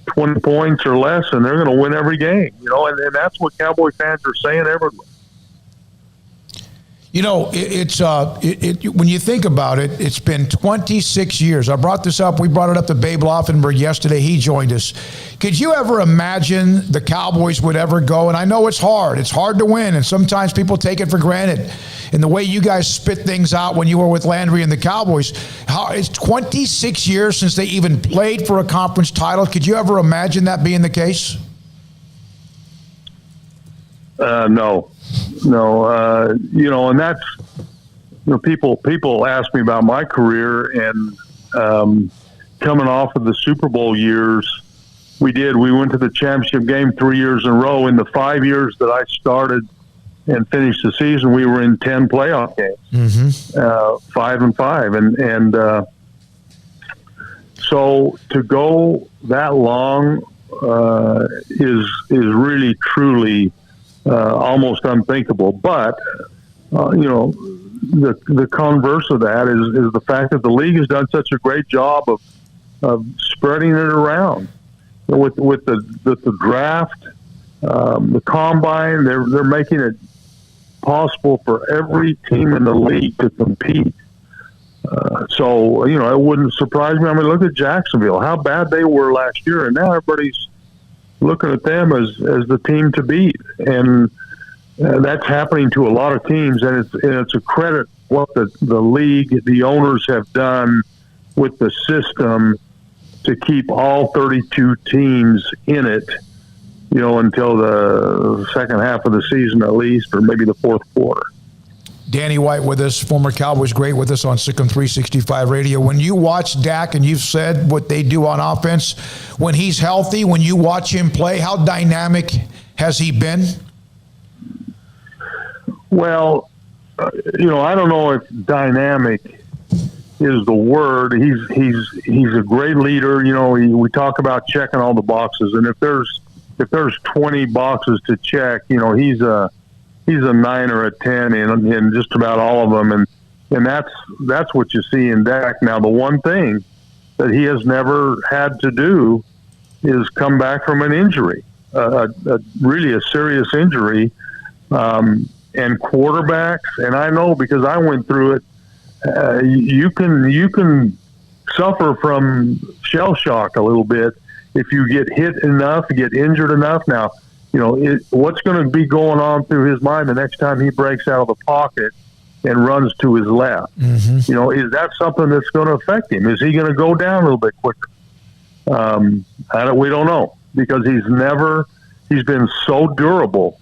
20 points or less, and they're going to win every game, and that's what Cowboy fans are saying everywhere. It's when you think about it, it's been 26 years. I brought this up. We brought it up to Babe Laufenberg yesterday. He joined us. Could you ever imagine the Cowboys would ever go? And I know it's hard. It's hard to win, and sometimes people take it for granted. And the way you guys spit things out when you were with Landry and the Cowboys, it's 26 years since they even played for a conference title. Could you ever imagine that being the case? No, and that's people ask me about my career, and coming off of the Super Bowl years, we went to the championship game 3 years in a row. In the 5 years that I started and finished the season, we were in 10 playoff games, 5-5, and so to go that long is really truly almost unthinkable. But the converse of that is the fact that the league has done such a great job of spreading it around with the draft, the combine. They're making it possible for every team in the league to compete. So it wouldn't surprise me. I mean, look at Jacksonville, how bad they were last year, and now everybody's looking at them as the team to beat. And that's happening to a lot of teams, and it's a credit what the league, the owners have done with the system to keep all 32 teams in it, until the second half of the season at least, or maybe the fourth quarter. Danny White with us, former Cowboys great with us on SicEm365 Radio. When you watch Dak, and you've said what they do on offense, when he's healthy, when you watch him play, how dynamic has he been? Well, I don't know if dynamic is the word. He's a great leader. We talk about checking all the boxes, and if there's 20 boxes to check, he's a 9 or a 10 in just about all of them, and that's what you see in Dak. Now, the one thing that he has never had to do is come back from an injury, really a serious injury. And quarterbacks, and I know because I went through it, you can suffer from shell shock a little bit if you get hit enough, get injured enough. Now, what's going to be going on through his mind the next time he breaks out of the pocket and runs to his left? Mm-hmm. Is that something that's going to affect him? Is he going to go down a little bit quicker? We don't know, because he's been so durable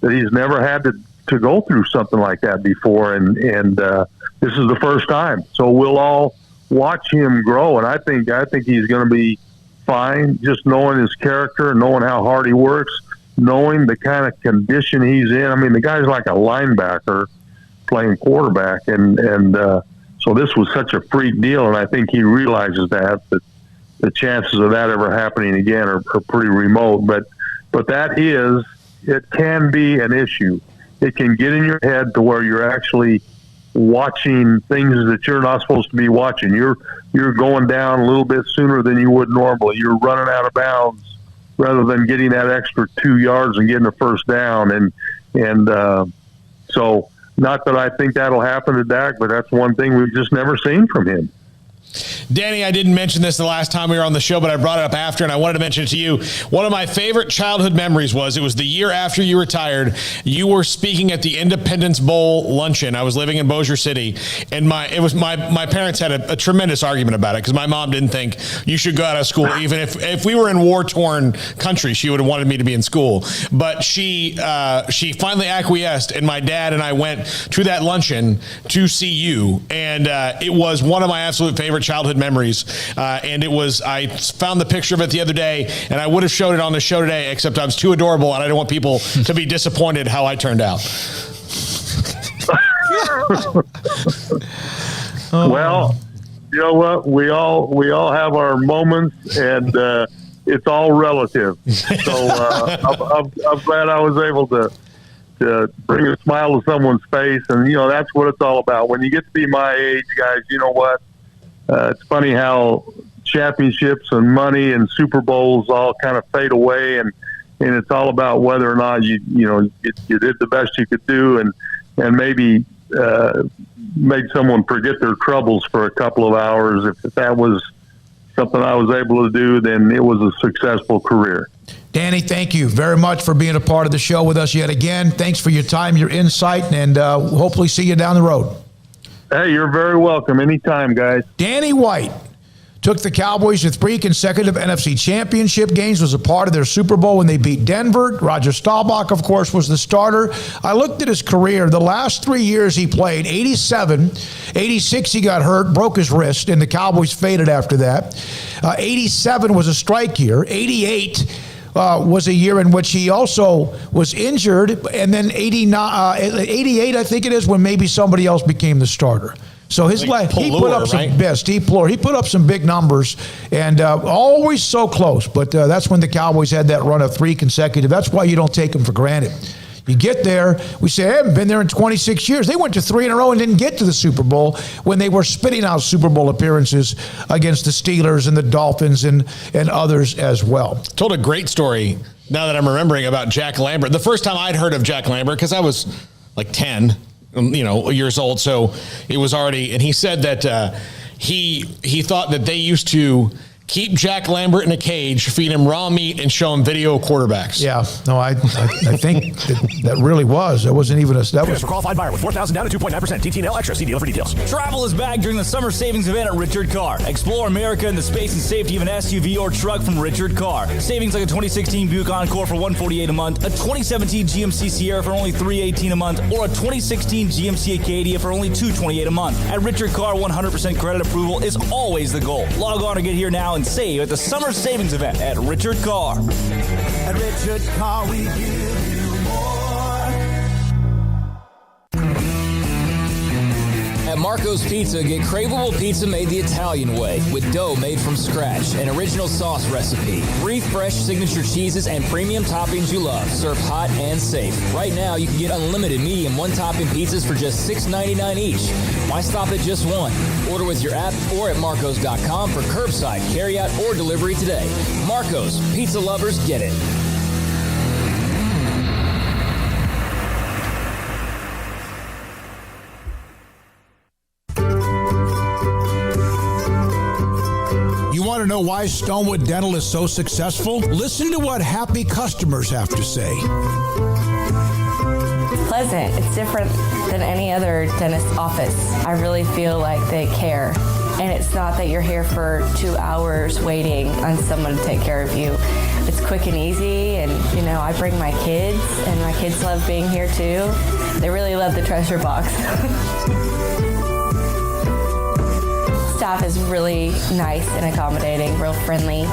that he's never had to go through something like that before, and this is the first time. So we'll all watch him grow, and I think he's going to be fine, just knowing his character, knowing how hard he works, knowing the kind of condition he's in. I mean, the guy's like a linebacker playing quarterback, and so this was such a freak deal, and I think he realizes that the chances of that ever happening again are pretty remote. But it can be an issue. It can get in your head to where you're actually watching things that you're not supposed to be watching. You're going down a little bit sooner than you would normally. You're running out of bounds rather than getting that extra 2 yards and getting a first down. And so not that I think that'll happen to Dak, but that's one thing we've just never seen from him. Danny, I didn't mention this the last time we were on the show, but I brought it up after, and I wanted to mention it to you. One of my favorite childhood memories was the year after you retired. You were speaking at the Independence Bowl luncheon. I was living in Bossier City, and my parents had a tremendous argument about it, because my mom didn't think you should go out of school. Even if we were in war-torn country, she would have wanted me to be in school. But she finally acquiesced, and my dad and I went to that luncheon to see you, and it was one of my absolute favorite childhood memories, and I found the picture of it the other day, and I would have showed it on the show today, except I was too adorable, and I didn't want people to be disappointed how I turned out. Well, you know what? We all have our moments, and it's all relative. So I'm glad I was able to bring a smile to someone's face, and that's what it's all about. When you get to be my age, guys, you know what? It's funny how championships and money and Super Bowls all kind of fade away, and it's all about whether or not you did the best you could do, and maybe made someone forget their troubles for a couple of hours. If that was something I was able to do, then it was a successful career. Danny, thank you very much for being a part of the show with us yet again. Thanks for your time, your insight, and hopefully see you down the road. Hey, you're very welcome. Anytime, guys. Danny White, Took the Cowboys to 3 consecutive NFC championship games, was a part of their Super Bowl when they beat Denver. Roger Staubach, of course, was the starter. I looked at his career. The last 3 years he played, 87, 86 he got hurt, broke his wrist, and the Cowboys faded after that. 87 was a strike year. 88 was a year in which he also was injured. And then 88, I think it is, when maybe somebody else became the starter. So his life, he put up some best. He put up some big numbers, and always so close. But that's when the Cowboys had that run of 3 consecutive. That's why you don't take them for granted. You get there, we say, I haven't been there in 26 years. They went to 3 in a row and didn't get to the Super Bowl when they were spitting out Super Bowl appearances against the Steelers and the Dolphins and others as well. Told a great story, now that I'm remembering, about Jack Lambert. The first time I'd heard of Jack Lambert, because I was like 10, years old, so it was already, and he said that he thought that they used to keep Jack Lambert in a cage, feed him raw meat, and show him video quarterbacks. Yeah, no, I think that really was. That wasn't even that was for qualified buyer with $4,000 down to 2.9% TTNL extra. See dealer for details. Travel is back during the summer savings event at Richard Carr. Explore America in the space and safety of an SUV or truck from Richard Carr. Savings like a 2016 Buick Encore for $148 a month, a 2017 GMC Sierra for only $318 a month, or a 2016 GMC Acadia for only $228 a month. At Richard Carr, 100% credit approval is always the goal. Log on or get here now and save at the summer savings event at Richard Carr. At Richard Carr, we give you more. At Marco's Pizza, get craveable pizza made the Italian way with dough made from scratch, an original sauce recipe, 3 fresh signature cheeses, and premium toppings you love, served hot and safe. Right now, you can get unlimited medium one-topping pizzas for just $6.99 each. Why stop at just one? Order with your app or at marcos.com for curbside, carryout, or delivery today. Marco's, pizza lovers get it. You want to know why Stonewood Dental is so successful? Listen to what happy customers have to say. It's pleasant. It's different than any other dentist office. I really feel like they care. And it's not that you're here for 2 hours waiting on someone to take care of you. It's quick and easy, and I bring my kids, and my kids love being here too. They really love the treasure box. Staff is really nice and accommodating, real friendly.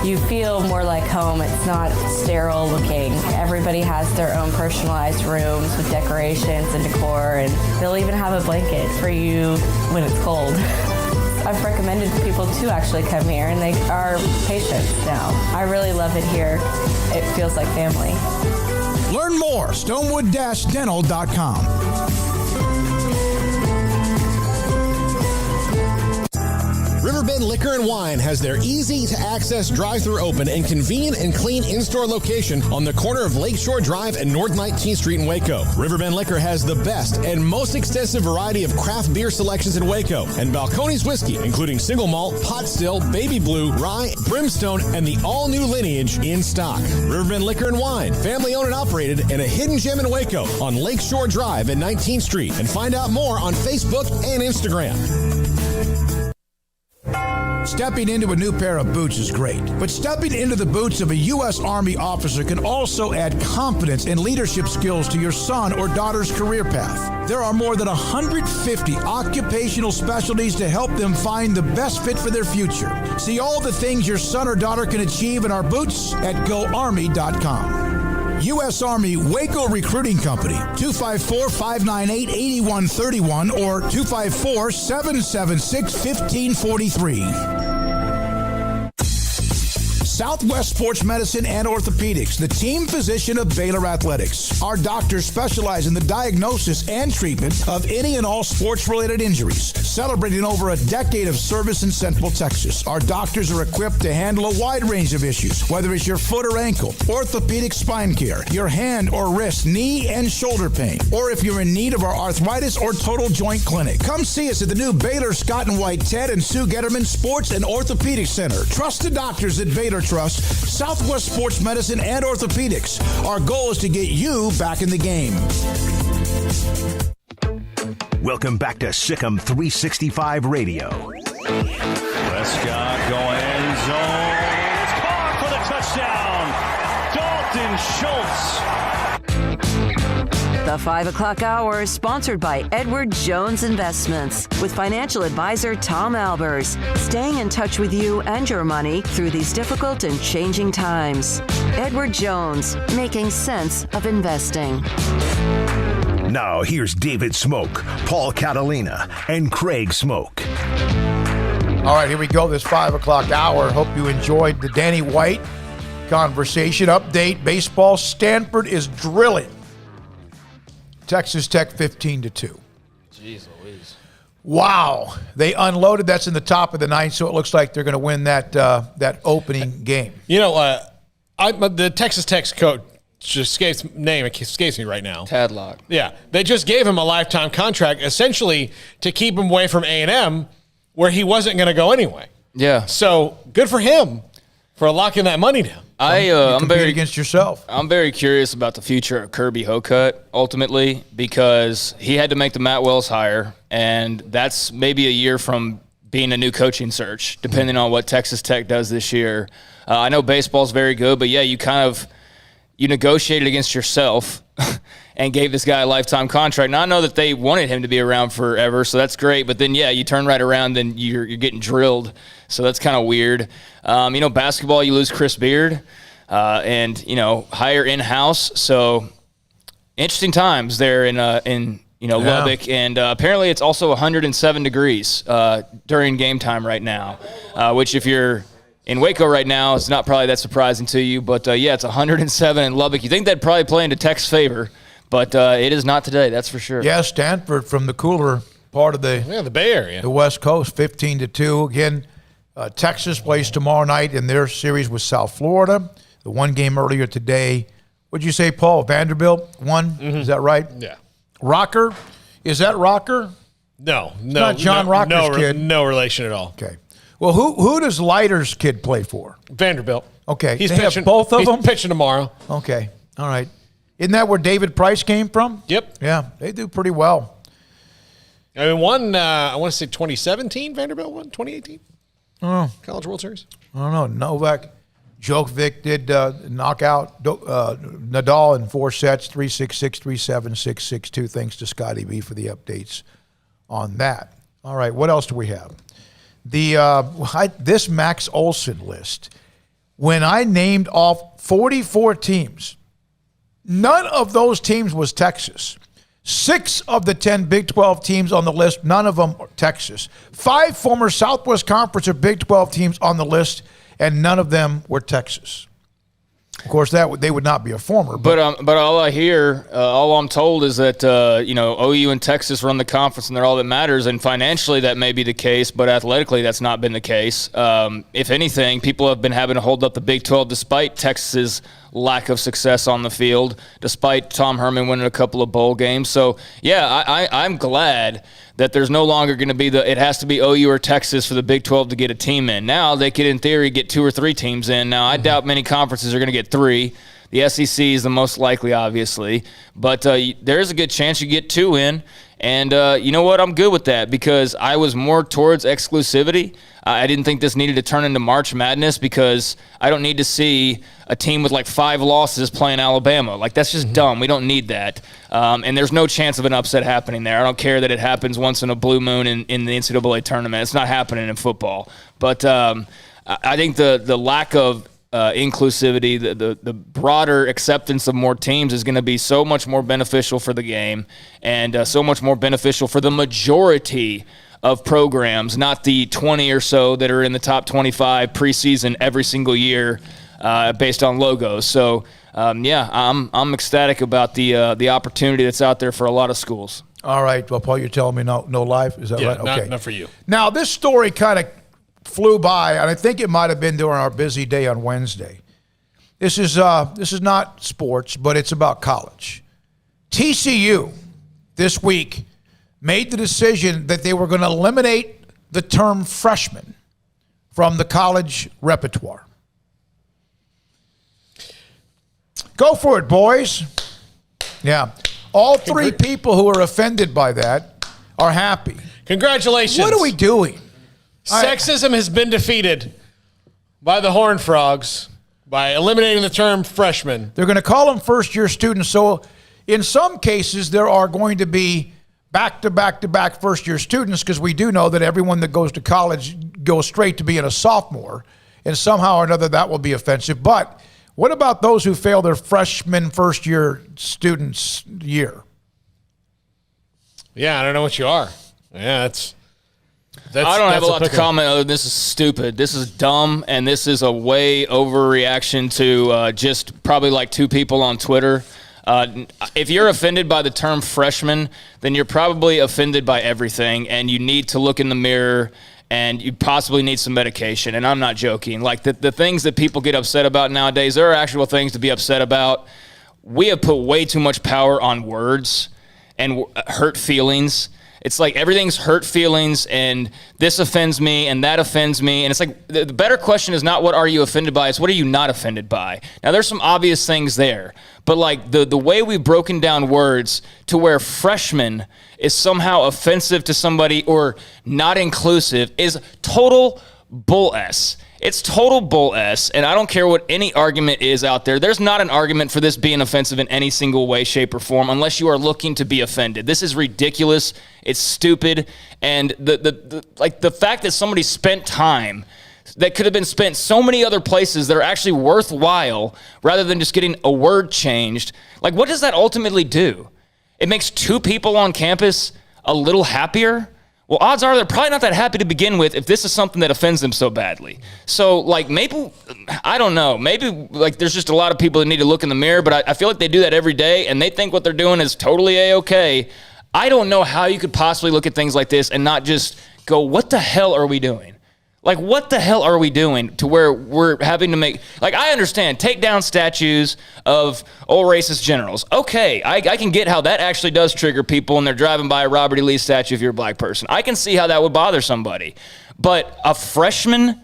You feel more like home. It's not sterile looking. Everybody has their own personalized rooms with decorations and decor, and they'll even have a blanket for you when it's cold. I've recommended people to actually come here, and they are patients now. I really love it here. It feels like family. Learn more, stonewood-dental.com. Riverbend Liquor and Wine has their easy-to-access drive-thru open and convenient and clean in-store location on the corner of Lakeshore Drive and North 19th Street in Waco. Riverbend Liquor has the best and most extensive variety of craft beer selections in Waco, and Balcones whiskey, including single malt, pot still, baby blue, rye, brimstone, and the all-new lineage in stock. Riverbend Liquor and Wine, family-owned and operated, and a hidden gem in Waco on Lakeshore Drive and 19th Street. And find out more on Facebook and Instagram. Stepping into a new pair of boots is great, but stepping into the boots of a U.S. Army officer can also add confidence and leadership skills to your son or daughter's career path. There are more than 150 occupational specialties to help them find the best fit for their future. See all the things your son or daughter can achieve in our boots at GoArmy.com. U.S. Army Waco Recruiting Company, 254-598-8131 or 254-776-1543. Southwest Sports Medicine and Orthopedics, the team physician of Baylor Athletics. Our doctors specialize in the diagnosis and treatment of any and all sports-related injuries. Celebrating over a decade of service in Central Texas, our doctors are equipped to handle a wide range of issues, whether it's your foot or ankle, orthopedic spine care, your hand or wrist, knee and shoulder pain, or if you're in need of our arthritis or total joint clinic. Come see us at the new Baylor Scott and White Ted and Sue Getterman Sports and Orthopedic Center. Trusted doctors at Baylor Trust, Southwest Sports Medicine and Orthopedics. Our goal is to get you back in the game. Welcome back to SicEm365 Radio. Prescott going end zone. It's caught for the touchdown. Dalton Schultz. The 5 o'clock hour is sponsored by Edward Jones Investments with financial advisor Tom Albers, staying in touch with you and your money through these difficult and changing times. Edward Jones, making sense of investing. Now here's David Smoak, Paul Catalina, and Craig Smoak. All right, here we go, this 5 o'clock hour. Hope you enjoyed the Danny White conversation. Update, baseball, Stanford is drilling Texas Tech 15-2. Jeez Louise. Wow. They unloaded. That's in the top of the ninth, so it looks like they're going to win that opening game. You know, the Texas Tech's coach escapes me right now. Tadlock. Yeah. They just gave him a lifetime contract, essentially to keep him away from A&M, where he wasn't going to go anyway. Yeah. So good for him for locking that money down. I'm very against yourself. I'm very curious about the future of Kirby Hocutt ultimately, because he had to make the Matt Wells hire, and that's maybe a year from being a new coaching search, depending on what Texas Tech does this year. I know baseball's very good, but yeah, you negotiated against yourself and gave this guy a lifetime contract. Now, I know that they wanted him to be around forever, so that's great. But then, yeah, you turn right around, then you're getting drilled. So that's kind of weird. Basketball, you lose Chris Beard and hire in-house. So interesting times there in Lubbock. And apparently it's also 107 degrees during game time right now, which if you're in Waco right now, it's not probably that surprising to you. But, it's 107 in Lubbock. You think that'd probably play into Tech's favor. But it is not today, that's for sure. Yeah, Stanford from the cooler part of the Bay Area, the West Coast, 15-2. Again, Texas plays tomorrow night in their series with South Florida. The one game earlier today. What'd you say, Paul? Vanderbilt won? Mm-hmm. Is that right? Yeah. Rocker? Is that Rocker? No. It's not John Rocker's kid. No relation at all. Okay. Well, who does Leiter's kid play for? Vanderbilt. Okay. He's they pitching, have both of them? He's pitching tomorrow. Okay. All right. Isn't that where David Price came from? Yep. Yeah, they do pretty well. I mean, I want to say 2017, Vanderbilt won, 2018? Oh. College World Series? I don't know. Novak Djokovic did knock out Nadal in 4 sets, 3-6-6, 3-7, 6-6-2. Thanks to Scotty B for the updates on that. All right, what else do we have? This Max Olson list, when I named off 44 teams, none of those teams was Texas. 6 of the 10 Big 12 teams on the list, none of them are Texas. 5 former Southwest Conference or Big 12 teams on the list, and none of them were Texas. Of course, they would not be a former. But all I hear, all I'm told is that, OU and Texas run the conference and they're all that matters. And financially, that may be the case, but athletically, that's not been the case. If anything, people have been having to hold up the Big 12 despite Texas's lack of success on the field, despite Tom Herman winning a couple of bowl games. So, yeah, I'm glad that there's no longer going to be it has to be OU or Texas for the Big 12 to get a team in. Now they could, in theory, get 2 or 3 teams in. Now, I doubt many conferences are going to get 3. The SEC is the most likely, obviously. But there is a good chance you get 2 in. And you know what? I'm good with that because I was more towards exclusivity. I didn't think this needed to turn into March Madness because I don't need to see a team with like 5 losses playing Alabama. Like, that's just dumb. We don't need that. And there's no chance of an upset happening there. I don't care that it happens once in a blue moon in the NCAA tournament. It's not happening in football. But I think the lack of inclusivity, the broader acceptance of more teams is going to be so much more beneficial for the game and so much more beneficial for the majority of programs, not the 20 or so that are in the top 25 preseason every single year based on logos. So, I'm ecstatic about the opportunity that's out there for a lot of schools. All right. Well, Paul, you're telling me no live? Is that right? Okay. Not for you. Now, this story kind of flew by, and I think it might have been during our busy day on Wednesday. This is not sports, but it's about college. TCU this week made the decision that they were going to eliminate the term freshman from the college repertoire. Go for it, boys. Yeah. All 3 people who are offended by that are happy. Congratulations. What are we doing? Sexism has been defeated by the Horned Frogs by eliminating the term freshman. They're going to call them first-year students. So in some cases, there are going to be back-to-back-to-back first-year students because we do know that everyone that goes to college goes straight to being a sophomore, and somehow or another that will be offensive. But what about those who fail their freshman first-year students year? Yeah, I don't know what you are. Yeah, that's I don't have a lot to comment other than this is stupid. This is dumb, and this is a way overreaction to just probably like two people on Twitter. If you're offended by the term freshman, then you're probably offended by everything, and you need to look in the mirror, and you possibly need some medication. And I'm not joking. Like the things that people get upset about nowadays, there are actual things to be upset about. We have put way too much power on words and hurt feelings. It's like everything's hurt feelings, and this offends me, and that offends me. And it's like the better question is not what are you offended by, it's what are you not offended by. Now, there's some obvious things there, but like the way we've broken down words to where freshman is somehow offensive to somebody or not inclusive is total bull S. It's total bull S, and I don't care what any argument is out there. There's not an argument for this being offensive in any single way, shape, or form unless you are looking to be offended. This is ridiculous. It's stupid, and the fact that somebody spent time that could have been spent so many other places that are actually worthwhile rather than just getting a word changed, like what does that ultimately do? It makes two people on campus a little happier? Well, odds are they're probably not that happy to begin with if this is something that offends them so badly. So, like, maybe, I don't know, maybe, like, there's just a lot of people that need to look in the mirror, but I feel like they do that every day, and they think what they're doing is totally A-okay. I don't know how you could possibly look at things like this and not just go, what the hell are we doing? Like, what the hell are we doing to where we're having to make, like, I understand, take down statues of old racist generals. Okay, I can get how that actually does trigger people when they're driving by a Robert E. Lee statue if you're a black person. I can see how that would bother somebody. But a freshman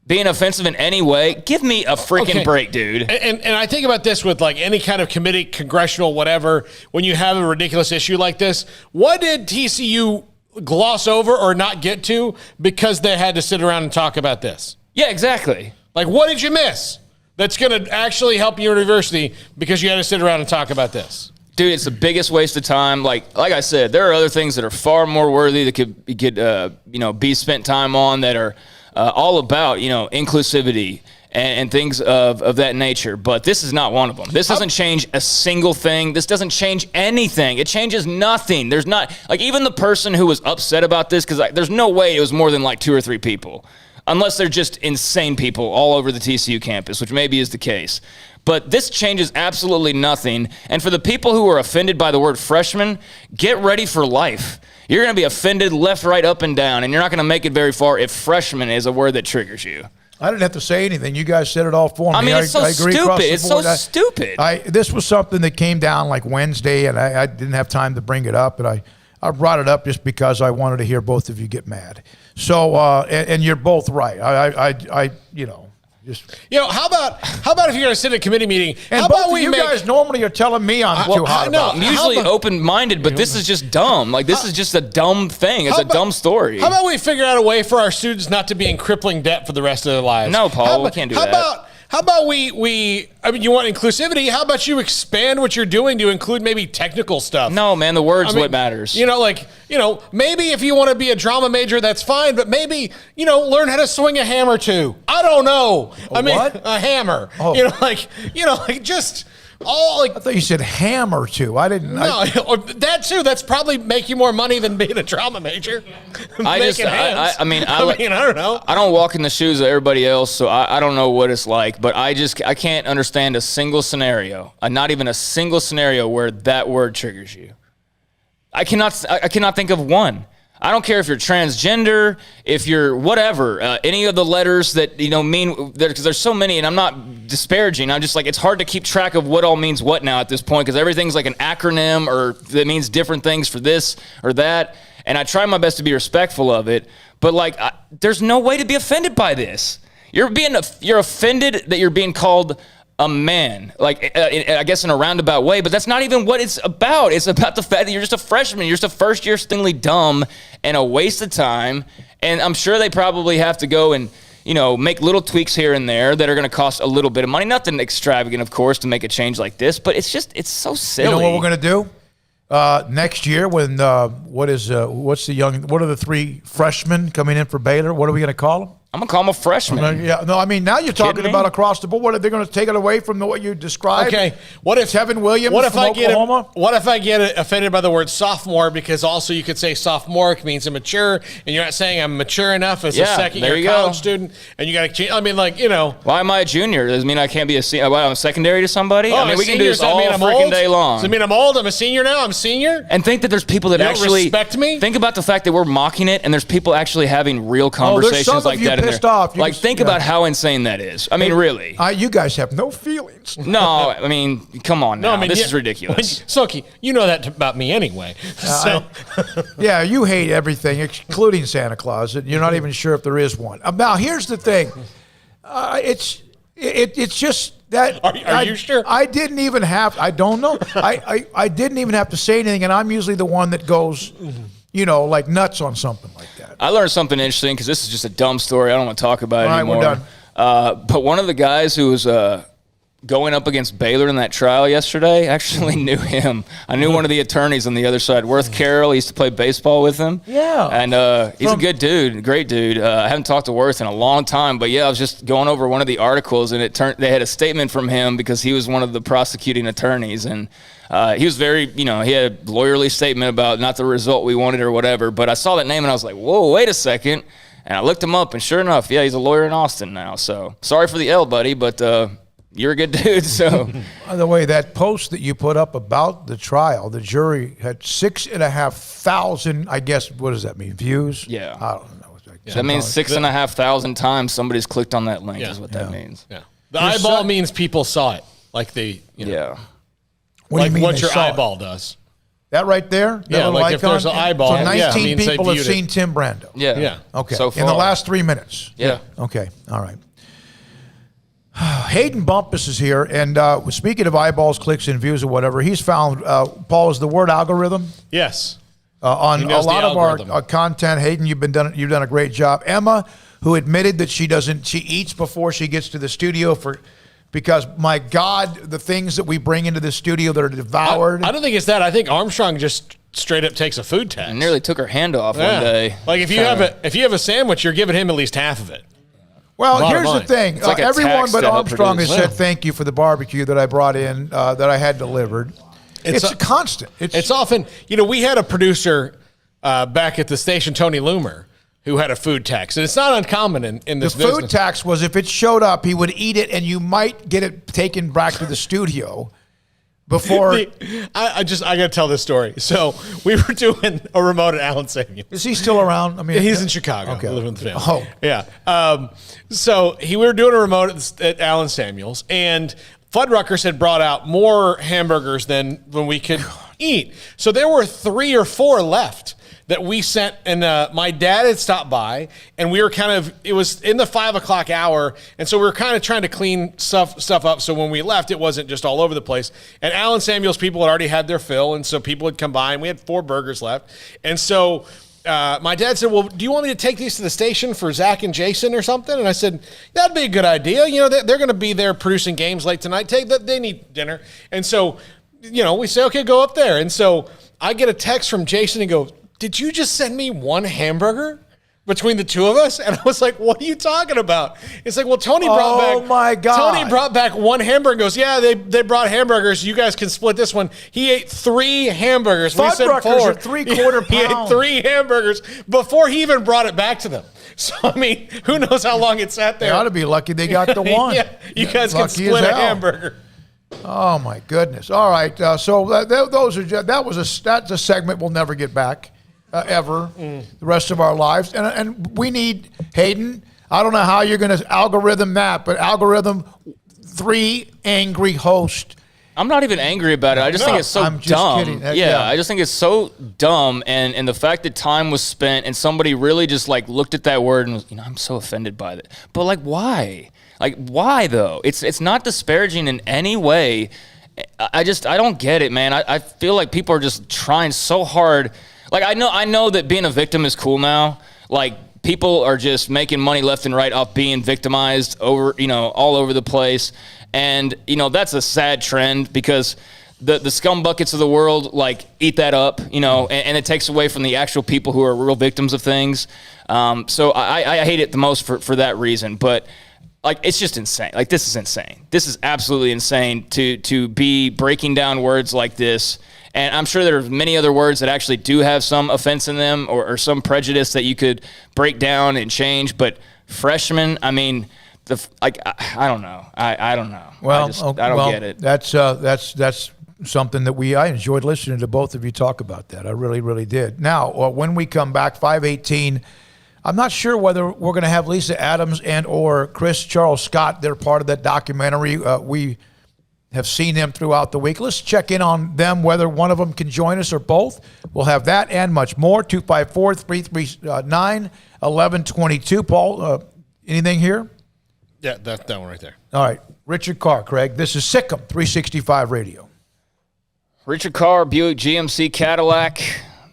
being offensive in any way, give me a freaking break, dude. And I think about this with, like, any kind of committee, congressional, whatever, when you have a ridiculous issue like this, what did TCU gloss over or not get to because they had to sit around and talk about this? Yeah, exactly. Like, what did you miss that's going to actually help your university because you had to sit around and talk about this? Dude, it's the biggest waste of time. Like I said, there are other things that are far more worthy that could be spent time on that are all about, inclusivity and things of that nature. But this is not one of them. This doesn't change a single thing. This doesn't change anything. It changes nothing. There's not, like, even the person who was upset about this, because there's no way it was more than like 2 or 3 people, unless they're just insane people all over the TCU campus, which maybe is the case. But this changes absolutely nothing. And for the people who are offended by the word freshman, get ready for life. You're going to be offended left, right, up, and down, and you're not going to make it very far if freshman is a word that triggers you. I didn't have to say anything. You guys said it all for me. I mean, it's so stupid. It's so stupid. This was something that came down like Wednesday, and I didn't have time to bring it up, and I brought it up just because I wanted to hear both of you get mad. So, and you're both right. How about if you're going to sit at a committee meeting? And how both about of you guys normally are telling me I'm too hot. I'm usually open-minded, but this is just dumb. Like, this is just a dumb thing. It's a dumb story. How about we figure out a way for our students not to be in crippling debt for the rest of their lives? No, Paul, we can't do that. How about we you want inclusivity? How about you expand what you're doing to include maybe technical stuff? No, man, the word's what matters. Maybe if you want to be a drama major, that's fine, but maybe, learn how to swing a hammer too. I don't know. A hammer. Oh. I thought you said hammer too. I didn't. No, that too. That's probably make you more money than being a drama major. I don't know. I don't walk in the shoes of everybody else, so I don't know what it's like. But I can't understand a single scenario, not even a single scenario where that word triggers you. I cannot think of one. I don't care if you're transgender, if you're whatever, any of the letters that, mean, because there's so many, and I'm not disparaging. I'm just like, it's hard to keep track of what all means what now at this point, because everything's like an acronym or that means different things for this or that. And I try my best to be respectful of it, but like, there's no way to be offended by this. You're offended that you're being called a man, like, I guess in a roundabout way, but that's not even what it's about. It's about the fact that you're just a freshman. You're just a first-year stingly dumb and a waste of time, And I'm sure they probably have to go and, make little tweaks here and there that are going to cost a little bit of money. Nothing extravagant, of course, to make a change like this, but it's so silly. You know what we're going to do? Next year when, what are the 3 freshmen coming in for Baylor? What are we going to call them? I'm going to call them a freshman. Now you're talking about across the board. What, are they going to take it away from what you described? Okay. What if Kevin Williams from Oklahoma? What if I get offended by the word sophomore, because also you could say sophomoric means immature, and you're not saying I'm mature enough as a second-year college student, and you got to change. I mean, Why am I a junior? Does it mean I can't be a senior? I'm secondary to somebody? Oh, we can do this all freaking day long. Does it mean I'm old? I'm a senior now? I'm a senior? And think that there's people that actually respect me? Think about the fact that we're mocking it, and there's people actually having real conversations like that in there. Off. Think about how insane that is. I mean, really. You guys have no feelings. No, I mean, come on now. This is ridiculous. Soki, you know that about me anyway. Yeah, you hate everything, including Santa Claus. You're not even sure if there is one. Now, here's the thing. It's just that. Are you sure? I didn't even have. I don't know. I didn't even have to say anything, and I'm usually the one that goes, like nuts on something like that. I learned something interesting because this is just a dumb story. I don't want to talk about it anymore. All right, we're done. But one of the guys who was going up against Baylor in that trial yesterday actually knew him. I knew one of the attorneys on the other side, Worth Carroll. He used to play baseball with him. Yeah. And he's a good dude, great dude. I haven't talked to Worth in a long time, but I was just going over one of the articles, and they had a statement from him because he was one of the prosecuting attorneys, and he was very, he had a lawyerly statement about not the result we wanted or whatever, but I saw that name and I was like, whoa, wait a second. And I looked him up, and sure enough, he's a lawyer in Austin now. So sorry for the L, buddy, but you're a good dude. So, by the way, that post that you put up about the trial, the jury had 6,500, I guess, what does that mean, views? Yeah. I don't know. That means 6,500 times somebody's clicked on that link is what that means. Yeah. The eyeball means people saw it. Yeah. What do you mean what your saw eyeball does. That right there? Yeah, like if there's an eyeball. So 19 people have seen Tim Brando. Yeah. Okay. So far. In the last 3 minutes. Yeah. Okay. All right. Hayden Bumpus is here, and speaking of eyeballs, clicks, and views or whatever, he's found, Paul, is the word algorithm? Yes. On a lot of our content. Hayden, you've done a great job. Emma, who admitted that she eats before she gets to the studio because, my God, the things that we bring into the studio that are devoured. I don't think it's that. I think Armstrong just straight up takes a food tax. And nearly took her hand off one day. Like if you have a sandwich, you're giving him at least half of it. Well, here's the thing. Like everyone but Armstrong has said thank you for the barbecue that I brought in, that I had delivered. It's a constant. It's often, we had a producer back at the station, Tony Loomer, who had a food tax. And it's not uncommon in this business. The food tax was if it showed up, he would eat it, and you might get it taken back to the studio before. I got to tell this story. So we were doing a remote at Allen Samuels. Is he still around? I mean, he's in Chicago. Okay. Living with the family. Oh. Yeah. So we were doing a remote at Allen Samuels, and Fuddruckers had brought out more hamburgers than we could eat. So there were 3 or 4 left that we sent, and my dad had stopped by, and we were it was in the 5 o'clock hour, and so we were kind of trying to clean stuff up, so when we left, it wasn't just all over the place. And Allen Samuels people had already had their fill, and so people had come by, and we had 4 burgers left. And so my dad said, well, do you want me to take these to the station for Zach and Jason or something? And I said, that'd be a good idea. They're going to be there producing games late tonight. They need dinner. And so, we say, okay, go up there. And so I get a text from Jason and goes, did you just send me 1 hamburger between the 2 of us? And I was like, what are you talking about? It's like, well, Tony brought back 1 hamburger and goes, yeah, they brought hamburgers. You guys can split this one. He ate 3 hamburgers. We said 4. Are 3/4 pounds. He ate 3 hamburgers before he even brought it back to them. So, I mean, who knows how long it sat there. They ought to be lucky they got the 1. Yeah, you guys can split a hamburger. Oh, my goodness. All right. So that's a segment we'll never get back. Ever the rest of our lives, and we need Hayden. I don't know how you're going to algorithm that, but algorithm 3 angry host. I'm not even angry about it. I just think it's so dumb. Kidding. I just think it's so dumb, and the fact that time was spent and somebody really just looked at that word and was, I'm so offended by it. But why? Why though? It's not disparaging in any way. I don't get it, man. I feel like people are just trying so hard. I know that being a victim is cool now. people are just making money left and right off being victimized over, all over the place. And, that's a sad trend because the scum buckets of the world, eat that up, and it takes away from the actual people who are real victims of things. So I hate it the most for that reason. But, it's just insane. This is insane. This is absolutely insane to be breaking down words like this. And I'm sure there are many other words that actually do have some offense in them or some prejudice that you could break down and change. But freshman, I mean, I don't know. I don't know. Well, I don't get it. That's something that I enjoyed listening to both of you talk about that. I really, really did. Now, when we come back, 5:18, I'm not sure whether we're going to have Lisa Adams and or Chris Charles Scott. They're part of that documentary. We have seen them throughout the week. Let's check in on them, whether one of them can join us or both. We'll have that and much more. 254-339-1122. Paul, anything here? Yeah, that one right there. All right. Richard Carr, Craig. This is SicEm365 Radio. Richard Carr, Buick GMC Cadillac.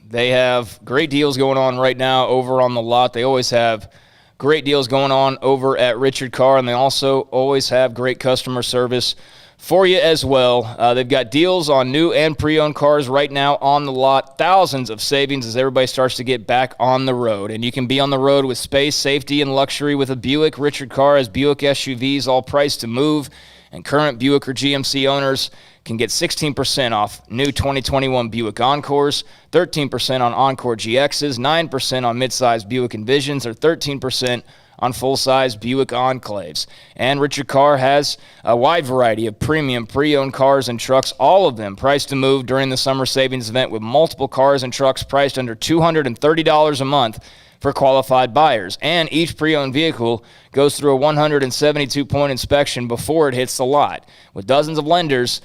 They have great deals going on right now over on the lot. They always have great deals going on over at Richard Carr, and they also always have great customer service for you as well. They've got deals on new and pre-owned cars right now on the lot. Thousands of savings as everybody starts to get back on the road. And you can be on the road with space, safety, and luxury with a Buick. Richard Carr has Buick SUVs, all priced to move. And current Buick or GMC owners can get 16% off new 2021 Buick Encores, 13% on Encore GXs, 9% on midsize Buick Envisions, or 13% on full-size Buick Enclaves. And Richard Carr has a wide variety of premium pre-owned cars and trucks, all of them priced to move during the summer savings event with multiple cars and trucks priced under $230 a month for qualified buyers. And each pre-owned vehicle goes through a 172-point inspection before it hits the lot. With dozens of lenders,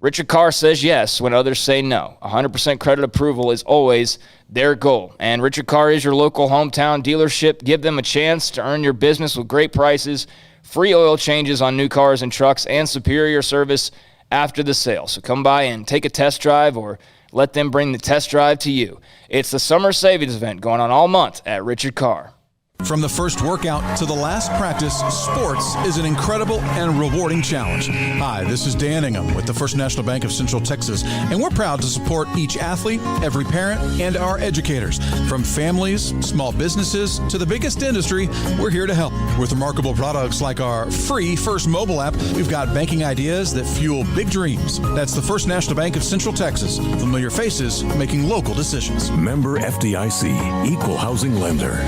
Richard Carr says yes when others say no. 100% credit approval is always their goal. And Richard Carr is your local hometown dealership. Give them a chance to earn your business with great prices, free oil changes on new cars and trucks, and superior service after the sale. So come by and take a test drive or let them bring the test drive to you. It's the summer savings event going on all month at Richard Carr. From the first workout to the last practice, sports is an incredible and rewarding challenge. Hi, this is Dan Ingham with the First National Bank of Central Texas, and we're proud to support each athlete, every parent, and our educators. From families, small businesses, to the biggest industry, we're here to help. With remarkable products like our free First mobile app, we've got banking ideas that fuel big dreams. That's the First National Bank of Central Texas. Familiar faces making local decisions. Member FDIC, Equal Housing Lender.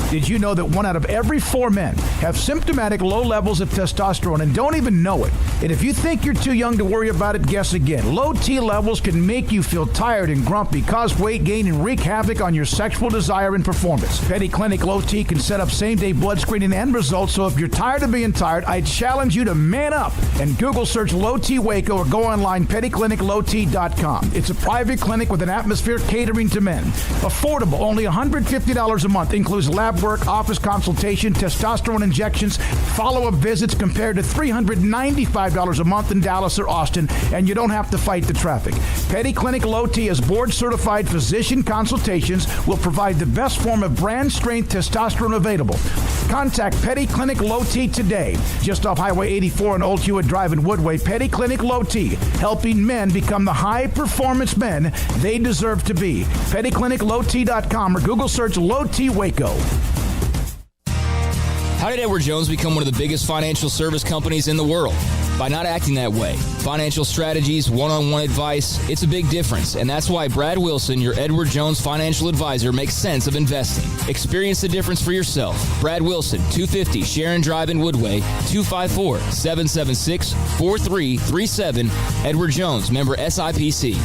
Did you know that 1 out of every 4 men have symptomatic low levels of testosterone and don't even know it? And if you think you're too young to worry about it, guess again. Low T levels can make you feel tired and grumpy, cause weight gain, and wreak havoc on your sexual desire and performance. Petty Clinic Low T can set up same-day blood screening and results, so if you're tired of being tired, I challenge you to man up and Google search Low T Waco or go online pettycliniclowt.com. It's a private clinic with an atmosphere catering to men. Affordable, only $150 a month, includes lab work, office consultation, testosterone injections, follow-up visits compared to $395 a month in Dallas or Austin, and you don't have to fight the traffic. Petty Clinic Low T as board-certified physician consultations will provide the best form of brand-strength testosterone available. Contact Petty Clinic Low T today, just off Highway 84 and Old Hewitt Drive in Woodway. Petty Clinic Low T, helping men become the high-performance men they deserve to be. PettyClinicLowT.com or Google search Low T Waco. How did Edward Jones become one of the biggest financial service companies in the world? By not acting that way. Financial strategies, one-on-one advice, it's a big difference. And that's why Brad Wilson, your Edward Jones financial advisor, makes sense of investing. Experience the difference for yourself. Brad Wilson, 250 Sharon Drive in Woodway, 254-776-4337. Edward Jones, member SIPC.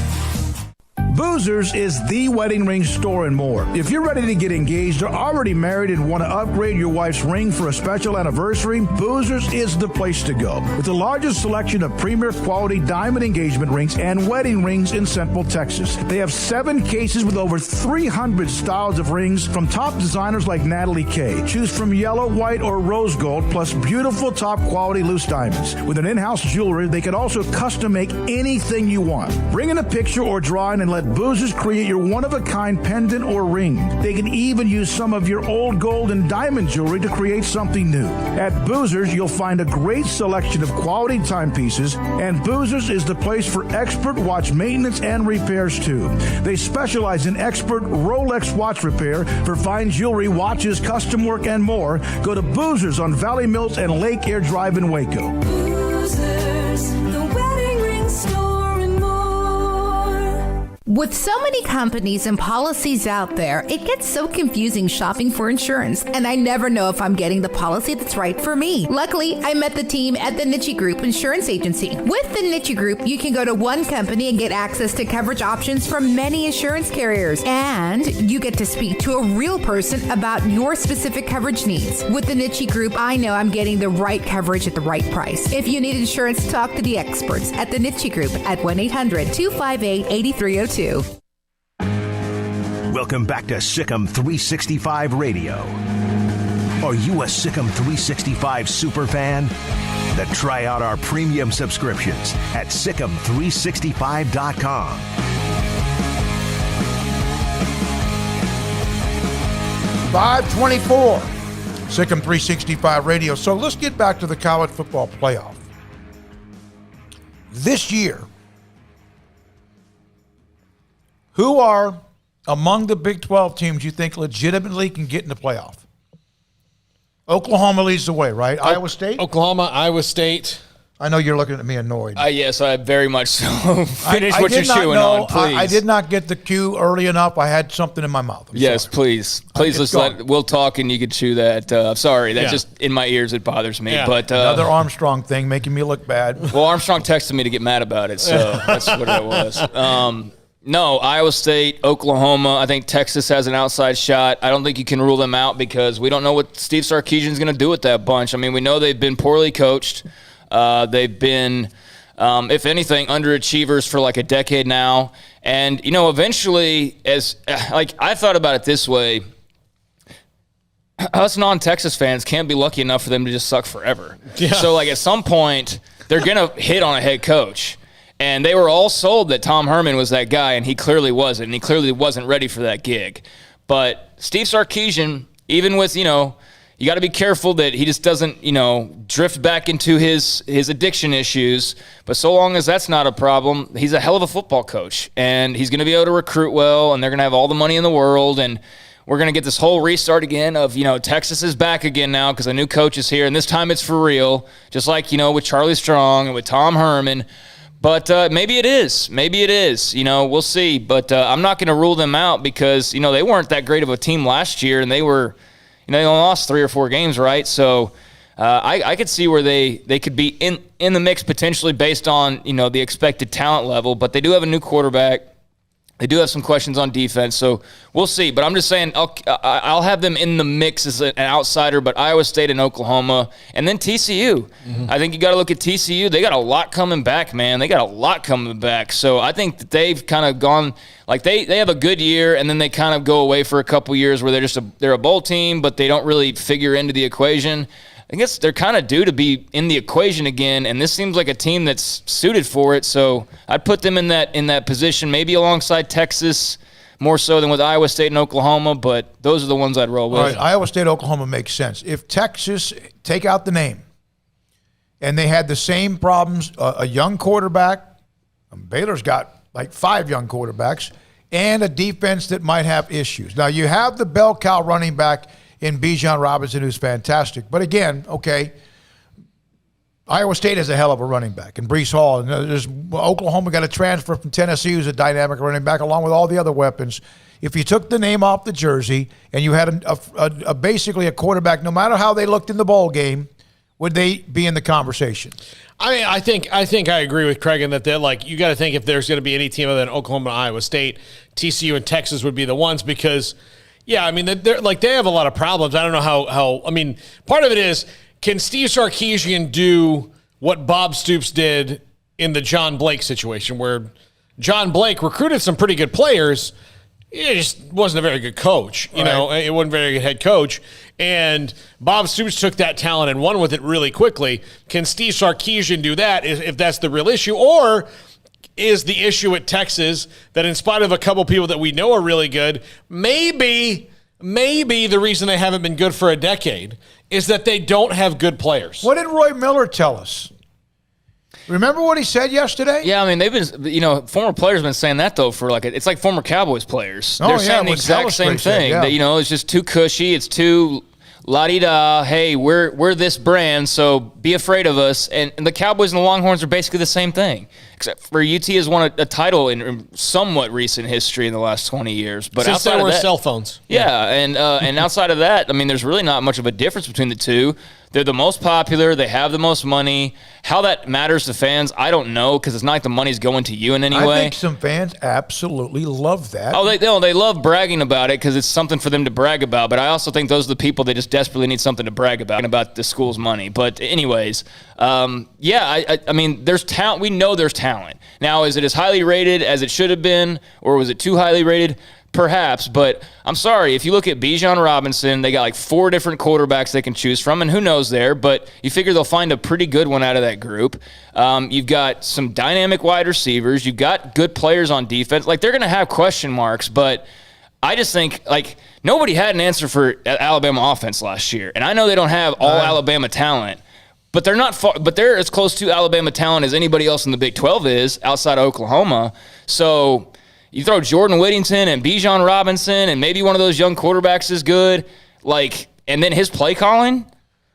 Boozers is the wedding ring store and more. If you're ready to get engaged or already married and want to upgrade your wife's ring for a special anniversary, Boozers is the place to go. With the largest selection of premier quality diamond engagement rings and wedding rings in Central Texas. They have 7 cases with over 300 styles of rings from top designers like Natalie Kay. Choose from yellow, white, or rose gold, plus beautiful top quality loose diamonds. With an in-house jeweler, they can also custom make anything you want. Bring in a picture or drawing and let let Boozers create your one-of-a-kind pendant or ring. They can even use some of your old gold and diamond jewelry to create something new. At Boozers, you'll find a great selection of quality timepieces, and Boozers is the place for expert watch maintenance and repairs too. They specialize in expert Rolex watch repair for fine jewelry, watches, custom work, and more. Go to Boozers on Valley Mills and Lake Air Drive in Waco. Boozers, the wedding ring store and more. With so many companies and policies out there, it gets so confusing shopping for insurance, and I never know if I'm getting the policy that's right for me. Luckily, I met the team at the Niche Group Insurance Agency. With the Niche Group, you can go to one company and get access to coverage options from many insurance carriers, and you get to speak to a real person about your specific coverage needs. With the Niche Group, I know I'm getting the right coverage at the right price. If you need insurance, talk to the experts at the Niche Group at 1-800-258-8302. Welcome back to SicEm365 Radio. Are you a SicEm365 super fan? Then try out our premium subscriptions at SicEm365.com. $524, SicEm365 Radio. So let's get back to the college football playoff. This year, who are among the Big 12 teams you think legitimately can get in the playoff? Oklahoma leads the way, right? Iowa State? Oklahoma, Iowa State. I know you're looking at me annoyed. Yes, I very much so. Finish what you're chewing on, please. I did not get the cue early enough. I had something in my mouth. Yes, sorry. Please. We'll talk and you can chew that. Sorry, that's just in my ears. It bothers me. Yeah. But another Armstrong thing making me look bad. Well, Armstrong texted me to get mad about it, so that's what it was. No, Iowa State, Oklahoma. I think Texas has an outside shot. I don't think you can rule them out because we don't know what Steve Sarkisian's going to do with that bunch. I mean, we know they've been poorly coached. They've been, if anything, underachievers for like a decade now. And, eventually, I thought about it this way. Us non-Texas fans can't be lucky enough for them to just suck forever. Yeah. So, at some point, they're going to hit on a head coach. And they were all sold that Tom Herman was that guy, and he clearly wasn't. And he clearly wasn't ready for that gig. But Steve Sarkisian, even with, you got to be careful that he just doesn't, drift back into his addiction issues. But so long as that's not a problem, he's a hell of a football coach. And he's going to be able to recruit well, and they're going to have all the money in the world. And we're going to get this whole restart again of, Texas is back again now because a new coach is here. And this time it's for real, just like, with Charlie Strong and with Tom Herman. But maybe it is. We'll see. But I'm not going to rule them out because, they weren't that great of a team last year, and they were, they only lost 3 or 4 games, right? So I could see where they could be in the mix potentially based on, the expected talent level. But they do have a new quarterback. They do have some questions on defense, so we'll see. But I'm just saying I'll have them in the mix as an outsider, but Iowa State and Oklahoma, and then TCU. Mm-hmm. I think you got to look at TCU. They got a lot coming back, man. They got a lot coming back. So I think that they've kind of gone they have a good year, and then they kind of go away for a couple years where they're a bowl team, but they don't really figure into the equation. I guess they're kind of due to be in the equation again, and this seems like a team that's suited for it. So I'd put them in that position, maybe alongside Texas, more so than with Iowa State and Oklahoma. But those are the ones I'd roll with. All right, Iowa State, Oklahoma makes sense. If Texas, take out the name, and they had the same problems, a young quarterback, Baylor's got 5 young quarterbacks, and a defense that might have issues. Now you have the bell cow running back in Bijan Robinson, who's fantastic. But again, okay, Iowa State has a hell of a running back, and Breece Hall. And Oklahoma got a transfer from Tennessee who's a dynamic running back, along with all the other weapons. If you took the name off the jersey and you had basically a quarterback, no matter how they looked in the bowl game, would they be in the conversation? I mean, I think I agree with Craig in that they're you got to think if there's going to be any team other than Oklahoma and Iowa State, TCU and Texas would be the ones because – yeah, I mean, they're they have a lot of problems. I don't know how. I mean, part of it is, can Steve Sarkisian do what Bob Stoops did in the John Blake situation, where John Blake recruited some pretty good players, he just wasn't a very good coach. You know, it wasn't a very good head coach. And Bob Stoops took that talent and won with it really quickly. Can Steve Sarkisian do that if that's the real issue? Or is the issue at Texas, that in spite of a couple people that we know are really good, maybe the reason they haven't been good for a decade is that they don't have good players. What did Roy Miller tell us? Remember what he said yesterday? Yeah, I mean, they've been, former players have been saying that, though, for it's like former Cowboys players. Oh, They're yeah, saying the what exact same thing. said, yeah. That, it's just too cushy. It's too la-di-da. Hey, we're this brand, so be afraid of us. And the Cowboys and the Longhorns are basically the same thing, except for UT has won a title in somewhat recent history in the last 20 years. But since outside there of were that, cell phones. Yeah, and outside of that, I mean, there's really not much of a difference between the two. They're the most popular. They have the most money. How that matters to fans, I don't know, because it's not like the money's going to you in any way. I think some fans absolutely love that. Oh, they love bragging about it because it's something for them to brag about. But I also think those are the people that just desperately need something to brag about the school's money. But anyways, I mean, there's talent. We know there's talent. Now, is it as highly rated as it should have been, or was it too highly rated? Perhaps, but I'm sorry. If you look at Bijan Robinson, they got like 4 different quarterbacks they can choose from, and who knows there, but you figure they'll find a pretty good one out of that group. You've got some dynamic wide receivers. You've got good players on defense. Like, they're going to have question marks, but I just think, nobody had an answer for Alabama offense last year, and I know they don't have all Alabama talent, but they're not far, but they're as close to Alabama talent as anybody else in the Big 12 is outside of Oklahoma. So you throw Jordan Whittington and Bijan Robinson and maybe one of those young quarterbacks is good, and then his play calling,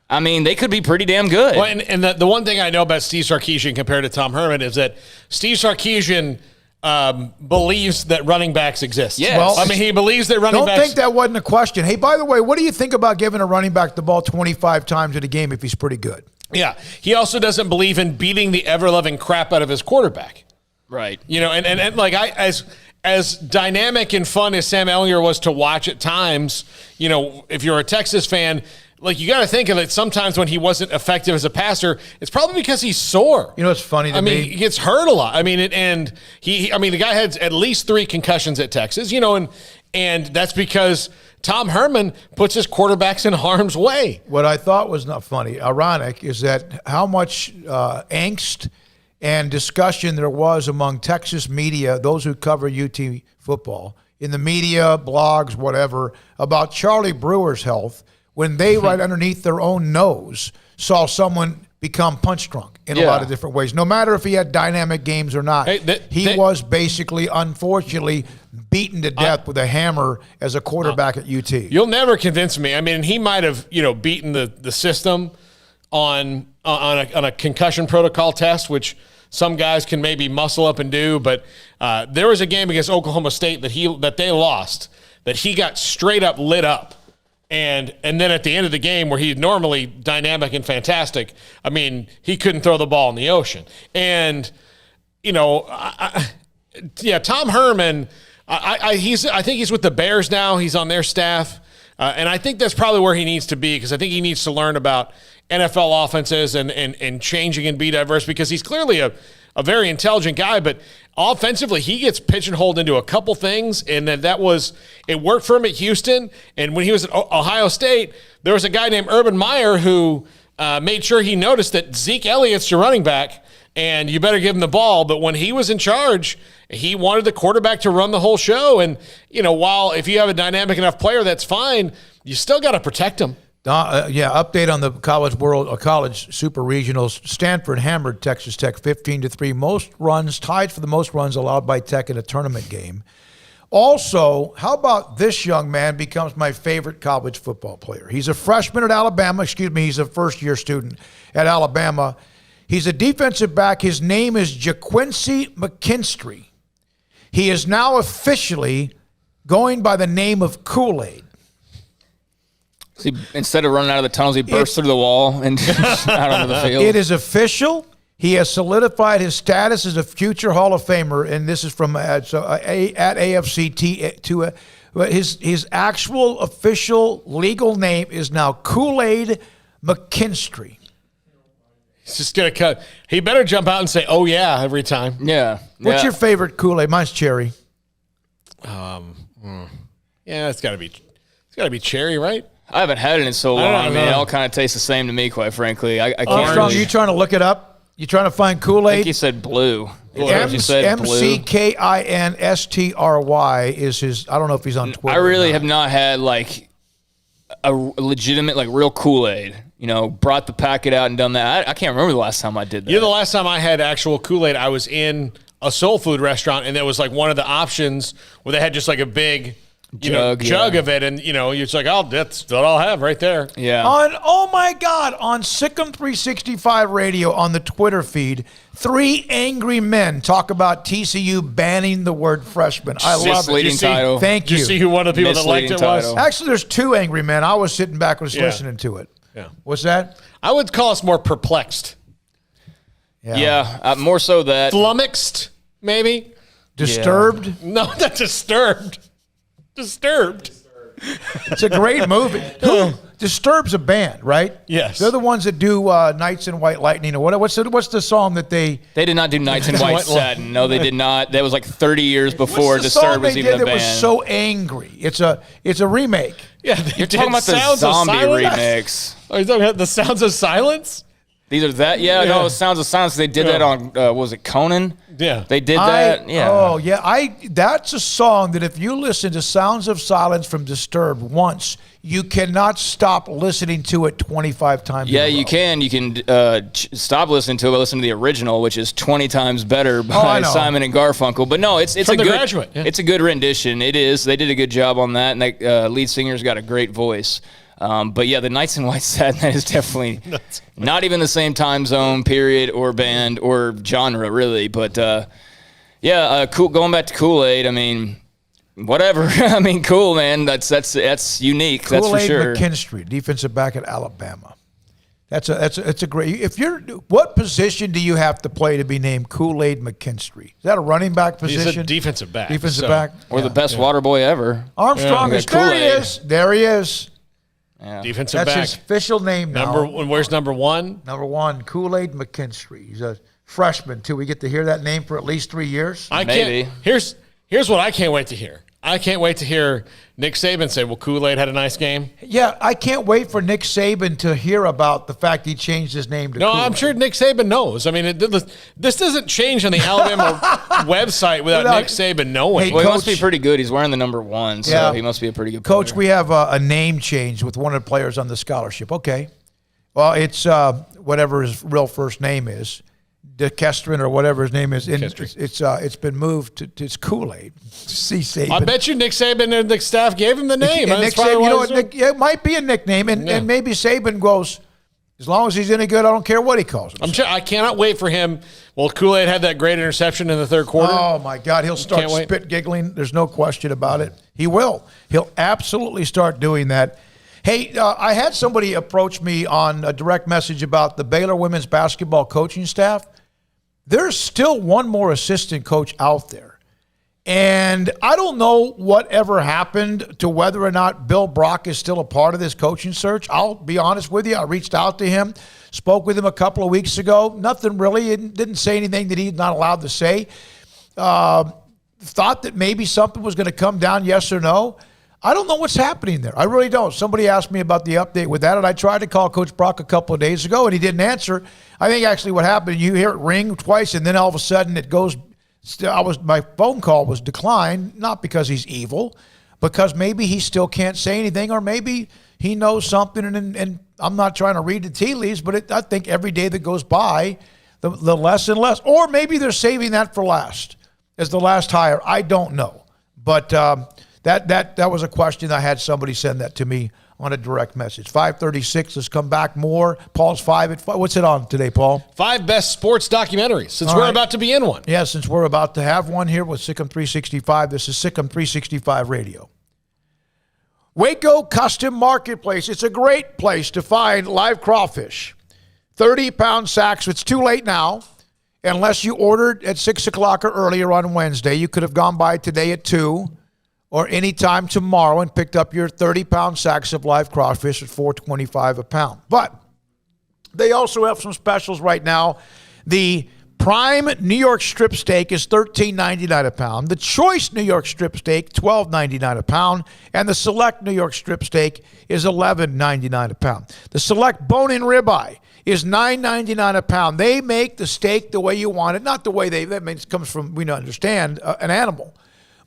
I mean, they could be pretty damn good. Well, and the one thing I know about Steve Sarkisian compared to Tom Herman is that Steve Sarkisian believes that running backs exist. Yes. Well, I mean, he believes that running backs... Don't think that wasn't a question. Hey, by the way, what do you think about giving a running back the ball 25 times in a game if he's pretty good? Yeah. He also doesn't believe in beating the ever-loving crap out of his quarterback. Right. As dynamic and fun as Sam Ehlinger was to watch at times, if you're a Texas fan, you got to think of it. Sometimes when he wasn't effective as a passer, it's probably because he's sore. It's funny to me. He gets hurt a lot. I mean, the guy had at least 3 concussions at Texas, and that's because Tom Herman puts his quarterbacks in harm's way. What I thought was not funny, ironic, is that how much angst and discussion there was among Texas media, those who cover UT football, in the media, blogs, whatever, about Charlie Brewer's health when they, right underneath their own nose, saw someone become punch drunk in a lot of different ways. No matter if he had dynamic games or not, he was basically, unfortunately, beaten to death with a hammer as a quarterback at UT. You'll never convince me. I mean, he might have, beaten the system on a concussion protocol test, which some guys can maybe muscle up and do, but there was a game against Oklahoma State that they lost, that he got straight up lit up. And then at the end of the game, where he's normally dynamic and fantastic, I mean, he couldn't throw the ball in the ocean. And, Tom Herman, I think he's with the Bears now. He's on their staff. And I think that's probably where he needs to be, because I think he needs to learn about NFL offenses and changing and be diverse, because he's clearly a very intelligent guy, but offensively he gets pigeonholed into a couple things, and then it worked for him at Houston. And when he was at Ohio State, there was a guy named Urban Meyer who made sure he noticed that Zeke Elliott's your running back, and you better give him the ball. But when he was in charge, he wanted the quarterback to run the whole show. And, while if you have a dynamic enough player, that's fine, you still got to protect him. Update on the college super regionals. Stanford hammered Texas Tech 15-3. Most runs, tied for the most runs allowed by Tech in a tournament game. Also, how about this young man becomes my favorite college football player? He's a freshman at Alabama. He's a first-year student at Alabama. He's a defensive back. His name is JaQuincy McKinstry. He is now officially going by the name of Kool-Aid. Instead of running out of the tunnels, he bursts through the wall and out onto the field. It is official. He has solidified his status as a future Hall of Famer, and this is from at AFCT. His actual official legal name is now Kool-Aid McKinstry. He's just going to cut. He better jump out and say, "Oh, yeah," every time. Yeah. What's your favorite Kool-Aid? Mine's cherry. Yeah, it's got to be cherry, right? I haven't had it in so long. I mean, it all kind of tastes the same to me, quite frankly. I can't. Armstrong, you trying to look it up? You trying to find Kool-Aid? I think he said blue. McKinstry is his. I don't know if he's on Twitter. I really have not had like a legitimate, like real Kool-Aid. Brought the packet out and done that. I can't remember the last time I did that. The last time I had actual Kool-Aid, I was in a soul food restaurant, and there was like one of the options where they had just like a big jug of it, and you're just like, oh, that's what I'll have right there. Yeah. Oh my God, on SicEm365 Radio on the Twitter feed, 3 angry men talk about TCU banning the word freshman. I love it. Misleading title. Thank you. Did you see who one of the people that liked it was? Actually, there's 2 angry men. I was sitting back, was listening to it. Yeah. What's that? I would call us more perplexed. Yeah, more so that. Flummoxed, maybe. Disturbed? Yeah. No, not disturbed. Disturbed. It's a great movie. Disturbed's a band, right? Yes. They're the ones that do Nights in White Lightning. Or what's the song that they... They did not do Nights in White Satin. No, they did not. That was like 30 years before What's the Disturbed song was even a band. It was so angry. It's a remake. Yeah, you're talking about the zombie remix. Are you talking about the Sounds of Silence? These are that? Yeah, no, Sounds of Silence. They did that on, was it Conan? Yeah. They did that? Yeah. Oh, yeah. That's a song that if you listen to Sounds of Silence from Disturbed once, you cannot stop listening to it 25 times. Yeah, you can. You can stop listening to it, listen to the original, which is 20 times better by Simon and Garfunkel. But no, it's from a The good Graduate. Yeah. It's a good rendition. It is. They did a good job on that, and that lead singer's got a great voice. But yeah, the Nights in White Satin, that is definitely not even the same time zone, period, or band, or genre, really. But cool. Going back to Kool-Aid, I mean, whatever. I mean, cool, man. That's unique. That's for sure. McKinstry, defensive back at Alabama. That's a great. What position do you have to play to be named Kool-Aid McKinstry? Is that a running back position? He's a defensive back. Defensive back, or the best water boy ever. Armstrong is there. He is. There he is. Yeah. Defensive back. That's his official name now. Where's number 1? Number 1, Kool-Aid McKinstry. He's a freshman, too. We get to hear that name for at least 3 years. Maybe. Here's what I can't wait to hear. I can't wait to hear Nick Saban say, well, Kool-Aid had a nice game. Yeah, I can't wait for Nick Saban to hear about the fact he changed his name to Kool-Aid. I'm sure Nick Saban knows. I mean, this doesn't change on the Alabama website without Nick Saban knowing. Hey, well, he must be pretty good. He's wearing the number 1, so he must be a pretty good player. Coach, we have a name change with one of the players on the scholarship. Okay. Well, it's whatever his real first name is. DeKestrin or whatever his name is. It's been moved to it's Kool-Aid. C. Saban. I bet you Nick Saban and the staff gave him the name. And Nick Saban, it might be a nickname, and maybe Saban goes, as long as he's any good, I don't care what he calls him. I cannot wait for him. Well, Kool-Aid had that great interception in the third quarter. Oh, my God. He'll start spit giggling. There's no question about it. He will. He'll absolutely start doing that. Hey, I had somebody approach me on a direct message about the Baylor women's basketball coaching staff. There's still one more assistant coach out there. And I don't know whatever happened to whether or not Bill Brock is still a part of this coaching search. I'll be honest with you. I reached out to him, spoke with him a couple of weeks ago. Nothing really. He didn't say anything that he's not allowed to say. Thought that maybe something was going to come down, yes or no. I don't know what's happening there. I really don't. Somebody asked me about the update with that, and I tried to call Coach Brock a couple of days ago, and he didn't answer. I think actually what happened, you hear it ring twice, and then all of a sudden it goes. My phone call was declined, not because he's evil, because maybe he still can't say anything, or maybe he knows something, and I'm not trying to read the tea leaves, but I think every day that goes by, the less and less. Or maybe they're saving that for last, as the last hire. I don't know. But that was a question. I had somebody send that to me on a direct message. 5:36. Let's come back more. Paul's 5 at 5. What's it on today, Paul? 5 best sports documentaries, since we're about to be in one. Yeah, since we're about to have one here with SicEm365. This is SicEm365 Radio. Waco Custom Marketplace. It's a great place to find live crawfish. 30-pound sacks. It's too late now. Unless you ordered at 6 o'clock or earlier on Wednesday. You could have gone by today at 2 or anytime tomorrow and picked up your 30-pound sacks of live crawfish at $4.25 a pound. But they also have some specials right now. The Prime New York Strip Steak is $13.99 a pound. The Choice New York Strip Steak, $12.99 a pound. And the Select New York Strip Steak is $11.99 a pound. The Select Bone-In Ribeye is $9.99 a pound. They make the steak the way you want it, not the way that means it comes from, we understand, an animal.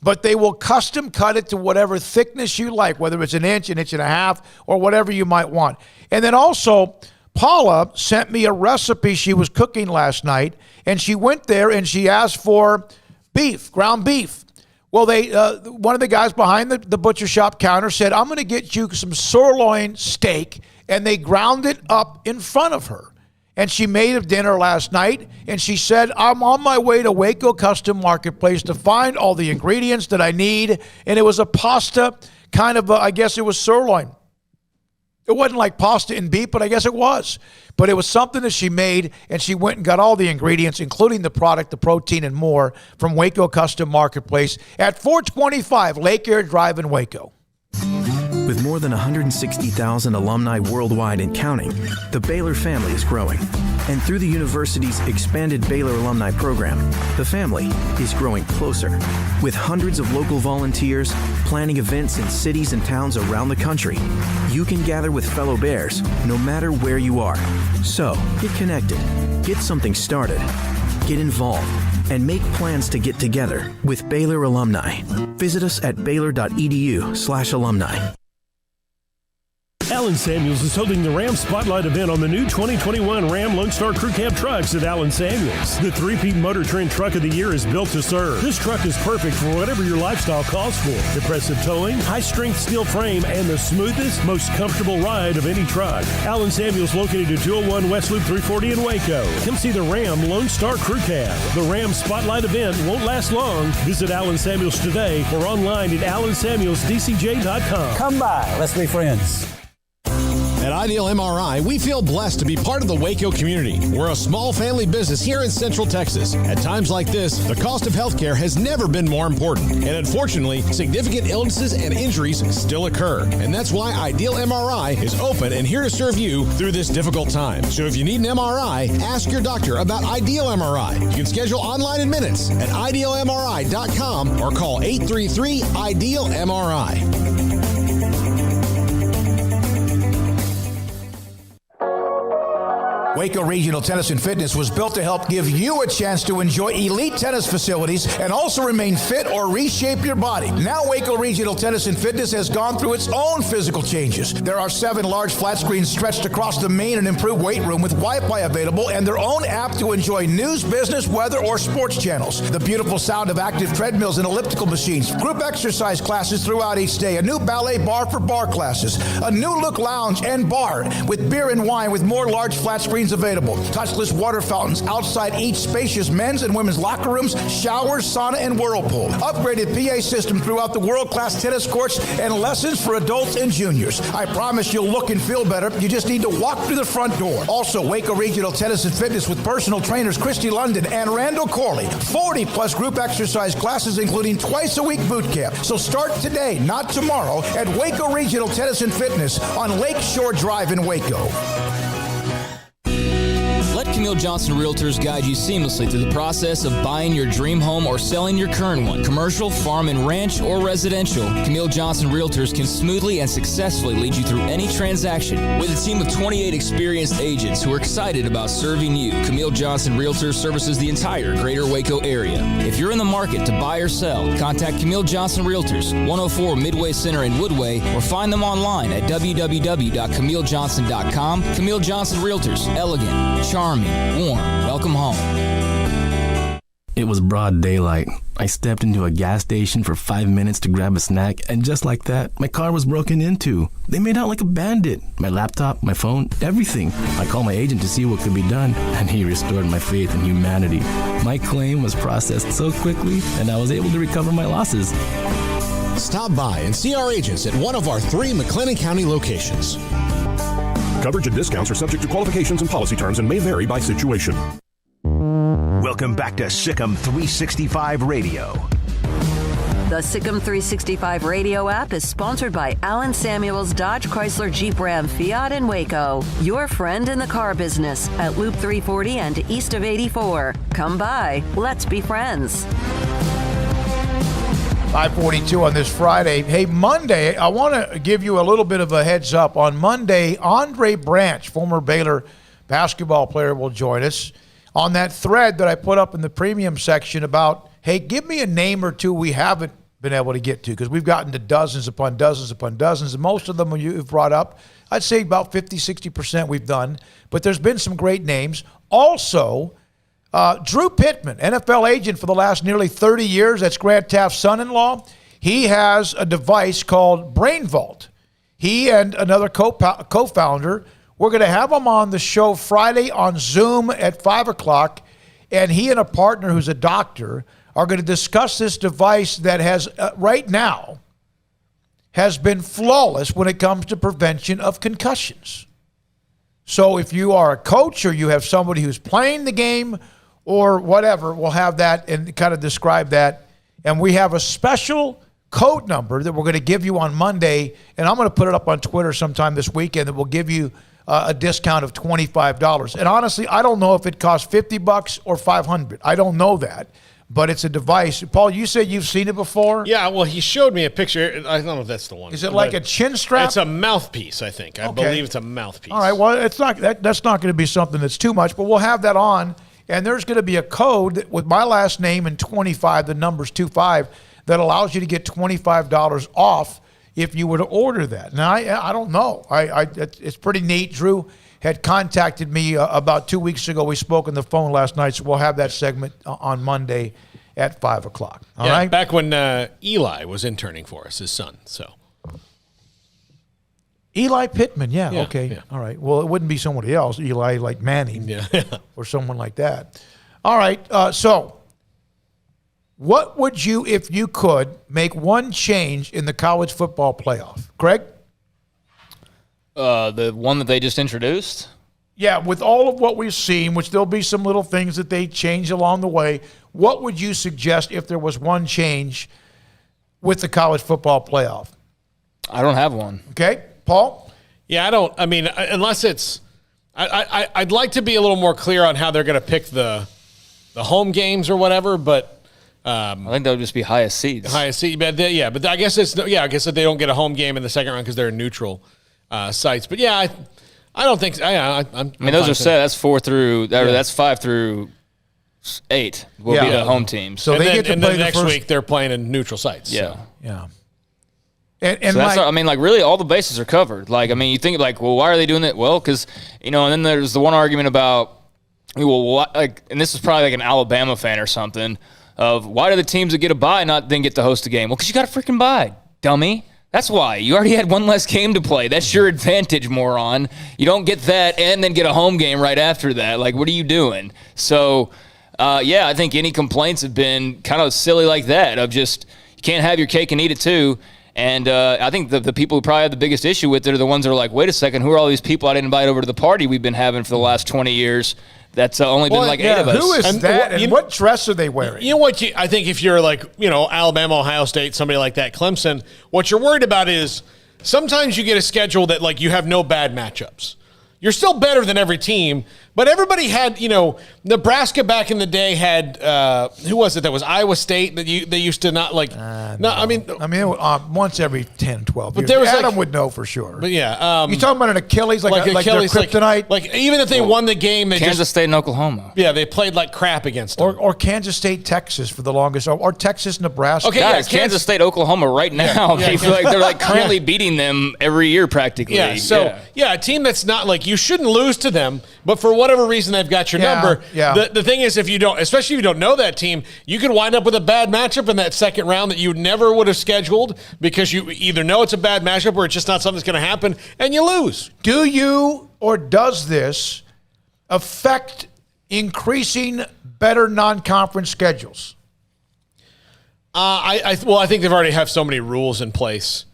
But they will custom cut it to whatever thickness you like, whether it's an inch and a half, or whatever you might want. And then also, Paula sent me a recipe she was cooking last night, and she went there and she asked for beef, ground beef. Well, one of the guys behind the butcher shop counter said, I'm going to get you some sirloin steak, and they ground it up in front of her. And she made a dinner last night, and she said, I'm on my way to Waco Custom Marketplace to find all the ingredients that I need. And it was a pasta, kind of, I guess it was sirloin. It wasn't like pasta and beef, but I guess it was. But it was something that she made, and she went and got all the ingredients, including the product, the protein, and more from Waco Custom Marketplace at 425 Lake Air Drive in Waco. With more than 160,000 alumni worldwide and counting, the Baylor family is growing. And through the university's expanded Baylor alumni program, the family is growing closer. With hundreds of local volunteers planning events in cities and towns around the country, you can gather with fellow Bears no matter where you are. So, get connected, get something started, get involved, and make plans to get together with Baylor alumni. Visit us at baylor.edu/alumni. Allen Samuels is holding the Ram Spotlight event on the new 2021 Ram Lone Star Crew Cab trucks at Allen Samuels. The three-peat Motor Trend Truck of the Year is built to serve. This truck is perfect for whatever your lifestyle calls for. Impressive towing, high-strength steel frame, and the smoothest, most comfortable ride of any truck. Allen Samuels located at 201 West Loop 340 in Waco. Come see the Ram Lone Star Crew Cab. The Ram Spotlight event won't last long. Visit Allen Samuels today or online at allensamuelsdcj.com. Come by. Let's be friends. At Ideal MRI, we feel blessed to be part of the Waco community. We're a small family business here in Central Texas. At times like this, the cost of healthcare has never been more important. And unfortunately, significant illnesses and injuries still occur. And that's why Ideal MRI is open and here to serve you through this difficult time. So if you need an MRI, ask your doctor about Ideal MRI. You can schedule online in minutes at idealmri.com or call 833-IDEAL-MRI. Waco Regional Tennis and Fitness was built to help give you a chance to enjoy elite tennis facilities and also remain fit or reshape your body. Now Waco Regional Tennis and Fitness has gone through its own physical changes. There are 7 large flat screens stretched across the main and improved weight room with Wi-Fi available and their own app to enjoy news, business, weather, or sports channels. The beautiful sound of active treadmills and elliptical machines, group exercise classes throughout each day, a new ballet bar for bar classes, a new look lounge and bar with beer and wine with more large flat screens available. Touchless water fountains outside each spacious men's and women's locker rooms, showers, sauna, and whirlpool. Upgraded PA system throughout the world-class tennis courts and lessons for adults and juniors. I promise you'll look and feel better. You just need to walk through the front door. Also, Waco Regional Tennis and Fitness with personal trainers Christy London and Randall Corley. 40-plus group exercise classes, including twice-a-week boot camp. So start today, not tomorrow, at Waco Regional Tennis and Fitness on Lakeshore Drive in Waco. Let Camille Johnson Realtors guide you seamlessly through the process of buying your dream home or selling your current one. Commercial, farm and ranch, or residential, Camille Johnson Realtors can smoothly and successfully lead you through any transaction. With a team of 28 experienced agents who are excited about serving you, Camille Johnson Realtors services the entire greater Waco area. If you're in the market to buy or sell, contact Camille Johnson Realtors, 104 Midway Center in Woodway, or find them online at www.camillejohnson.com. Camille Johnson Realtors, elegant, charming, warm. Welcome home. It was broad daylight. I stepped into a gas station for 5 minutes to grab a snack, and just like that, my car was broken into. They made out like a bandit. My laptop, my phone, everything. I called my agent to see what could be done, and he restored my faith in humanity. My claim was processed so quickly, and I was able to recover my losses. Stop by and see our agents at one of our 3 McLennan County locations. Coverage and discounts are subject to qualifications and policy terms and may vary by situation. Welcome back to SicEm365 Radio. The SicEm365 Radio app is sponsored by Allen Samuels Dodge Chrysler Jeep Ram Fiat in Waco. Your friend in the car business at Loop 340 and east of 84. Come by. Let's be friends. 5:42 on this Friday. Hey, Monday, I want to give you a little bit of a heads up. On Monday, Andre Branch, former Baylor basketball player, will join us. On that thread that I put up in the premium section about, hey, give me a name or two we haven't been able to get to, because we've gotten to dozens upon dozens upon dozens, and most of them you've brought up, I'd say about 50, 60% we've done. But there's been some great names. Also, Drew Pittman, NFL agent for the last nearly 30 years. That's Grant Taft's son-in-law. He has a device called Brain Vault. He and another co-founder, we're going to have him on the show Friday on Zoom at 5 o'clock, and he and a partner who's a doctor are going to discuss this device that has, right now, has been flawless when it comes to prevention of concussions. So if you are a coach or you have somebody who's playing the game or whatever, we'll have that and kind of describe that. And we have a special code number that we're going to give you on Monday, and I'm going to put it up on Twitter sometime this weekend, that will give you a discount of $25. And honestly, I don't know if it costs $50 or $500. I don't know that, but it's a device. Paul, you said you've seen it before? Yeah, well, he showed me a picture. I don't know if that's the one. Is it like a chin strap? It's a mouthpiece, I think. I believe it's a mouthpiece. All right, well, it's not that's not going to be something that's too much, but we'll have that on, and there's going to be a code with my last name and 25, the number's 25, that allows you to get $25 off if you were to order that. Now, I don't know. It's pretty neat. Drew had contacted me about 2 weeks ago. We spoke on the phone last night, so we'll have that segment on Monday at 5 o'clock. All right? Back when Eli was interning for us, his son. So Eli Pittman, okay. Yeah. All right. Well, it wouldn't be somebody else, Eli like Manning or someone like that. All right. So what would you, if you could, make one change in the college football playoff? Craig? The one that they just introduced? Yeah, with all of what we've seen, which there'll be some little things that they change along the way, what would you suggest if there was one change with the college football playoff? I don't have one. Okay. Paul? Yeah, I don't. I mean, unless it's I'd like to be a little more clear on how they're going to pick the home games or whatever, but I think that would just be highest seeds. Highest seed, but I guess I guess that they don't get a home game in the second round because they're neutral sites. But yeah, I don't think. I mean, those are set. That's 4 through. That's 5 through 8. Will be the home teams. So they get to play next week. They're playing in neutral sites. Yeah, yeah. And so that's, I mean, like, really, all the bases are covered. Like, I mean, you think, like, well, why are they doing that? Well, because, and then there's the one argument about, well, and this is probably like an Alabama fan or something, of why do the teams that get a bye not then get to host a game? Well, because you got a freaking bye, dummy. That's why. You already had one less game to play. That's your advantage, moron. You don't get that and then get a home game right after that. Like, what are you doing? So, I think any complaints have been kind of silly like that, of just, you can't have your cake and eat it too. And I think the people who probably have the biggest issue with it are the ones that are like, wait a second, who are all these people I didn't invite over to the party we've been having for the last 20 years? That's only been 8 of us. Who is that? And what dress are they wearing? You know what? I think if you're like, Alabama, Ohio State, somebody like that, Clemson, what you're worried about is sometimes you get a schedule that, like, you have no bad matchups. You're still better than every team, but everybody had, Nebraska back in the day had, who was it? That was Iowa State that they used to not like. Once every 10, 12 years. But there was Adam would know for sure. But yeah. You talking about an Achilles, like Achilles, their kryptonite? Like even if they won the game, they Kansas State and Oklahoma. Yeah, they played like crap against them. Or Kansas State, Texas for the longest, or Texas, Nebraska. Okay, guys, Kansas State, Oklahoma right now. They feel like they're like currently beating them every year practically. Yeah, so a team that's not like, you shouldn't lose to them, but for whatever reason they've got your number. Yeah. The thing is, if you don't, especially if you don't know that team, you could wind up with a bad matchup in that second round that you never would have scheduled because you either know it's a bad matchup or it's just not something that's going to happen, and you lose. Do you, or does this affect increasing better non-conference schedules? I think they've already have so many rules in place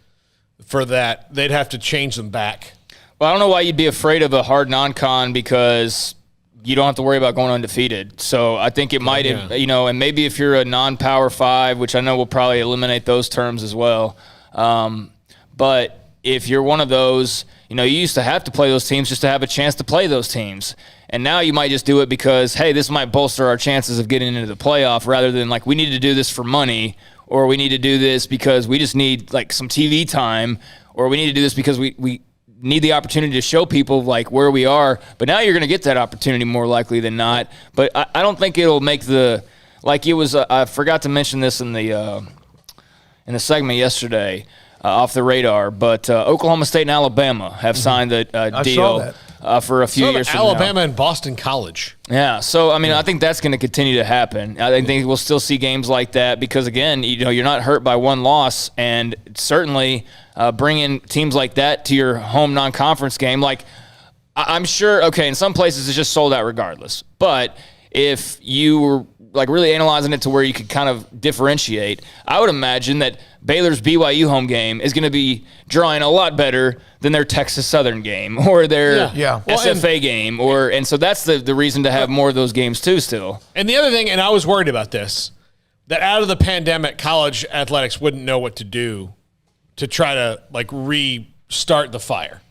for that. They'd have to change them back. Well, I don't know why you'd be afraid of a hard non-con, because you don't have to worry about going undefeated. So I think it might, and maybe if you're a non-Power 5, which I know will probably eliminate those terms as well. But if you're one of those, you used to have to play those teams just to have a chance to play those teams. And now you might just do it because, hey, this might bolster our chances of getting into the playoff, rather than like, we need to do this for money, or we need to do this because we just need like some TV time, or we need to do this because we need the opportunity to show people like where we are. But now you're going to get that opportunity more likely than not. But I don't think it'll make like it was. I forgot to mention this in the segment yesterday off the radar. But Oklahoma State and Alabama have signed a deal for a few years from now. Alabama and Boston College. Yeah, so I think that's going to continue to happen. I think we'll still see games like that because again, you're not hurt by one loss, and certainly bringing teams like that to your home non-conference game. Like I'm sure, okay, in some places it's just sold out regardless. But if you were like really analyzing it to where you could kind of differentiate, I would imagine that Baylor's BYU home game is going to be drawing a lot better than their Texas Southern game or their SFA game. And so that's the reason to have more of those games too still. And the other thing, and I was worried about this, that out of the pandemic, college athletics wouldn't know what to do to try to like restart the fire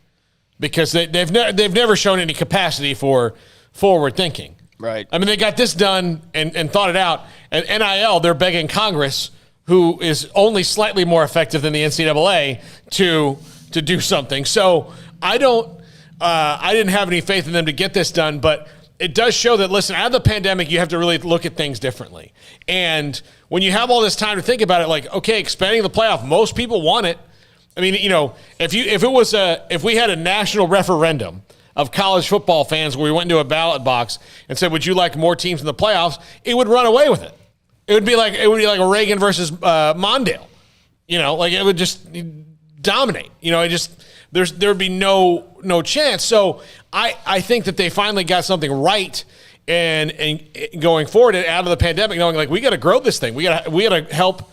because they've never shown any capacity for forward thinking. Right. I mean, they got this done and thought it out. And NIL, they're begging Congress, who is only slightly more effective than the NCAA, to do something. So I didn't have any faith in them to get this done, but it does show that, listen, out of the pandemic, you have to really look at things differently. And when you have all this time to think about it, like, okay, expanding the playoff, most people want it. I mean, if we had a national referendum of college football fans where we went into a ballot box and said, would you like more teams in the playoffs? It would run away with it. It would be like a Reagan versus Mondale. Like it would just dominate. There would be no chance. So I think that they finally got something right and going forward and out of the pandemic, knowing like we got to grow this thing. We got to help.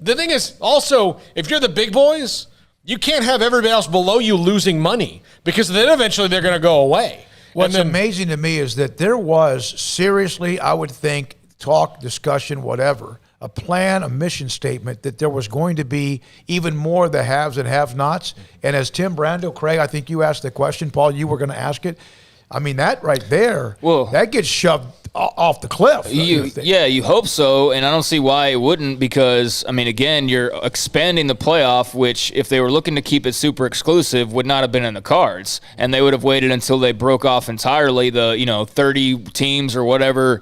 The thing is also, if you're the big boys, you can't have everybody else below you losing money because then eventually they're going to go away. What's amazing to me is that there was seriously, I would think, talk, discussion, whatever, a plan, a mission statement that there was going to be even more of the haves and have-nots. And as Tim Brando, Craig, I think you asked the question, Paul, you were going to ask it. I mean, that right there, that gets shoved off the cliff. You hope so, and I don't see why it wouldn't because, I mean, again, you're expanding the playoff, which if they were looking to keep it super exclusive would not have been in the cards, and they would have waited until they broke off entirely the 30 teams or whatever.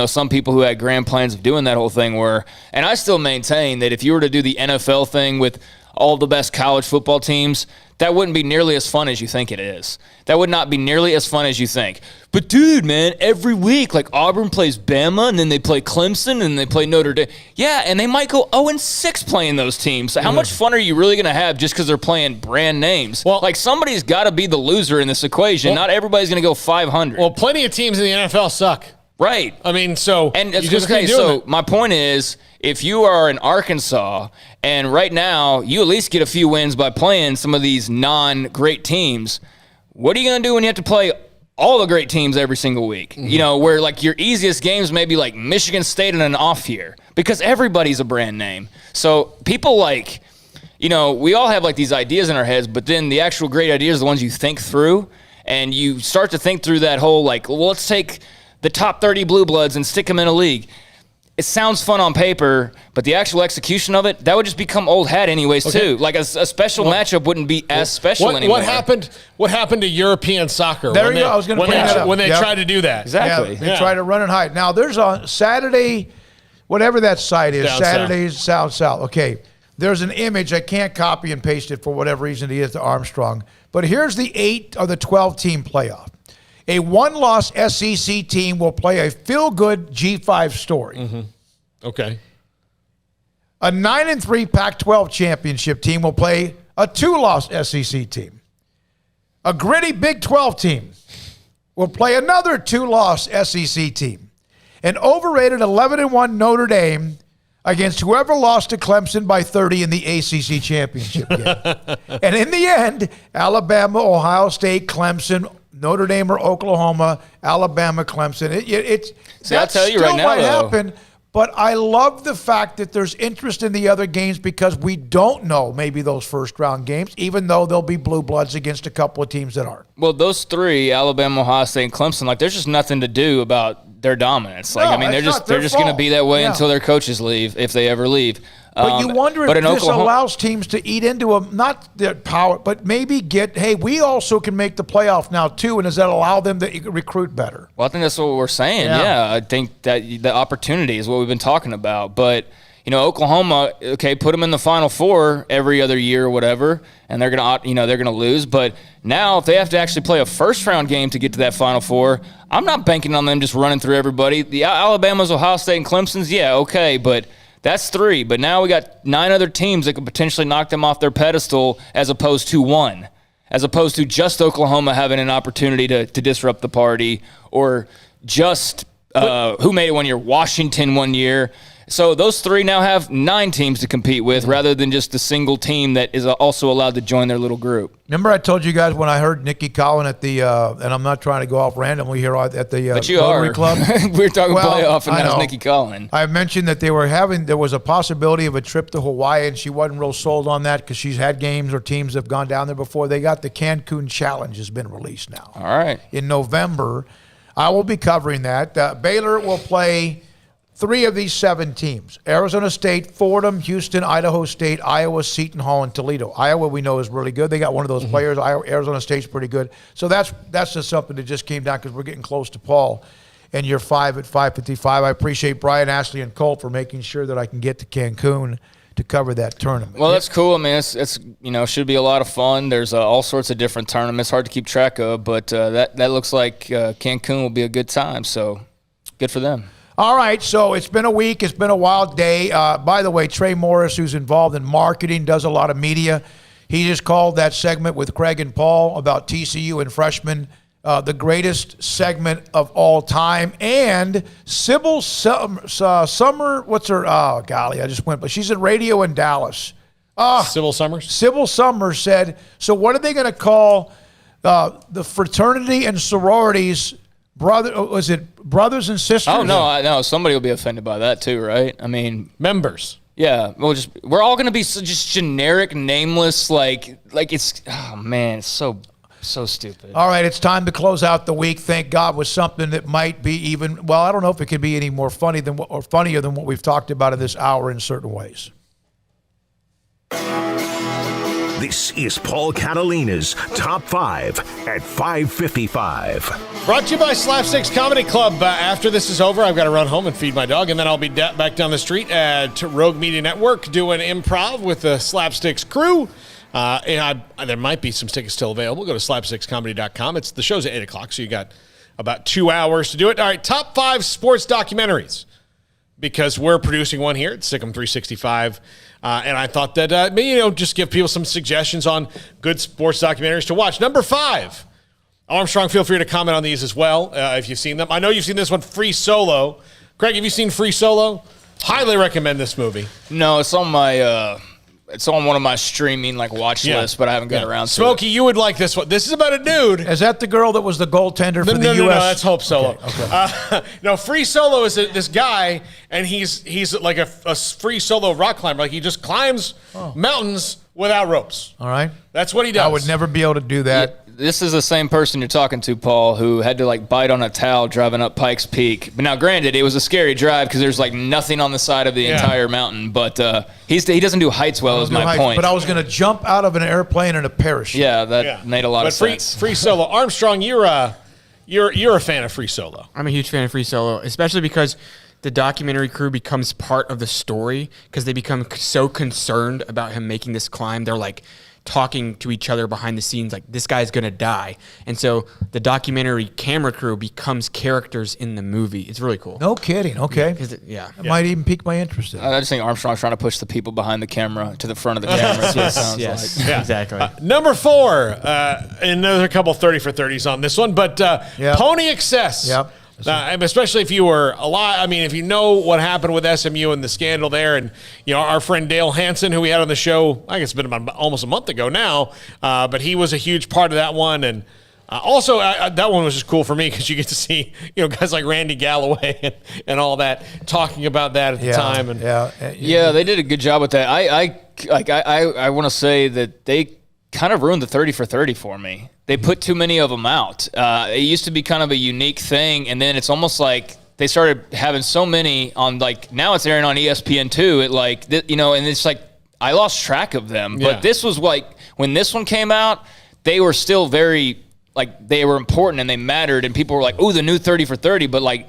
Some people who had grand plans of doing that whole thing were, and I still maintain that if you were to do the NFL thing with all the best college football teams, that wouldn't be nearly as fun as you think it is. That would not be nearly as fun as you think. But dude, man, every week, like Auburn plays Bama, and then they play Clemson, and they play Notre Dame. Yeah, and they might go 0-6 playing those teams. So how much fun are you really going to have just because they're playing brand names? Well, like somebody's got to be the loser in this equation. Not everybody's going to go 500. Well, plenty of teams in the NFL suck. Right. I mean, so and you just can't do it. My point is, if you are in Arkansas and right now you at least get a few wins by playing some of these non-great teams, what are you going to do when you have to play all the great teams every single week? Mm-hmm. Where like your easiest games may be like Michigan State in an off year because everybody's a brand name. So people like, we all have like these ideas in our heads, but then the actual great ideas are the ones you think through, and you start to think through that whole like, well, let's take the top 30 blue bloods and stick them in a league. It sounds fun on paper, but the actual execution of it, that would just become old hat anyways, too. Like a special matchup wouldn't be as special anymore. What happened to European soccer? There you go. I was going to bring that up. When they tried to do that. Exactly. Yeah, they tried to run it high. Now, there's a Saturday, whatever that site is, Saturdays, South. Okay. There's an image. I can't copy and paste it for whatever reason it is to Armstrong. But here's the 8 or the 12-team playoff. A one-loss SEC team will play a feel-good G5 story. Mm-hmm. Okay. A 9-3 Pac-12 championship team will play a 2-loss SEC team. A gritty Big 12 team will play another 2-loss SEC team. An overrated 11-1 Notre Dame against whoever lost to Clemson by 30 in the ACC championship game. And in the end, Alabama, Ohio State, Clemson, Notre Dame or Oklahoma, Alabama, Clemson. I'll tell you right now, might happen, but I love the fact that there's interest in the other games because we don't know maybe those first-round games, even though there'll be blue bloods against a couple of teams that aren't. Well, those three, Alabama, Ohio State, and Clemson, like there's just nothing to do about their dominance. Like, No, I mean, they're just going to be that way until their coaches leave, if they ever leave. But you wonder if this allows teams to eat into not their power, but maybe hey, we also can make the playoff now too, and does that allow them to recruit better? Well, I think that's what we're saying. Yeah, I think that the opportunity is what we've been talking about. But, Oklahoma, okay, put them in the Final Four every other year or whatever, and they're gonna lose. But now, if they have to actually play a first-round game to get to that Final Four, I'm not banking on them just running through everybody. The Alabama's, Ohio State, and Clemson's, yeah, okay, but that's 3. But now we got 9 other teams that could potentially knock them off their pedestal as opposed to 1, as opposed to just Oklahoma having an opportunity to disrupt the party, or just who made it one year? Washington one year. So those 3 now have 9 teams to compete with rather than just a single team that is also allowed to join their little group. Remember I told you guys when I heard Nikki Collin at the and I'm not trying to go off randomly here at the Rotary Club. We were talking playoff, and that was Nikki Collin. I mentioned that there was a possibility of a trip to Hawaii, and she wasn't real sold on that because she's had games or teams that have gone down there before. They got the Cancun Challenge has been released now. All right. In November. I will be covering that. Baylor will play 3 of these 7 teams: Arizona State, Fordham, Houston, Idaho State, Iowa, Seton Hall, and Toledo. Iowa, we know, is really good. They got one of those players. Arizona State's pretty good. So that's just something that just came down because we're getting close to Paul and you're 5 at 5:55. I appreciate Brian, Ashley, and Colt for making sure that I can get to Cancun to cover that tournament. Well, that's cool. I mean, it's should be a lot of fun. There's all sorts of different tournaments, hard to keep track of, but that looks like Cancun will be a good time. So good for them. All right, so it's been a week. It's been a wild day. By the way, Trey Morris, who's involved in marketing, does a lot of media. He just called that segment with Craig and Paul about TCU and freshmen the greatest segment of all time. And Sybil Summer, what's her? Oh, golly, I just went. But she's in radio in Dallas. Sybil Summers? Sybil Summers said, so what are they going to call the fraternity and sororities? Was it brothers and sisters? Oh, no, I know. Somebody will be offended by that too, right? I mean, members. Yeah, we're all going to be just generic, nameless, like it's, oh man, it's so stupid. All right, it's time to close out the week. Thank God with something that might be even, well, I don't know if it could be any more funnier than what we've talked about in this hour in certain ways. This is Paul Catalina's Top 5 at 5:55. Brought to you by Slapsticks Comedy Club. After this is over, I've got to run home and feed my dog, and then I'll be back down the street to Rogue Media Network doing improv with the Slapsticks crew. And there might be some tickets still available. Go to slapstickscomedy.com. The show's at 8 o'clock, so you got about 2 hours to do it. All right, top 5 sports documentaries, because we're producing one here at SicEm365. And I thought that, just give people some suggestions on good sports documentaries to watch. Number 5, Armstrong, feel free to comment on these as well if you've seen them. I know you've seen this one, Free Solo. Craig, have you seen Free Solo? Highly recommend this movie. No, it's on my... It's on one of my streaming watch lists, but I haven't got around to it. Smokey, you would like this one. This is about a dude. Is that the girl that was the goaltender for the U.S.? No, that's Hope Solo. Okay. No, Free Solo is this guy, and he's like a free solo rock climber. Like he just climbs mountains without ropes. All right. That's what he does. I would never be able to do that. Yeah, this is the same person you're talking to, Paul, who had to bite on a towel driving up Pikes Peak. But now, granted, it was a scary drive because there's nothing on the side of the entire mountain. But he doesn't do heights well, is my point. But I was going to jump out of an airplane in a parachute. Yeah, that made a lot of sense. Free Solo. Armstrong, you're a fan of Free Solo. I'm a huge fan of Free Solo, especially because the documentary crew becomes part of the story because they become so concerned about him making this climb. They're talking to each other behind the scenes this guy's gonna die, and so the documentary camera crew becomes characters in the movie. It's really cool. No kidding. Okay. It might even pique my interest in it. I just think Armstrong's trying to push the people behind the camera to the front of the camera. Yes, exactly. Number 4, and there's a couple 30 for 30s on this one, but Pony Excess. Yep. Especially if you were alive. I mean, if you know what happened with SMU and the scandal there, and our friend Dale Hansen, who we had on the show, I guess it's been about almost a month ago now, but he was a huge part of that one. And also, that one was just cool for me because you get to see guys like Randy Galloway and all that talking about that at the time. And they did a good job with that. I want to say that they kind of ruined the 30 for 30 for me. They put too many of them out. It used to be kind of a unique thing, and then it's almost like they started having so many on, like, now it's airing on ESPN2 at like, and it's like, I lost track of them. Yeah. But this was like, when this one came out, they were still very, like, they were important and they mattered, and people were like, oh, the new 30 for 30. But like,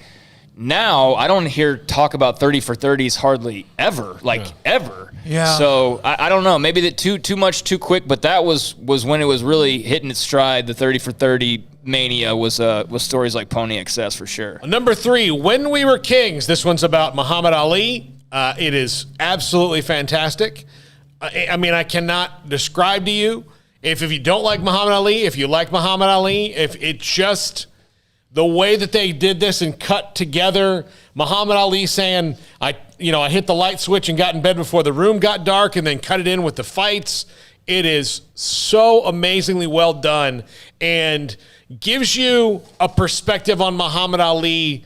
now I don't hear talk about 30 for 30s hardly ever, ever. Yeah. So I don't know, maybe that too much too quick, but that was when it was really hitting its stride. The 30 for 30 mania was stories like Pony Excess for sure. Number 3, When We Were Kings. This one's about Muhammad Ali. It is absolutely fantastic. I mean, I cannot describe to you if you don't like Muhammad Ali, if you like Muhammad Ali, if it just the way that they did this and cut together Muhammad Ali saying, I hit the light switch and got in bed before the room got dark, and then cut it in with the fights. It is so amazingly well done and gives you a perspective on Muhammad Ali.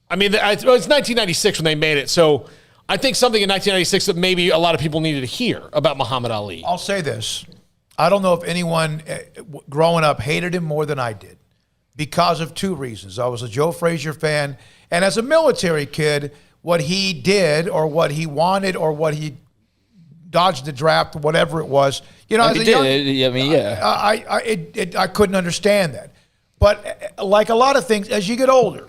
I mean, it was 1996 when they made it, so I think something in 1996 that maybe a lot of people needed to hear about Muhammad Ali. I'll say this. I don't know if anyone growing up hated him more than I did, because of 2 reasons. I was a Joe Frazier fan, and as a military kid, what he did or what he wanted or what he dodged the draft, whatever it was, as a young, I couldn't understand that. But like a lot of things, as you get older,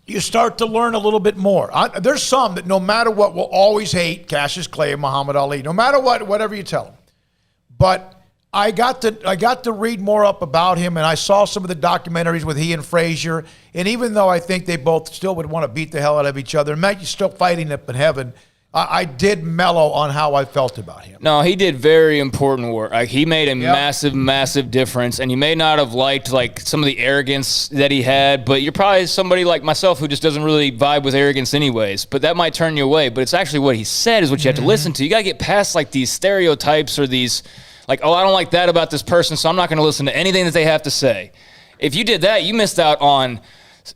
you start to learn a little bit more. There's some that no matter what will always hate Cassius Clay and Muhammad Ali, no matter what, whatever you tell them. But I got to read more up about him, and I saw some of the documentaries with he and Frazier. And even though I think they both still would want to beat the hell out of each other, and Matt, you're still fighting up in heaven, I did mellow on how I felt about him. No, he did very important work. Like, he made a massive, massive difference, and you may not have liked like some of the arrogance that he had, but you're probably somebody like myself who just doesn't really vibe with arrogance anyways. But that might turn you away. But it's actually what he said is what you have to listen to. You got to get past like these stereotypes or these. Like, oh, I don't like that about this person, so I'm not going to listen to anything that they have to say. If you did that, you missed out on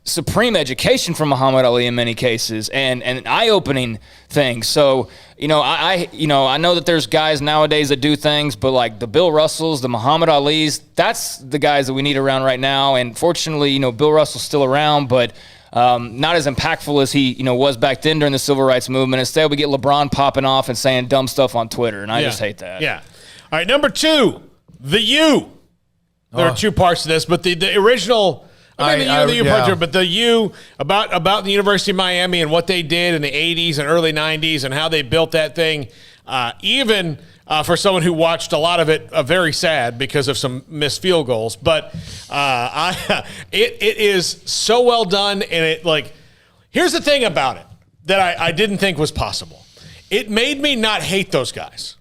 supreme education from Muhammad Ali in many cases, and an eye-opening thing. So, I know that there's guys nowadays that do things, but like the Bill Russells, the Muhammad Alis, that's the guys that we need around right now. And fortunately, Bill Russell's still around, but not as impactful as he, was back then during the civil rights movement. Instead, we get LeBron popping off and saying dumb stuff on Twitter, and I just hate that. Yeah. All right, number 2, the U. There are 2 parts to this, but the original, but the U about the University of Miami and what they did in the 80s and early 90s and how they built that thing, even for someone who watched a lot of it, very sad because of some missed field goals. But it is so well done, and here's the thing about it that I didn't think was possible. It made me not hate those guys.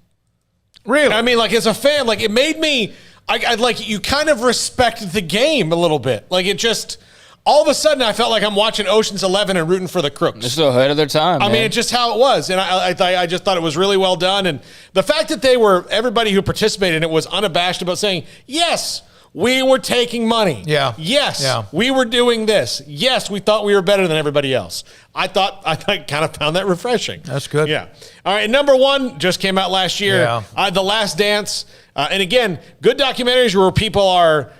Really? I mean, as a fan, it made me, you kind of respect the game a little bit. It just, all of a sudden, I felt like I'm watching Ocean's 11 and rooting for the crooks. Just ahead of their time, I mean, it's just how it was. And I just thought it was really well done. And the fact that everybody who participated in it was unabashed about saying, yes, we were taking money. Yeah. Yes, yeah. We were doing this. Yes, we thought we were better than everybody else. I kind of found that refreshing. That's good. Yeah. All right, number 1 just came out last year. Yeah. The Last Dance. And again, good documentaries where people are,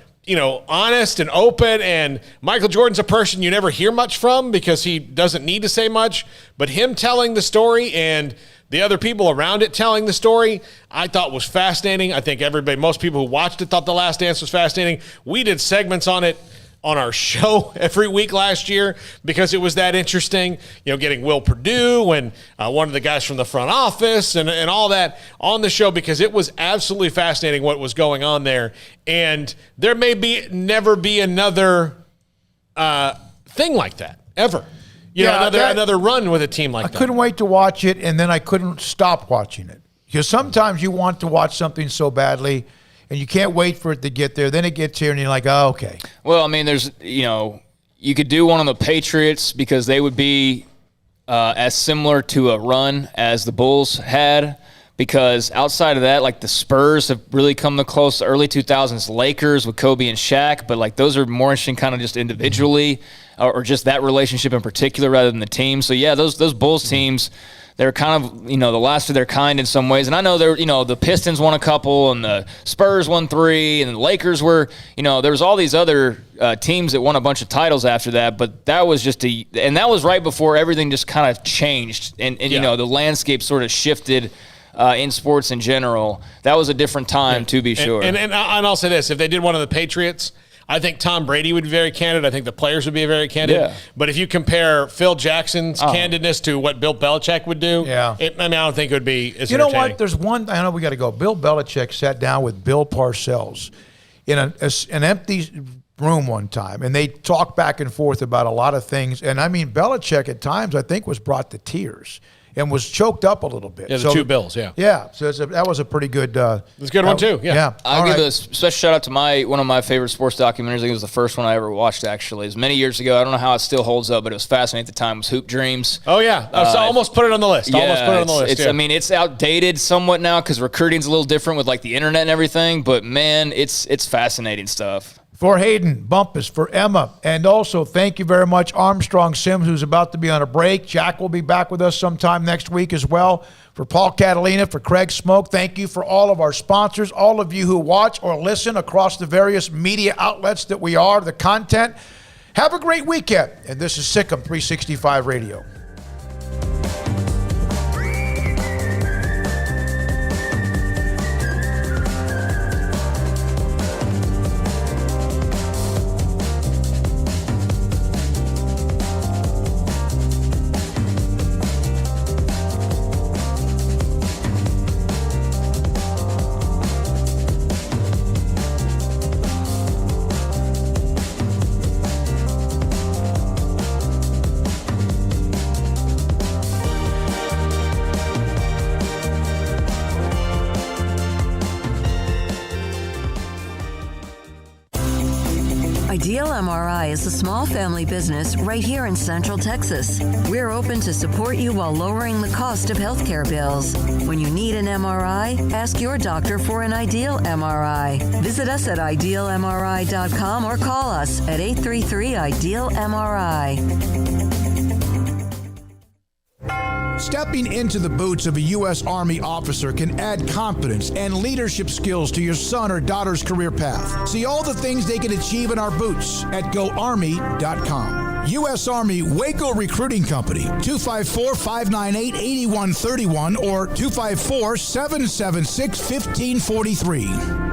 honest and open. And Michael Jordan's a person you never hear much from because he doesn't need to say much. But him telling the story and the other people around it telling the story, I thought was fascinating. I think most people who watched it thought The Last Dance was fascinating. We did segments on it on our show every week last year because it was that interesting, getting Will Perdue and one of the guys from the front office and all that on the show because it was absolutely fascinating what was going on there. And there may never be another thing like that, ever. Another run with a team like that. I couldn't wait to watch it, and then I couldn't stop watching it. Because sometimes you want to watch something so badly, and you can't wait for it to get there. Then it gets here, and you're like, oh, okay. Well, I mean, there's, you could do one on the Patriots because they would be as similar to a run as the Bulls had. because outside of that, like the Spurs have really come the close. Early 2000s Lakers with Kobe and Shaq, but like those are more interesting kind of just individually or just that relationship in particular rather than the team. So yeah, those Bulls teams, they're kind of, the last of their kind in some ways. And I know the Pistons won a couple and the Spurs won 3 and the Lakers were, there was all these other teams that won a bunch of titles after that. But that was and that was right before everything just kind of changed and the landscape sort of shifted in sports in general. That was a different time, to be sure. And I'll say this, if they did one of the Patriots, I think Tom Brady would be very candid. I think the players would be very candid. Yeah. But if you compare Phil Jackson's candidness to what Bill Belichick would do, I don't think it would be as entertaining. You know what? There's one, I know we got to go. Bill Belichick sat down with Bill Parcells in an empty room one time, and they talked back and forth about a lot of things. And, Belichick at times, I think, was brought to tears and was choked up a little bit. Yeah, the two Bills, yeah. Yeah, so that was a pretty good it's a good one, too, yeah. I'll give a special shout-out to one of my favorite sports documentaries. I think it was the first one I ever watched, actually. It was many years ago. I don't know how it still holds up, but it was fascinating at the time. It was Hoop Dreams. Oh, yeah. I almost put it on the list. It's outdated somewhat now because recruiting's a little different with, like, the internet and everything, but, man, it's fascinating stuff. For Hayden, Bumpus, for Emma, and also thank you very much, Armstrong Sims, who's about to be on a break. Jack will be back with us sometime next week as well. For Paul Catalina, for Craig Smoak, thank you for all of our sponsors, all of you who watch or listen across the various media outlets that we are, the content. Have a great weekend. And this is SicEm365 Radio. Ideal MRI is a small family business right here in Central Texas. We're open to support you while lowering the cost of healthcare bills. When you need an MRI, ask your doctor for an Ideal MRI. Visit us at idealmri.com or call us at 833-IDEAL-MRI. Stepping into the boots of a U.S. Army officer can add confidence and leadership skills to your son or daughter's career path. See all the things they can achieve in our boots at GoArmy.com. U.S. Army Waco Recruiting Company, 254-598-8131 or 254-776-1543.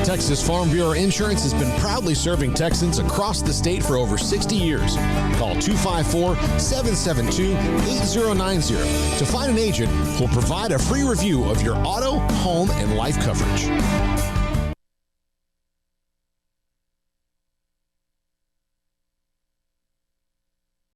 Texas Farm Bureau Insurance has been proudly serving Texans across the state for over 60 years. Call 254-772-8090 to find an agent who will provide a free review of your auto, home, and life coverage.